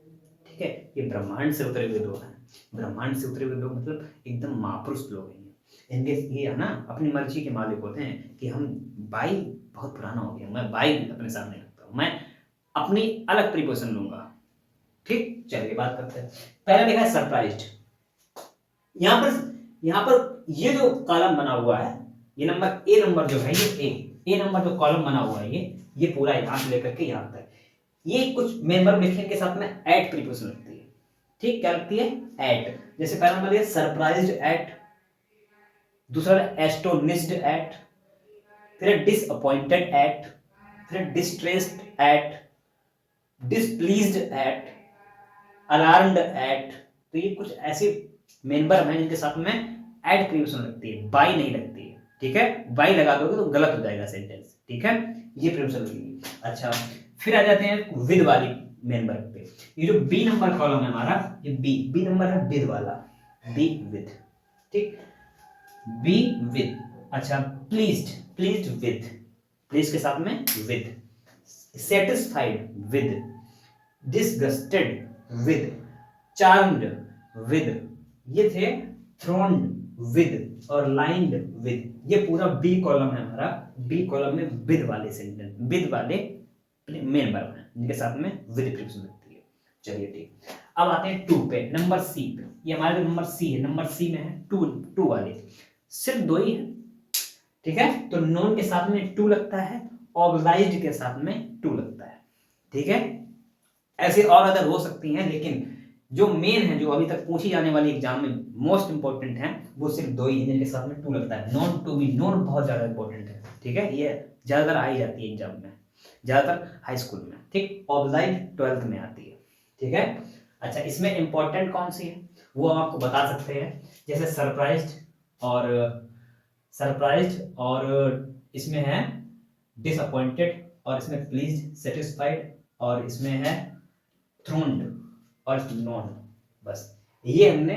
ठीक है, ये ब्रह्मांड से उतरे हुए लोग हैं, ब्रह्मांड से उतरे हुए लोग मतलब एकदम महापुरुष लोग हैं, इनके ये है ना अपनी मर्जी के मालिक होते हैं कि हम बाई बहुत पुराना हो गया, मैं बाई अपने सामने रखता हूँ, मैं अपनी अलग प्रीपोजिशन लूंगा। ठीक, चलिए बात करते हैं। पहला लिखा है सरप्राइज्ड। यहाँ पर ये जो कॉलम बना हुआ है, ये नंबर ए नंबर जो है, ये ए नंबर जो कॉलम बना हुआ है, ये पूरा यहाँ से लेकर के यहाँ तक, ये कुछ मेंबर लिखने के साथ में एट प्रीपोजिशन लगती है। ठीक, क्या लगती है? एट। जैसे पहला नंबर है सरप्राइज्ड एट, दूसरा एस्टोनिश्ड एट, फिर डिसअपॉइंटेड एट, फिर distressed at, displeased at, alarmed at. तो ये कुछ ऐसे मेंबर हैं जिनके साथ में एट प्रीपोजिशन लगती है, बाई नहीं लगती है। ठीक है, बाई लगा दोगे तो गलत हो जाएगा सेंटेंस। ठीक है, ये प्रीपोजिशन लगेगी। अच्छा, फिर आ जाते हैं विद वाली मेंबर पे। ये जो बी नंबर कॉलम है हमारा, ये बी नंबर है विद वाला, बी विद। ठीक, बी विद। अच्छा, प्लीज्ड विद, प्लीज के साथ में with, satisfied with, disgusted with, charmed with, ये थे थ्रोन्ड विद और लाइन्ड विद। ये पूरा बी कॉलम है हमारा। बी कॉलम में विद वाले सेंटेंस, विद वाले मेन वर्ब हैं जिनके साथ में विद प्रीपोजिशन लगती है। चलिए ठीक, अब आते हैं टू पे, नंबर सी पे। ये हमारा जो नंबर सी है, नंबर सी में है टू वाले, सिर्फ दो ही है। ठीक है, तो नोन के साथ में टू लगता है, ऑब्लाइज्ड के साथ में टू लगता है। ठीक है, ऐसे और अदर हो सकती हैं, लेकिन जो मेन है, जो अभी तक पूछी जाने वाली एग्जाम में मोस्ट इंपॉर्टेंट है, वो सिर्फ दो ही है जिनके साथ में टू लगता है। नॉन टू बी, नॉन बहुत ज्यादा इंपॉर्टेंट है। ठीक है, ये ज्यादातर आई जाती है एग्जाम में, ज्यादातर हाई स्कूल में। ठीक, ऑब्लाइज 12th में आती है। ठीक है, अच्छा, इसमें इंपॉर्टेंट कौन सी है वो हम आपको बता सकते हैं। जैसे सरप्राइज्ड और इसमें है डिसअपॉइंटेड, और इसमें प्लीज, सेटिस्फाइड, और इसमें है थ्रोन्ड और नॉन। बस ये हमने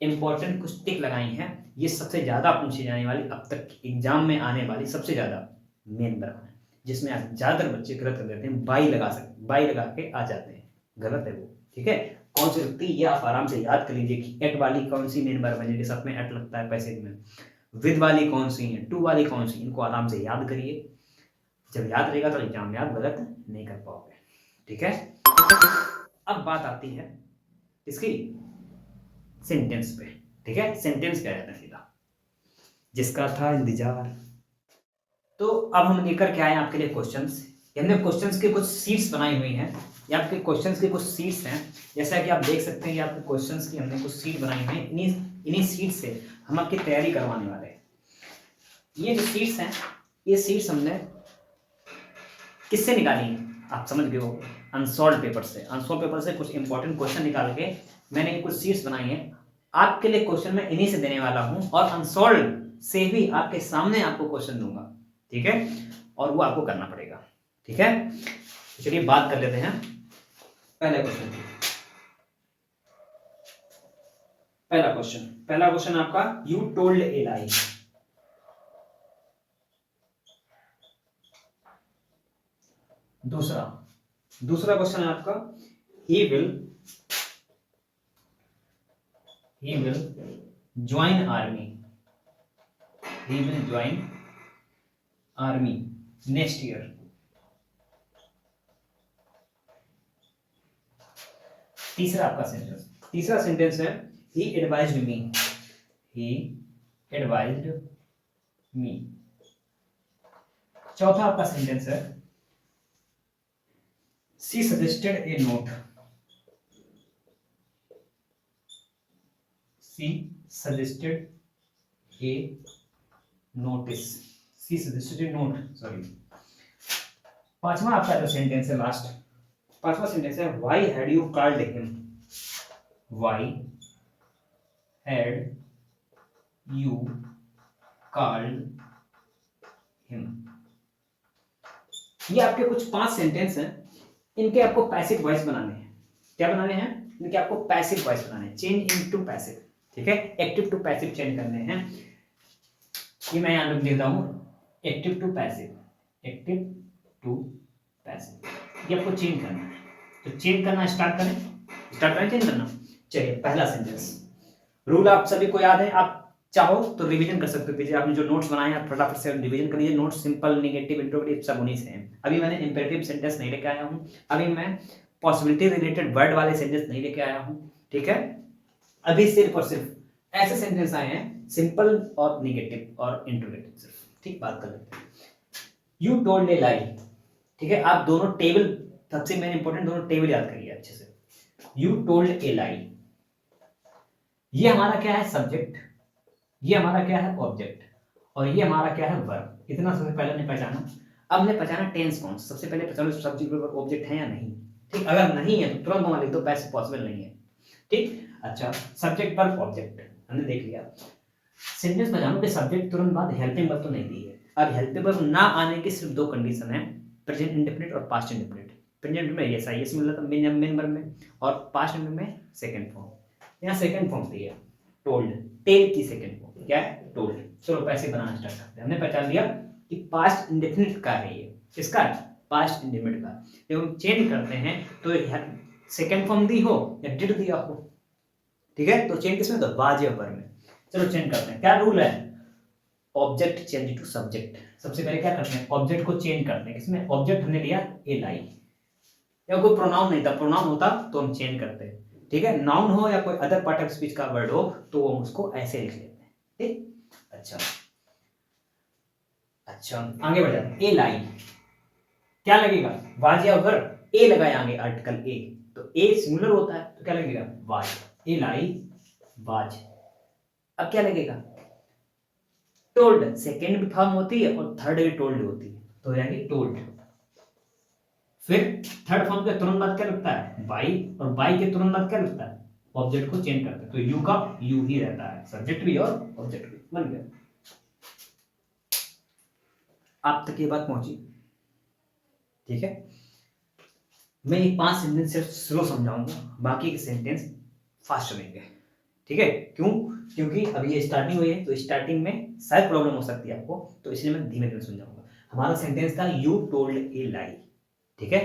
इंपॉर्टेंट कुछ टिक लगाई हैं। ये सबसे ज्यादा पूछी जाने वाली, अब तक एग्जाम में आने वाली सबसे ज्यादा मेन वर्ब है, जिसमें ज्यादातर बच्चे गलत कर देते हैं। बाई लगा के आ जाते हैं, गलत है वो। ठीक है, कौन सी लगती है ये आप आराम से याद कर लीजिए कि एट वाली कौन सी मेन वर्ब है जिनके साथ में एट लगता है पैसेज में, विद वाली कौन सी है, टू वाली कौन सी, इनको आराम से याद करिए। जब याद रहेगा तो एग्जाम में आप गलत नहीं कर पाओगे। ठीक है, अब बात आती है इसकी सेंटेंस पे। ठीक है, सेंटेंस क्या रहता है सीधा, जिसका था इंतजार। तो अब हम लेकर के आए आपके लिए क्वेश्चंस। हमने क्वेश्चंस के कुछ सीट्स बनाई हुई हैं, ये आपके क्वेश्चंस के कुछ सीट्स हैं। जैसा कि आप देख सकते हैं कि आपके क्वेश्चंस की हमने कुछ सीट बनाई हुई हैं। इन्हीं सीट से हम आपकी तैयारी करवाने वाले हैं। ये जो सीट्स हैं, ये सीट्स हमने किससे निकाली है आप समझ गए हो, अनसॉल्व पेपर से। अनसॉल्व पेपर से कुछ इंपॉर्टेंट क्वेश्चन निकाल के मैंने ये कुछ सीट्स बनाई हैं। आपके लिए क्वेश्चन मैं इन्हीं से देने वाला हूं, और अनसॉल्व से भी आपके सामने आपको क्वेश्चन दूंगा। ठीक है, और वो आपको करना पड़ेगा। ठीक है, चलिए बात कर लेते हैं पहले क्वेश्चन की। पहला क्वेश्चन आपका, यू टोल्ड ए लाई। दूसरा क्वेश्चन है आपका, he will join army next year। तीसरा सेंटेंस है, he advised me। चौथा आपका सेंटेंस है, she suggested a note। she suggested a notice। she suggested a note, sorry। पांचवा आपका जो सेंटेंस है, पांचवा सेंटेंस है, why had you called him। why had you called him। ये आपके कुछ 5 सेंटेंस हैं। इनके आपको पैसिव वॉइस बनाने हैं। क्या बनाने हैं? इनके आपको पैसिव वॉइस बनाने हैं, चेंज इनटू पैसिव। ठीक है, एक्टिव टू पैसिव चेंज करने हैं। ये मैं यहां लिख देता हूं, एक्टिव टू पैसिव, ये आपको चेंज करना है। तो चेंज करना स्टार्ट करें चेंज करना। चलिए, पहला सेंटेंस, रूल आप सभी को याद है। आप चाहो तो रिवीजन कर सकते हो, पीछे आपने जो नोट्स बनाए हैं फटाफट से रिवीजन कर लीजिए। नोट्स सिंपल, नेगेटिव, इंट्रोगेटिव सब उन्हीं से हैं। अभी मैंने इंपेरेटिव सेंटेंस नहीं लेके आया हूँ, अभी मैं पॉसिबिलिटी रिलेटेड वर्ड वाले सेंटेंस नहीं लेके आया हूँ, ठीक है। अभी सिर्फ और सिर्फ ऐसे सेंटेंस आए हैं सिंपल और नेगेटिव और इंट्रोगेटिव सिर्फ, ठीक। बात कर लेते हैं। यू टोल्ड ए लाई, ठीक है। आप दोनों टेबल, सबसे मेन इंपॉर्टेंट, दोनों टेबल याद करिए अच्छे से। यू टोल्ड ए लाई, ये हमारा क्या है? सब्जेक्ट, ये हमारा क्या है? ऑब्जेक्ट, और ये हमारा क्या है? वर्ब। इतना सबसे पहले हमने पहचाना। अब हमने पहचाना टेंस कौन, सबसे पहले पहचानो सब्जेक्ट वर्ब ऑब्जेक्ट है या नहीं, ठीक। अगर नहीं है तो तुरंत वहां लिख दो, पैसे पॉसिबल नहीं है, ठीक। अच्छा, सब्जेक्ट वर्ब ऑब्जेक्ट हमने देख लिया। सेंटेंस पहचानो कि सब्जेक्ट तुरंत बाद हेल्पिंग वर्ब तो नहीं दी है। अब हेल्पिंग वर्ब ना आने की सिर्फ दो कंडीशन है, प्रेजेंट इंडेफिनिट और पास्ट इंडेफिनिट। प्रेजेंट में यस आई एस मिल रहा था मेन वर्ब में, और पास्ट में सेकंड फॉर्म। यहाँ सेकंड फॉर्म दी है टोल्ड, टेल की सेकंड फॉर्म क्या है? टोल्ड। चलो पैसे बनाना स्टार्ट करते हैं। हमने पहचान लिया कि पास्ट इंडेफिनिट का है ये, किसका? पास्ट इंडेफिनिट का। जब हम चेंज करते हैं तो सेकंड फॉर्म दी हो या डिड दिया हो, ठीक है। तो चेंज किसमें? तो वाज या वर्ब में। चलो चेंज करते हैं। क्या रूल है? Object change to subject. सबसे पहले क्या करते हैं? ऑब्जेक्ट को चेंज करते हैं। किसमें? ऑब्जेक्ट हमने लिया ए लाई, या कोई प्रोनाउन नहीं था, प्रोनाउन होता तो हम चेंज करते हैं, ठीक है। नाउन हो या कोई अदर पार्ट ऑफ स्पीच का वर्ड हो तो हम उसको ऐसे लिख लेते हैं, ठीक। अच्छा अच्छा, आगे बढ़ जाते हैं। ए लाई क्या लगेगा? वाज या वर्ब। ए लगाया आगे आर्टिकल ए, तो ए सिंगुलर होता है तो क्या लगेगा? वाज। A lie was. अब क्या लगेगा? टोल्ड। सेकेंड भी फॉर्म होती है और थर्ड भी टोल्ड होती है, तो हो जाएगी टोल्ड। फिर थर्ड फॉर्म के तुरंत बाद क्या लगता है? बाई, और बाई के तुरंत बाद क्या लगता है? ऑब्जेक्ट को चेंज करते हैं, तो यू का यू ही रहता है, सब्जेक्ट भी और ऑब्जेक्ट भी। बन गया। आप तक ये बात पहुंची, ठीक है। मैं ये 5 सेंटेंस सिर्फ स्लो समझाऊंगा, बाकी के सेंटेंस फास्ट चलेंगे, ठीक है। क्यों? क्योंकि अभी ये स्टार्टिंग हुई है, तो स्टार्टिंग में शायद प्रॉब्लम हो सकती है आपको, तो इसलिए मैं धीमे धीमे समझाऊंगा। हमारा सेंटेंस था यू टोल्ड ए लाई, ठीक है।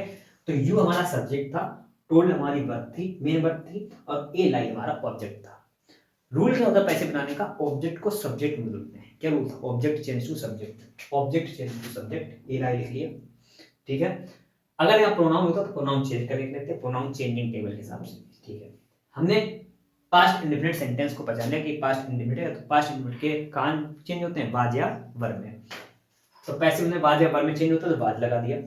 तो यू हमारा सब्जेक्ट था, टोल्ड हमारी वर्ब थी, मेन वर्ब थी, और ए लाई हमारा ऑब्जेक्ट था। रूल क्या होता है पैसे बनाने का? ऑब्जेक्ट को सब्जेक्ट में बदलते हैं। क्या रूल था? Object change to subject, object change to subject. A lie लिख लिया, ठीक है। अगर यहाँ प्रोनाउन होता तो प्रोनाउन चेंज कर लेते हैं, प्रोनाउन चेंजिंग टेबल के हिसाब से, ठीक है। हमने पास्ट इंडेफिनिट सेंटेंस को पहचान लिया कि पास्ट इंडेफिनिट है, तो पास्ट इंडेफिनिट के कान चेंज होते हैं वाज या वर्ब में। तो पैसिव में वाज या वर्ब में चेंज होता है तो वाज लगा दिया।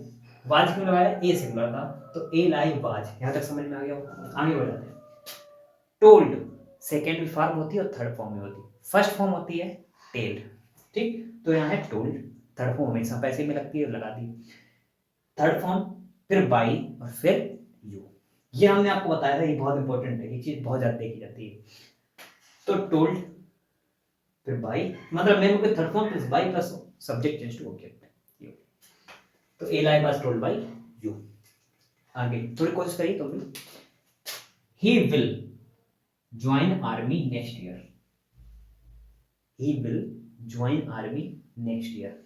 वाज क्यों लगाया? ए सिंगुलर था तो ए लाई वाज। यहां तक समझ में आ गया होगा। आगे बढ़ जाते हैं। टोल्ड सेकेंड फॉर्म होती है और थर्ड फॉर्म में होती है। फर्स्ट फॉर्म होती है टेल्ड, ठीक। तो यहाँ है टोल्ड, थर्ड फॉर्म हमेशा पैसे में लगती है, लगा दी। थर्ड फॉर्म, फिर बाई, और फिर यू। ये हमने आपको बताया था, ये बहुत इंपॉर्टेंट है, ये चीज बहुत ज्यादा देखी जाती है। तो टोल्ड फिर बाई, मतलब मेन होकर third form plus by plus subject change to object, you. तो a lie was told by you. आगे थोड़ी कोशिश करिए तुम भी। He will join army next year, he will join army next year.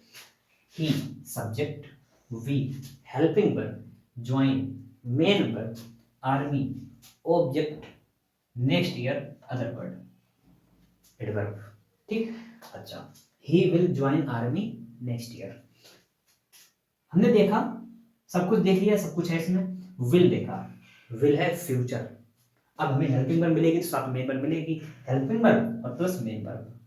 He subject, will helping verb, join main verb, army object, next year other word adverb, ठीक। अच्छा, he will join army next year. हमने देखा, सब कुछ देख लिया, सब कुछ है इसमें। विल देखा, विल है फ्यूचर। अब हमें हेल्पिंग वर्ब मिलेगी तो साथ मेन वर्ब मिलेगी। हेल्पिंग वर्ब और plus main verb,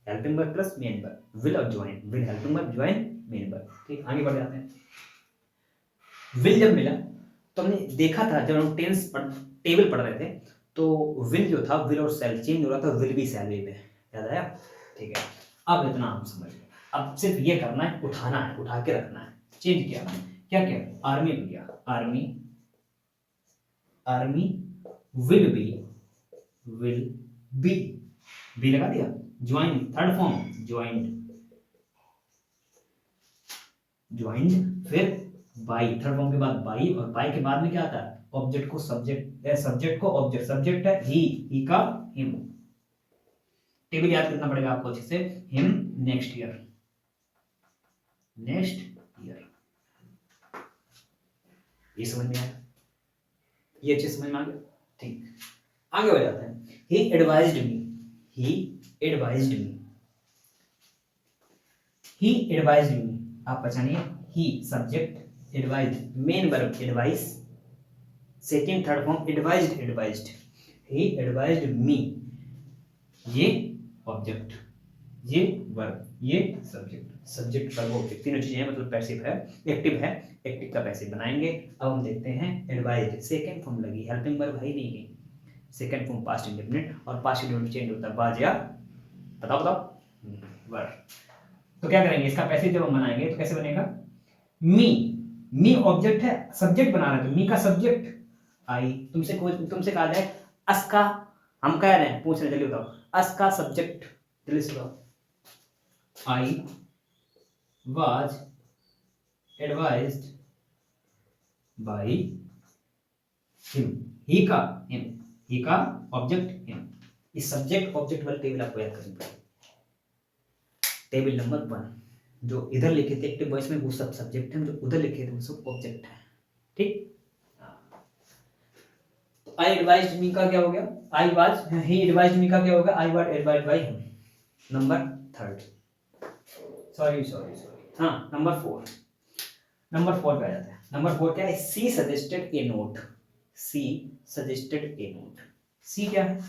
helping verb plus main verb, will और join, will helping verb join main verb, ठीक। आगे बढ़ जाते हैं। विल जब मिला तो हमने देखा था, जब हम टेबल पढ़ रहे थे तो विल जो था, विल और सेल चेंज हो रहा था, विल भी सेल भी में, याद आया, ठीक है। अब इतना हम समझ गए। अब सिर्फ ये करना है, उठाना है, उठा के रखना है। चेंज किया, क्या किया? आर्मी में किया, army, army will be, will B लगा दिया। Join third form, joined, joined, फिर बाई, थर्ड फॉर्म के बाद बाई, और बाई के बाद में क्या आता है? ऑब्जेक्ट को सब्जेक्ट, सब्जेक्ट को ऑब्जेक्ट, सब्जेक्ट है ही का हिम। टेबल याद करना पड़ेगा आपको अच्छे से। Him next year, next year, ये समझ में आया? ये अच्छे समझ में आ गया, ठीक। आगे बढ़ जाते हैं। He advised me, he advised me, he advised me, आप पहचानिए, he subject, advised main verb advice, second third form advised, advised, he advised me, ये ऑब्जेक्ट, ये वर्ब, ये सब्जेक्ट, सब्जेक्ट वर्ब ऑब्जेक्ट तीनों चीजें हैं, मतलब पैसिव है, एक्टिव है, एक्टिव का पैसिव बनाएंगे। अब हम देखते हैं एडवाइज्ड, सेकंड फॉर्म लगी, हेल्पिंग वर्ब है ही नहीं, सेकंड फॉर्म पास्ट इंडेफिनिट, और पास्ट इंडेफिनिट चेंज होता है बाज या, बताओ वर्ब। तो क्या करेंगे, इसका पैसिव जब हम बनाएंगे तो कैसे बनेगा, मी ऑब्जेक्ट है, सब्जेक्ट बना रहे हैं तो मी का सब्जेक्ट आई, तुमसे कहा जाए अस का, हम कह रहे हैं, पूछ रहे जल्दी बताओ, अस का सब्जेक्ट, जल्दी से बताओ, I was advised by him, he का ऑब्जेक्ट हिम, इस सब्जेक्ट ऑब्जेक्ट वाले टेबल आपको याद करनी पड़ेगी। टेबल नंबर 1 जो इधर लिखे थे एक्टिव वॉइस में वो सब सब्जेक्ट है, जो उधर लिखे थे वो सब ऑब्जेक्ट है, ठीक। तो आई एडवाइज्ड मी का क्या हो गया, आई वाज, ही एडवाइज्ड मी का क्या होगा, आई was advised by him. Number 3, sorry हाँ नंबर 4 पे आ जाता है। नंबर 4 क्या है, सी सजेस्टेड ए नोट, सी सजेस्टेड ए नोट, सी क्या है,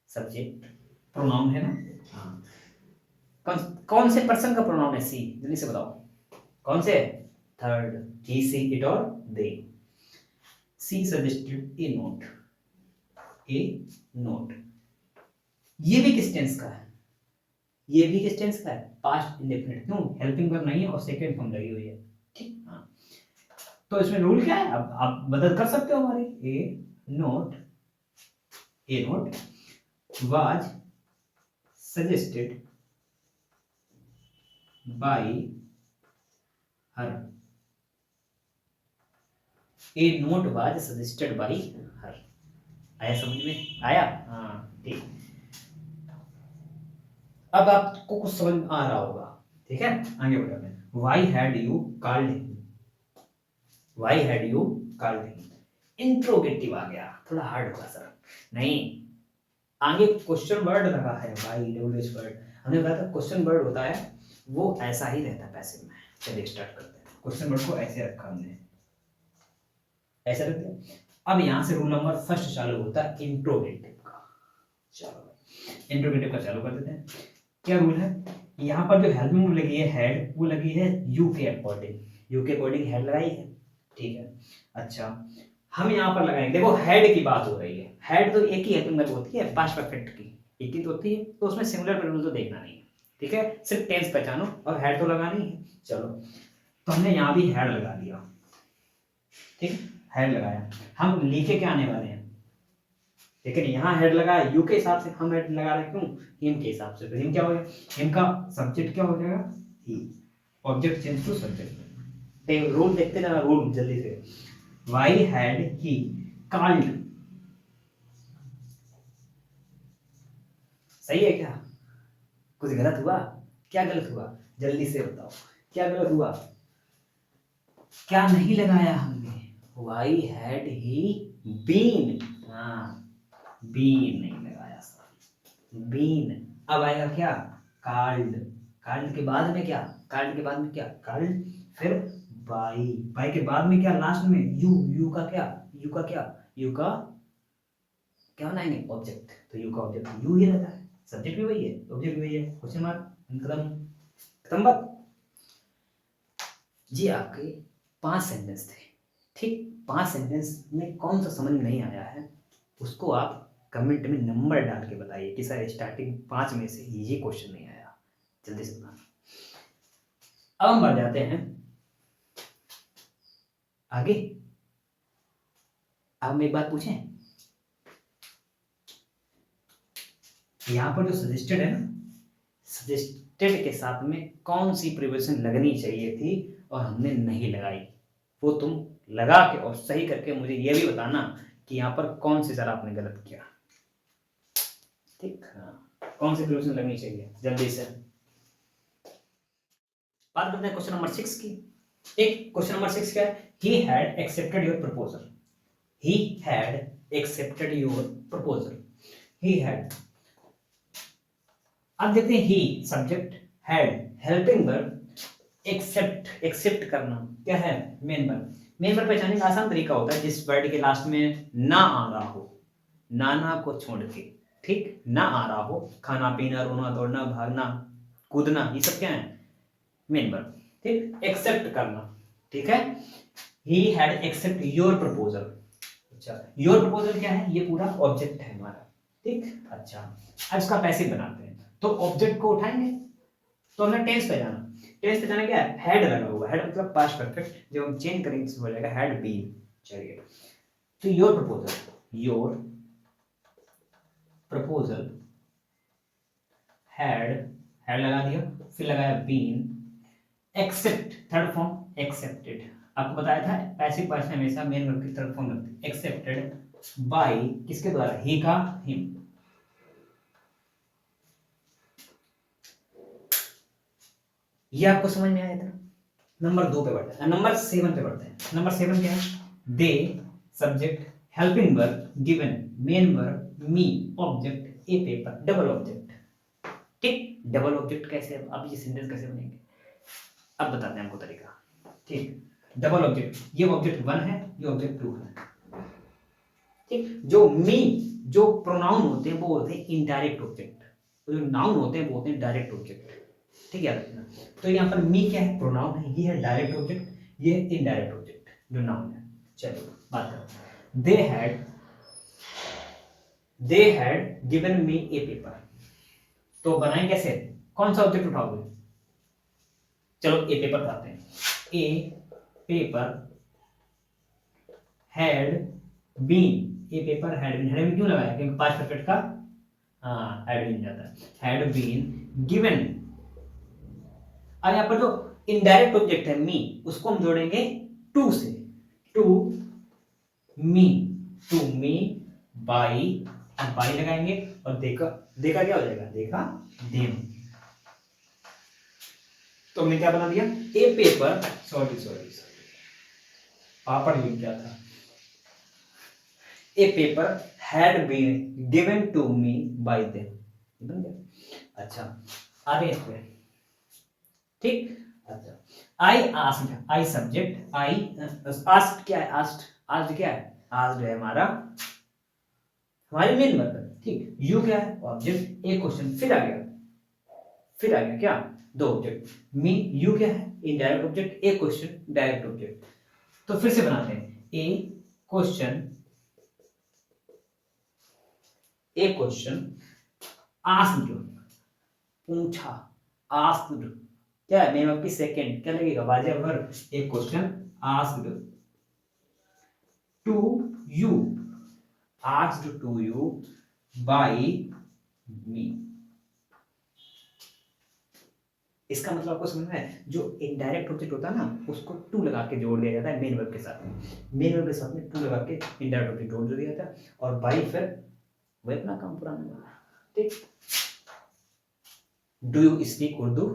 सब्जेक्ट, प्रोनाउन है ना, हाँ कौन से पर्सन का प्रोनाउन है सी, जल्दी से बताओ, कौन से, थर्ड, ही सी इट और दे, सी सजेस्टेड ए नोट, ये भी किस टेंस का है, ये भी किस टेंस का है, पास्ट इंडेफिनिट, क्यों, हेल्पिंग वर्ब नहीं है और सेकंड फॉर्म लगी हुई है, ठीक। हाँ तो इसमें रूल क्या है, अब आप मदद कर सकते हो हमारी, a note was suggested by her, a note was suggested by her, आया समझ में, आया, हाँ ठीक। अब आपको कुछ समझ में आ रहा होगा, ठीक है, आगे बढ़ते हैं। Why had you called him, interrogative आ गया, थोड़ा हार्ड होगा सर, नहीं आगे क्वेश्चन वर्ड लगा है भाई, डब्ल्यूएच वर्ड, हमने बताया था क्वेश्चन वर्ड होता है वो ऐसा ही रहता है पैसिव में। चलिए स्टार्ट करते हैं, क्वेश्चन वर्ड को ऐसे रखा हमने, ऐसे रखते हैं। अब यहां से रूल नंबर फर्स्ट चालू होता है इंट्रोगेटिव का, चलो इंट्रोगेटिव का चालू कर देते हैं। क्या रूल है, यहाँ पर जो हेल्पिंग लगी है हेड, वो लगी है यू के अकॉर्डिंग हेड लगाई है, ठीक है। अच्छा हम यहाँ पर लगाएंगे, देखो हेड की बात हो रही है, हेड तो एक ही हेल्पिंग वर्ब होती है पास्ट परफेक्ट की, एक ही तो होती है, तो उसमें सिंगुलर प्लूरल तो देखना नहीं है, ठीक है, सिर्फ टेंस पहचानो और हेड तो लगानी है। चलो तो हमने यहाँ भी हेड लगा दिया, ठीक, हेड लगाया, हम लिखे क्या आने वाले हैं, लेकिन यहाँ हेड लगाया यू के हिसाब से, हम हेड लगा रहे हैं क्यों, हिम के हिसाब से, तो हिम क्या हो गया, हिम का सब्जेक्ट क्या हो जाएगा, he, object change to subject. Rule देखते जाना, रूल जल्दी से, व्हाई हैड ही कॉल्ड, सही है क्या, कुछ गलत हुआ, क्या गलत हुआ, जल्दी से बताओ क्या गलत हुआ, क्या नहीं लगाया हमने, व्हाई हैड ही बीन, हाँ बीन नहीं लगाया सर, बीन। अब आएगा क्या, कॉल्ड के बाद में क्या, कॉल्ड, फिर बाई के बाद में क्या, लास्ट में यू का क्या बनाएंगे, ऑब्जेक्ट, तो यू का ऑब्जेक्ट यू ही रहता है, सब्जेक्ट भी वही है, ऑब्जेक्ट भी वही है, क्वेश्चन मार्क, खत्म बात। जी आपके 5 सेंटेंस थे, ठीक, 5 सेंटेंस में कौन सा समझ में नहीं आया है उसको आप कमेंट में नंबर डाल के बताइए कि सर स्टार्टिंग 5 में से ये क्वेश्चन नहीं आया, जल्दी से बताना। अब हम बढ़ जाते हैं आगे। अब हम एक बात पूछें, यहाँ पर जो सजेस्टेड है ना, सजेस्टेड के साथ में कौन सी प्रिपोजिशन लगनी चाहिए थी और हमने नहीं लगाई, वो तुम लगा के और सही करके मुझे ये भी बताना कि यहाँ पर कौन सी जरा आपने गलत किया, ठीक, हाँ कौन सी प्रिपोजिशन लगनी चाहिए, जल्दी से बात करते हैं क्वेश्चन नंबर 6 की। एक क्वेश्चन नंबर 6 क्या है, he had accepted your proposal, he had accepted your proposal, he had। अब देखते हैं ही सब्जेक्ट, हेल्पिंग वर्ब एक्सेप्ट करना क्या है, मेन वर्ब। मेन वर्ब पहचानने का आसान तरीका होता है जिस वर्ड के लास्ट में ना आ रहा हो, ना को छोड़ के, ठीक, ना आ रहा हो, खाना पीना रोना दौड़ना भागना कूदना, ये सब क्या है, मेन वर्ब, ठीक। एक्सेप्ट करना, ठीक है, he had accept your proposal. अच्छा, योर प्रपोजल क्या है, ये पूरा ऑब्जेक्ट है हमारा, ठीक। अच्छा, अब इसका पैसिव बनाते हैं, तो ऑब्जेक्ट को उठाएंगे तो हमें टेंस पे जाना। टेंस पे जाना क्या है, हैड लगा हुआ, हैड मतलब पास्ट परफेक्ट, जब हम चेंज करेंगे तो हो जाएगा हैड बीन। चलिए, तो योर प्रपोजल हैड लगा दिया, फिर लगाया been, accept third form accepted. आपको बताया था पैसिव पर्सन हमेशा मेन वर्ब की थर्ड फॉर्म लगती है। एक्सेप्टेड बाय किसके द्वारा, ही का हिम। ये आपको समझ में आया था। नंबर 2 पे बढ़ते हैं, नंबर 7 पे बढ़ते हैं। नंबर 7 क्या है, they subject helping verb given main verb me object a paper double object, ठीक। डबल ऑब्जेक्ट कैसे, अब ये सेंटेंस कैसे बनेंगे अब बताते हैं आपको तरीका, ठीक। डबल ऑब्जेक्ट, ये ऑब्जेक्ट 1 है, ये ऑब्जेक्ट 2 है, ठीक। जो मी, जो प्रोनाउन होते हैं वो होते हैं इनडायरेक्ट ऑब्जेक्ट, जो नाउन होते हैं वो होते हैं डायरेक्ट ऑब्जेक्ट, ठीक है। तो यहाँ पर मी क्या है, प्रोनाउन है, ये है डायरेक्ट ऑब्जेक्ट, ये है इनडायरेक्ट ऑब्जेक्ट जो नाउन है। चलिए बात करते हैं। They had given me A paper, तो बनाएं कैसे, कौन सा ऑब्जेक्ट उठाओगे, चलो ए पेपर उठाते हैं। A paper had been, a paper had been क्यों लगाया, क्योंकि पास्ट परफेक्ट का हैड बीन जाता है, हैड बीन गिवन। अब यहाँ पर जो इनडायरेक्ट ऑब्जेक्ट है मी, उसको हम जोड़ेंगे टू से, टू मी बाई, बाई लगाएंगे और देखा क्या हो जाएगा, देखा देम। तो हमने क्या बना दिया, ए पेपर, सॉरी पापड़ लिख गया था, a paper had been given to me by them, बन गया। अच्छा, आगे इस पे, ठीक। अच्छा, I asked, I subject, I asked क्या है, आस्क्ड क्या है, आस्क्ड है हमारा हमारे मेन वर्ब, ठीक। यू क्या है, ऑब्जेक्ट, एक क्वेश्चन फिर आ गया क्या, दो ऑब्जेक्ट, मी यू क्या है, इनडायरेक्ट ऑब्जेक्ट, एक क्वेश्चन डायरेक्ट ऑब्जेक्ट। तो फिर से बनाते हैं, ए क्वेश्चन आस्क्ड, पूछा, आस्क्ड क्या है, मेन वर्ब की सेकंड क्या लगेगा, वाजिब वर्ब, एक question asked to you, asked to you by me। इसका मतलब आपको समझ में है, जो इनडायरेक्ट ऑब्जेक्ट होता है ना उसको टू लगा के जोड़ दिया जाता है मेन वर्ब के साथ में, मेन वर्ब के साथ में टू लगा के इनडायरेक्ट ऑब्जेक्ट जोड़ दिया जाता है, और बाई फिर वही अपना काम पूरा नहीं होगा, ठीक। Do you speak Urdu,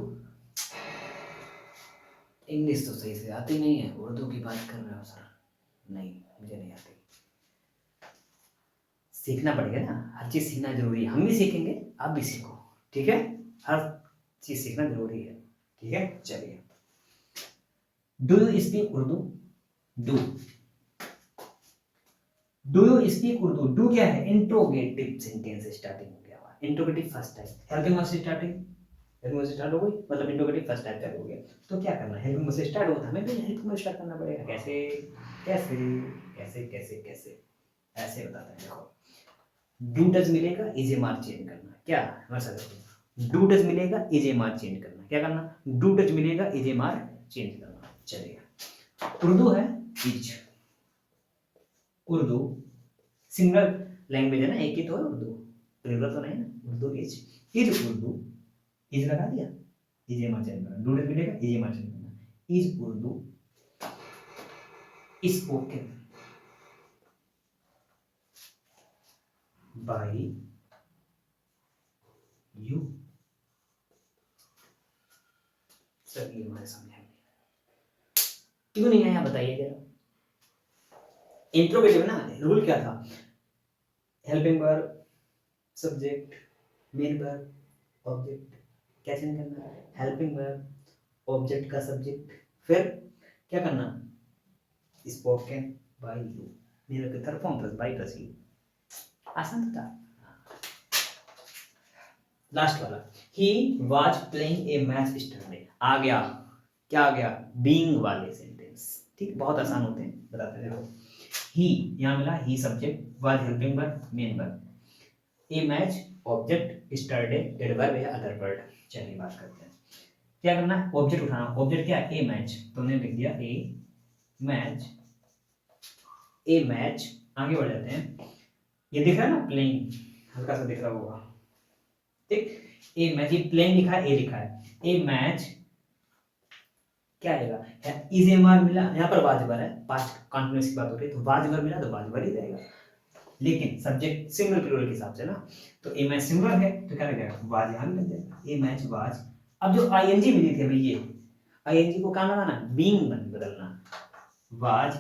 English तो सही से आती नहीं है, उर्दू की बात कर रहे हो सर, नहीं मुझे नहीं आती, सीखना पड़ेगा ना, हर चीज सीखना जरूरी है, हम भी सीखेंगे आप भी सीखो, ठीक है, हर चीज सीखना जरूरी है, ठीक है। चलिए, do you speak Urdu, do you speak Urdu, do क्या है, इंट्रोगेटिव सेंटेंस स्टार्टिंग हो गया, interrogative first type, helping verb से स्टार्ट हो गई, मतलब इंट्रोगेटिव फर्स्ट टाइप चालू हो गया, तो क्या करना है, हेल्पिंग वर्ब से स्टार्ट होता है, हमें भी हेल्पिंग वर्ब स्टार्ट करना पड़ेगा, कैसे कैसे कैसे कैसे कैसे, ऐसे बताते हैं, देखो डू डज मिलेगा, इज ए मार चेंज करना, क्या डू डज मिलेगा, इज ए मार चेंज करना, क्या करना, डू डज मिलेगा, इज ए मार चेंज करना। चलिए, उर्दू है इज, उर्दू सिंगल लैंग्वेज है ना, एक ही तो है उर्दू, प्लूरल तो नहीं ना, उर्दू इज उर्दू, इज लगा दिया, इज ए मार चेंज करना, डू डज मिलेगा, इज ए मार चेंज करना, is Urdu spoken by you। Sir ये हमारे सामने है, क्यों नहीं आया बताइए जरा। इंट्रोगेटिव ना, रूल क्या था, helping verb subject main verb object, क्या चेंज करना है, हेल्पिंग वर्ब, ऑब्जेक्ट का सब्जेक्ट, फिर क्या करना, स्पोकन बाय यू, मेरे के third form plus by plus you, आसान था। लास्ट वाला, he was playing a match yesterday, आ गया, क्या आ गया, बीइंग वाले सेंटेंस, ठीक, बहुत आसान होते हैं, बताते देखो। ही यहाँ मिला, he subject, was helping verb, main verb, a match object, yesterday adverb या अदर वर्ड। चलिए बात करते हैं, क्या करना है, ऑब्जेक्ट उठाना, ऑब्जेक्ट क्या है, ए मैच, तो हमने लिख दिया ए मैच, ए मैच, आगे बढ़ जाते हैं, ये दिख रहा है ना प्लेइंग, हल्का सा दिख रहा होगा, ठीक, ए मैच, ये प्लेइंग लिखा है, ए लिखा है, ए मैच क्या आएगा, इज एम आर मिला, यहाँ पर वाजबर है, पास्ट कॉन्टिन्यूअस की बात हो रही है, तो वाजबर मिला तो वाजबर ही रहेगा, लेकिन सब्जेक्ट सिंगुलर प्लूरल के हिसाब से ना, तो ए मैच सिंगुलर है तो क्या लगेगा, वाज यहाँ भी लग जाएगा, ए मैच वाज। अब जो आईएनजी मिली थी अभी, ये आईएनजी को कहाँ लगाना, बीइंग बदलना, वाज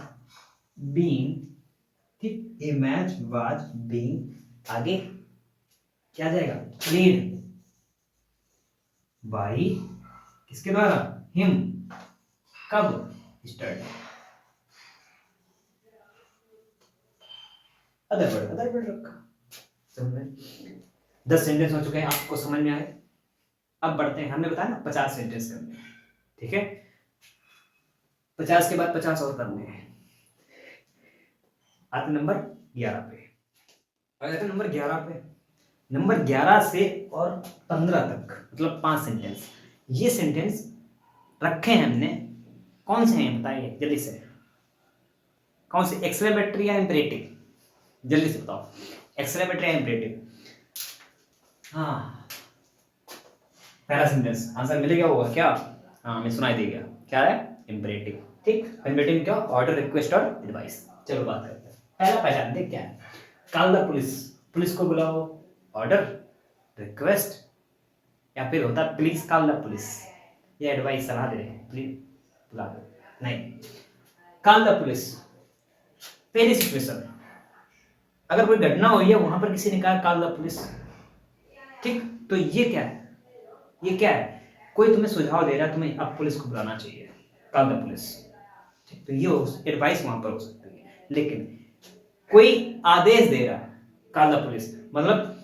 बीइंग, ठीक, ए मैच वाज बीइंग, आगे क्या जाएगा, प्लेड बाय, किसके द्वारा, हिम, कब, स्टार्ट, अदर वर्ड रखा, समझ में। 10 सेंटेंस हो चुके हैं, आपको समझ में आए। अब बढ़ते हैं, हमने बताया ना 50 सेंटेंस करने, ठीक है, 50 के बाद 50 और करने हैं। आते नंबर 11 पे, और जाते नंबर 11 पे, नंबर 11 से और 15 तक, मतलब 5 सेंटेंस, ये सेंटेंस रखे हैं हमने, कौन से हैं बताइए जल्दी से, कौन से, एक्सक्लेमेटरी या इंपेरेटिव, जल्दी से बताओ, एक्सक्लेमेटरी या इंपेरेटिव, हाँ, पहला सेंटेंस आंसर मिलेगा होगा क्या, हाँ मैं सुनाई देगा, क्या है, इंपेरेटिव, ठीक, इंपेरेटिव क्या, ऑर्डर, रिक्वेस्ट और एडवाइस। चलो बात करते हैं, पहला पहचान देख क्या है, कॉल द पुलिस, पुलिस को बुलाओ, ऑर्डर, रिक्वेस्ट, या फिर होता प्लीज कॉल द पुलिस, ये एडवाइस, सलाह दे रहे हैं, प्लीज बुला दो, नहीं, कॉल द पुलिस, पहली सिचुएशन, अगर कोई घटना हुई है वहां पर किसी ने कहा कॉल द पुलिस, ठीक, तो ये क्या है, ये क्या है, कोई तुम्हें सुझाव दे रहा है, तुम्हें अब पुलिस को बुलाना चाहिए, कॉल द पुलिस, ठीक, तो ये एडवाइस वहां पर हो सकती है, लेकिन कोई आदेश दे रहा है, कॉल द पुलिस, मतलब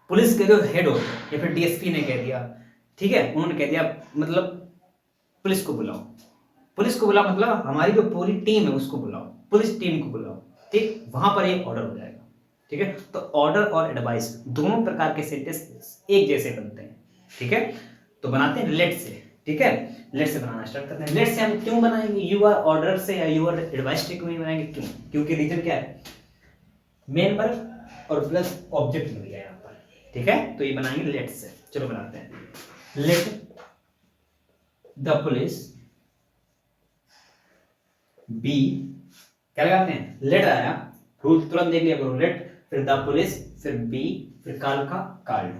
पुलिस के जो हेड होते हैं, या फिर डीएसपी ने कह दिया, ठीक है, उन्होंने कह दिया, मतलब पुलिस को बुलाओ, पुलिस को बुलाओ मतलब हमारी जो पूरी टीम है उसको बुलाओ, पुलिस टीम को बुलाओ, ठीक, वहां पर एक ऑर्डर हो जाएगा, ठीक है, तो ऑर्डर और एडवाइस दोनों प्रकार के सेंटेंस एक जैसे बनते हैं, ठीक है, तो बनाते हैं लेट से, ठीक है, लेट से बनाना स्टार्ट करते हैं। लेट से हम क्यों बनाएंगे, यू आर ऑर्डर से या यू आर एडवाइस से क्यों बनाएंगे, क्यों, क्योंकि रीजन क्या है, मेन वर्ब और प्लस ऑब्जेक्ट मिल गया यहाँ पर, ठीक है, तो ये बनाएंगे लेट से। चलो बनाते हैं, लेट द पुलिस बी, क्या लगाते हैं, लेट आया, रूल तुरंत देख लिया करो, लेट, फिर द पुलिस, फिर बी, फिर काल का काल्ड,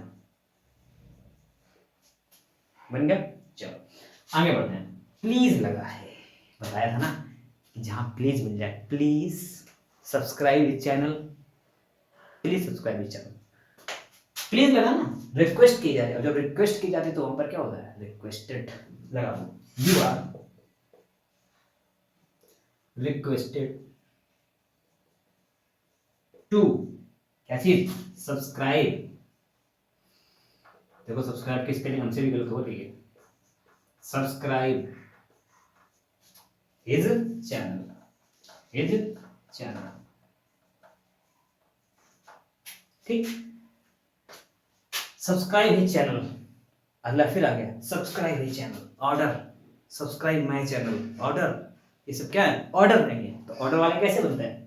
बन गया। चलो आगे बढ़ते हैं, प्लीज लगा है, बताया था ना कि जहां प्लीज मिल जाए, please subscribe channel, please subscribe channel, please लगा ना, रिक्वेस्ट की जा रही है, और जब रिक्वेस्ट की जाती है तो वहां पर क्या होता है, रिक्वेस्टेड लगा दो, यू आर रिक्वेस्टेड टू, क्या चीज, सब्सक्राइब, देखो सब्सक्राइब की स्पेलिंग हमसे भी गलत हो रही है, subscribe his channel, his channel, ठीक, सब्सक्राइब हिज चैनल, अगला फिर आ गया subscribe his channel, order, subscribe my channel, order, ये सब क्या है, ऑर्डर नहीं है, तो ऑर्डर वाले कैसे बनते हैं,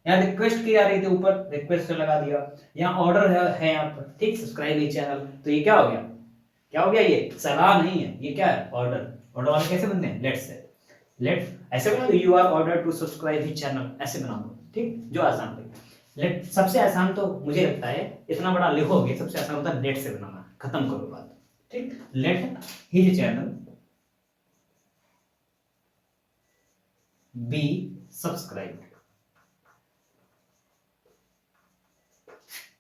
यहाँ रिक्वेस्ट की जा रही थी, ऊपर रिक्वेस्ट से लगा दिया, यहाँ ऑर्डर है यहाँ पर, ठीक, सब्सक्राइब हिज चैनल, तो ये क्या हो गया, क्या हो गया, ये सलाह नहीं है, ये क्या है, ऑर्डर, ऑर्डर वाले कैसे बनते हैं, लेट से, लेट ऐसे बना दो, you are order to subscribe his channel, ऐसे बना दो, ठीक, जो आसान लगे, लेट सबसे आसान तो मुझे लगता है, इतना बड़ा लिखोगे सबसे आसान होता है लेट से बनाना, खत्म करो बात, ठीक, late his channel B subscribe,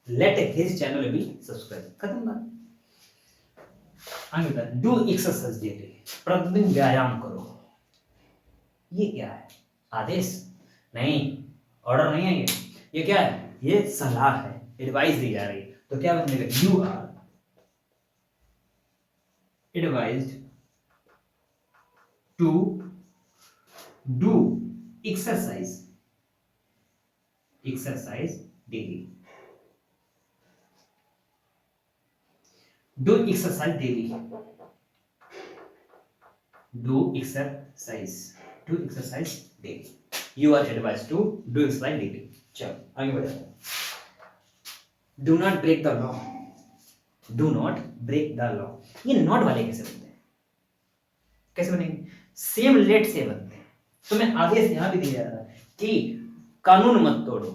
late his channel B subscribe, खत्म बात। आगे बता, डू एक्सरसाइज डेली, प्रतिदिन व्यायाम करो। ये क्या है? आदेश नहीं, ऑर्डर नहीं है ये क्या है? ये सलाह है, एडवाइस दी जा रही है। तो क्या बनेगा? You are advised to do exercise daily, do exercise daily, do exercise daily, you are advised to do exercise daily. चलो आगे बढ़ते हैं। Do not break the law, do not break the law, ये नॉट वाले कैसे बनते हैं? कैसे बनेंगे? सेम लेट से बनते हैं। तो मैं आदेश यहां भी दिया रहा है कि कानून मत तोड़ो,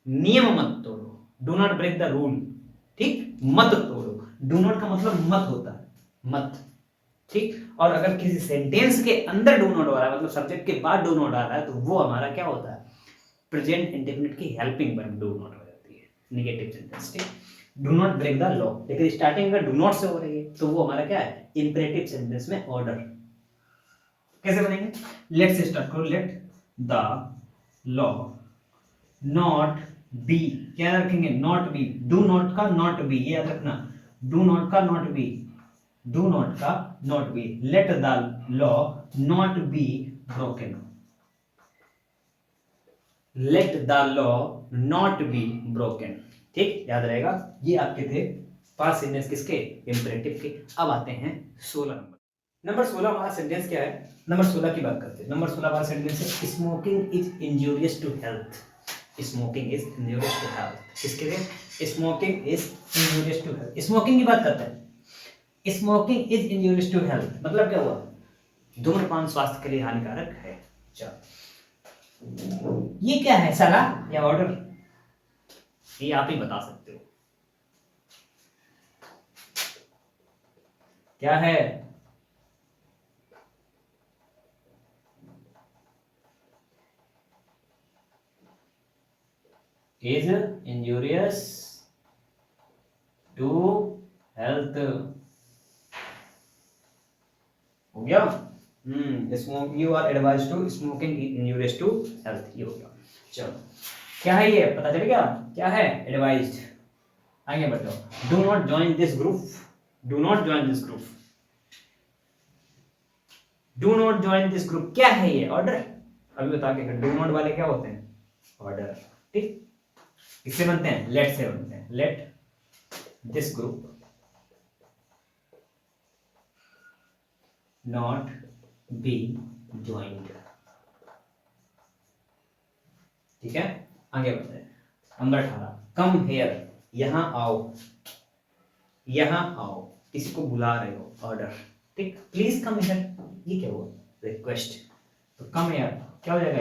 नियम मत तोड़ो, do not break the rule, ठीक, मत तोड़ो। डू नॉट का मतलब मत होता है, मत, ठीक। और अगर किसी सेंटेंस के अंदर डू नॉट हो रहा है, मतलब सब्जेक्ट के बाद डू नॉट आ रहा है, तो वो हमारा क्या होता है? प्रेजेंट इंडेफिनिट की हेल्पिंग वर्ब डू नॉट हो जाती है, नेगेटिव सेंटेंस, ठीक। Do not break the law, लेकिन स्टार्टिंग में डू नॉट से हो रही है, तो वो हमारा क्या है? इंपेरेटिव सेंटेंस में ऑर्डर। कैसे बनेंगे? लेट से स्टार्ट करो। Let the law not be, क्या रखेंगे? नॉट बी, डू नॉट का नॉट बी, ये याद रखना, डू नॉट का नॉट बी, डू नॉट का not B, late the law not be broken, late the law not be broken, ठीक, याद रहेगा। ये आपके थे पास्ट सेंटेंस किसके? इंपेरेटिव के। अब आते हैं 16 नंबर 16 हमारा सेंटेंस क्या है? नंबर 16 की बात करते हैं। नंबर 16 हमारा सेंटेंस है smoking is injurious to health, smoking is injurious to health. किसके लिए? Smoking is injurious to health, smoking की बात करते हैं। Smoking is injurious to health मतलब क्या हुआ? धूम्रपान स्वास्थ्य के लिए हानिकारक है। चलो, ये क्या है? सलाह या ऑर्डर? ये आप ही बता सकते हो क्या है। इज इंजूरियस टू हेल्थ, हो गया। Smoke, you are advise to smoking injurious to health, ये हो गया। चलो, क्या है ये? पता चल गया क्या है? एडवाइज्ड। आगे बढ़ो। Do not join this group, do not join this group, do not join this group, क्या है ये? ऑर्डर। अभी बता के, डू नॉट वाले क्या होते हैं? ऑर्डर, ठीक। किससे बनते हैं? लेट से बनते हैं। Let this group not be joined, ठीक है। आगे बढ़ते हैं। नंबर 18, कम हेयर, यहां आओ, यहां आओ, किसी को बुला रहे हो, ऑर्डर, ठीक। प्लीज कम हेयर, ये क्या हुआ? रिक्वेस्ट। तो कम हेयर क्या हो जाएगा?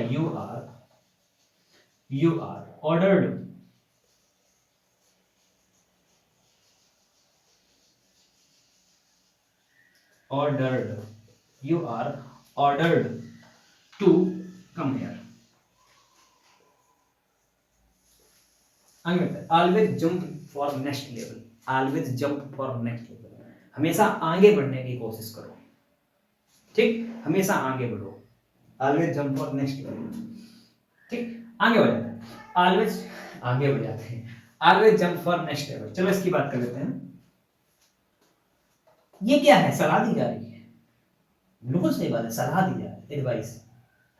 You are ordered, ordered, you are ordered to come here। आगे always jump for next level, always jump for next level, हमेशा आगे बढ़ने की कोशिश करो, ठीक, हमेशा आगे बढ़ो, always jump for next level, ठीक। आगे बढ़ जाते हैं, always आगे बढ़ जाते हैं, always jump for next level। चलो इसकी बात कर लेते हैं। ये क्या है? सलाह दी जा रही है, बिल्कुल सही बात है, सलाह दी जा रही है, एडवाइस,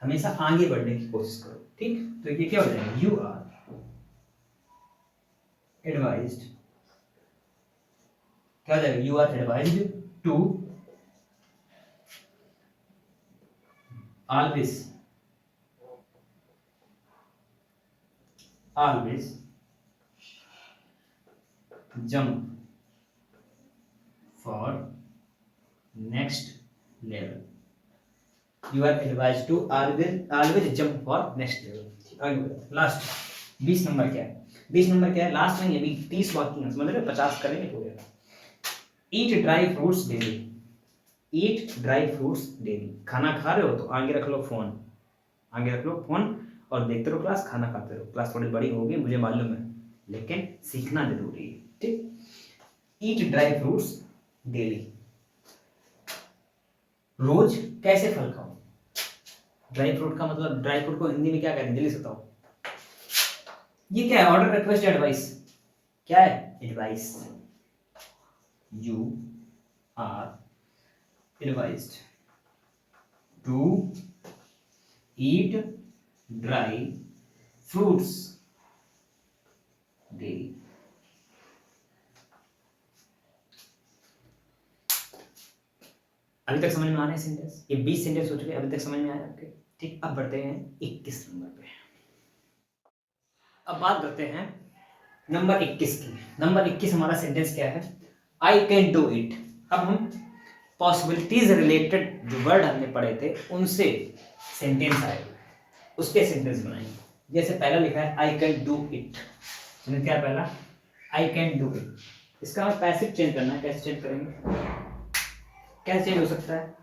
हमेशा आगे बढ़ने की कोशिश करो, ठीक। तो ये क्या हो जाएगा? यू आर एडवाइज्ड, क्या हो जाएगा? You are advised to always jump for next level, you are advised to always jump for next level। Last 20 number क्या है? 20 नंबर क्या है? लास्ट नहीं, अभी 30 बाकी हैं, समझ रहे हो? 50 करेंगे पूरे। ईट ड्राई फ्रूट्स डेली, ईट ड्राई फ्रूट्स डेली, खाना खा रहे हो तो आगे रख लो फोन, आगे रख लो फोन और देखते रहो क्लास, खाना खाते रहो। क्लास थोड़ी बड़ी होगी मुझे मालूम है, लेकिन सीखना जरूरी है, ठीक। ईट ड्राई फ्रूट्स डेली, रोज कैसे फल खाऊं? ड्राई फ्रूट का मतलब, ड्राई फ्रूट को हिंदी में क्या कहते हैं, जल्दी से बताओ। ये क्या है? Order, request, advice. क्या है? Advice. You are advised to eat dry fruits daily. अभी तक समझ में आ रहे हैं सेंटेंस? ये 20 सेंटेंस हो चुके हैं, अभी तक समझ में आया आपके? ठीक, अब बढ़ते हैं 21 नंबर पे। अब बात करते हैं नंबर 21 की। नंबर 21 हमारा सेंटेंस क्या है? I can do it. अब हम पॉसिबिलिटीज रिलेटेड जो वर्ड हमने पढ़े थे उनसे सेंटेंस आएगा, उसके सेंटेंस बनाएंगे। जैसे पहला लिखा है आई कैन डू इट, क्या पहला? I can do it. इसका हमें पैसिव चेंज करना है। कैसे चेंज करेंगे? कैसे चेंज हो सकता है?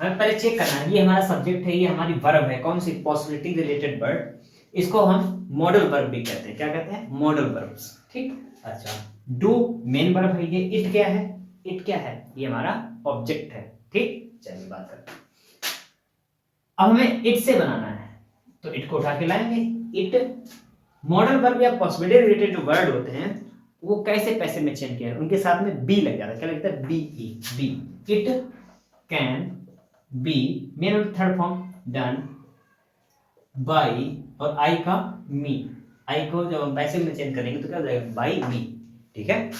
हमें पहले चेक करना है, ये हमारा सब्जेक्ट है, ये हमारी वर्ब है, कौन सी? Possibility related word. इसको हम मॉडल वर्ब भी कहते हैं। क्या कहते हैं? Modal verbs. ठीक, अच्छा। डू मेन वर्ब है, ये इट क्या है? इट क्या है? ये हमारा ऑब्जेक्ट है। ठीक, चलिए बात करते हैं। अब हमें इट से बनाना है, तो इट को उठा के लाएंगे। इट मॉडल वर्ब या पॉसिबिलिटी रिलेटेड जो वर्ड होते हैं वो कैसे पैसे में चेंज किया है? उनके साथ में बी लग जाता है। क्या लगता है? बी ई, be. It can be main और थर्ड फॉर्म डन बाई, और आई का मी। आई को जब हम पैसे में चेंज करेंगे तो क्या हो जाएगा? By me. ठीक है,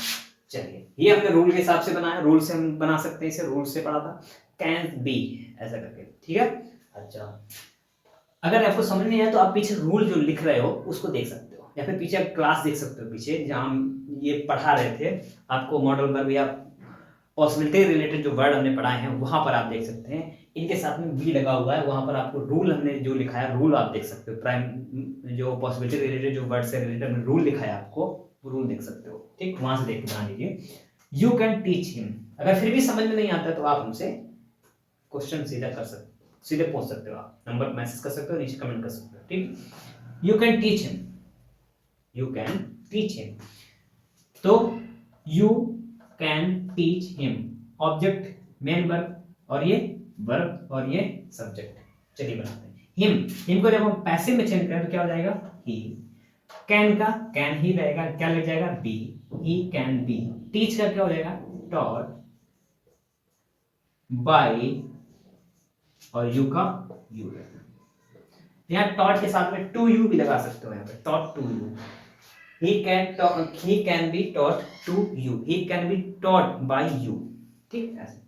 चलिए ये हमने रूल के हिसाब से बनाया, रूल से हम बना सकते हैं इसे, रूल से पढ़ा था। कैन बी ऐसा करके, ठीक है। अच्छा, अगर आपको समझ नहीं आया तो आप पीछे रूल जो लिख रहे हो उसको देख सकते हो, या फिर पीछे क्लास देख सकते हो, पीछे जहां हम ये पढ़ा रहे थे आपको मॉडल वर्ब या पॉसिबिलिटी रिलेटेड जो वर्ड हमने पढ़ाए हैं वहां पर आप देख सकते हैं। इनके साथ में बी लगा हुआ है, वहां पर आपको रूल हमने जो लिखा है रूल आप देख सकते हो। प्राइम जो पॉसिबिलिटी रिलेटेड जो वर्ड से रिलेटेड हमने रूल लिखा है आपको, वो रूल देख सकते हो। ठीक, वहां से देख के बना लीजिए। You can teach him. अगर फिर भी समझ में नहीं आता तो आप हमसे क्वेश्चन सीधा कर सकते, सीधे पूछ सकते हो, आप नंबर मैसेज कर सकते हो, नीचे कमेंट कर सकते हो। ठीक, you can teach him, you can teach him. तो you can teach him, object main verb और ये वर्ब और ये सब्जेक्ट। चलिए बनाते हैं। हिम को जब हम पैसिव में चेंज करें तो क्या हो जाएगा? ही। कैन का कैन ही रहेगा, क्या लग जाएगा? Be. He can be. Teach का क्या हो जाएगा? टॉट। बाई और यू का यू रहेगा। यहाँ टॉट के साथ में टू यू भी लगा सकते हो, यहाँ पे taught to you. he can be taught to you, he can be taught by you। ठीक है, ऐसे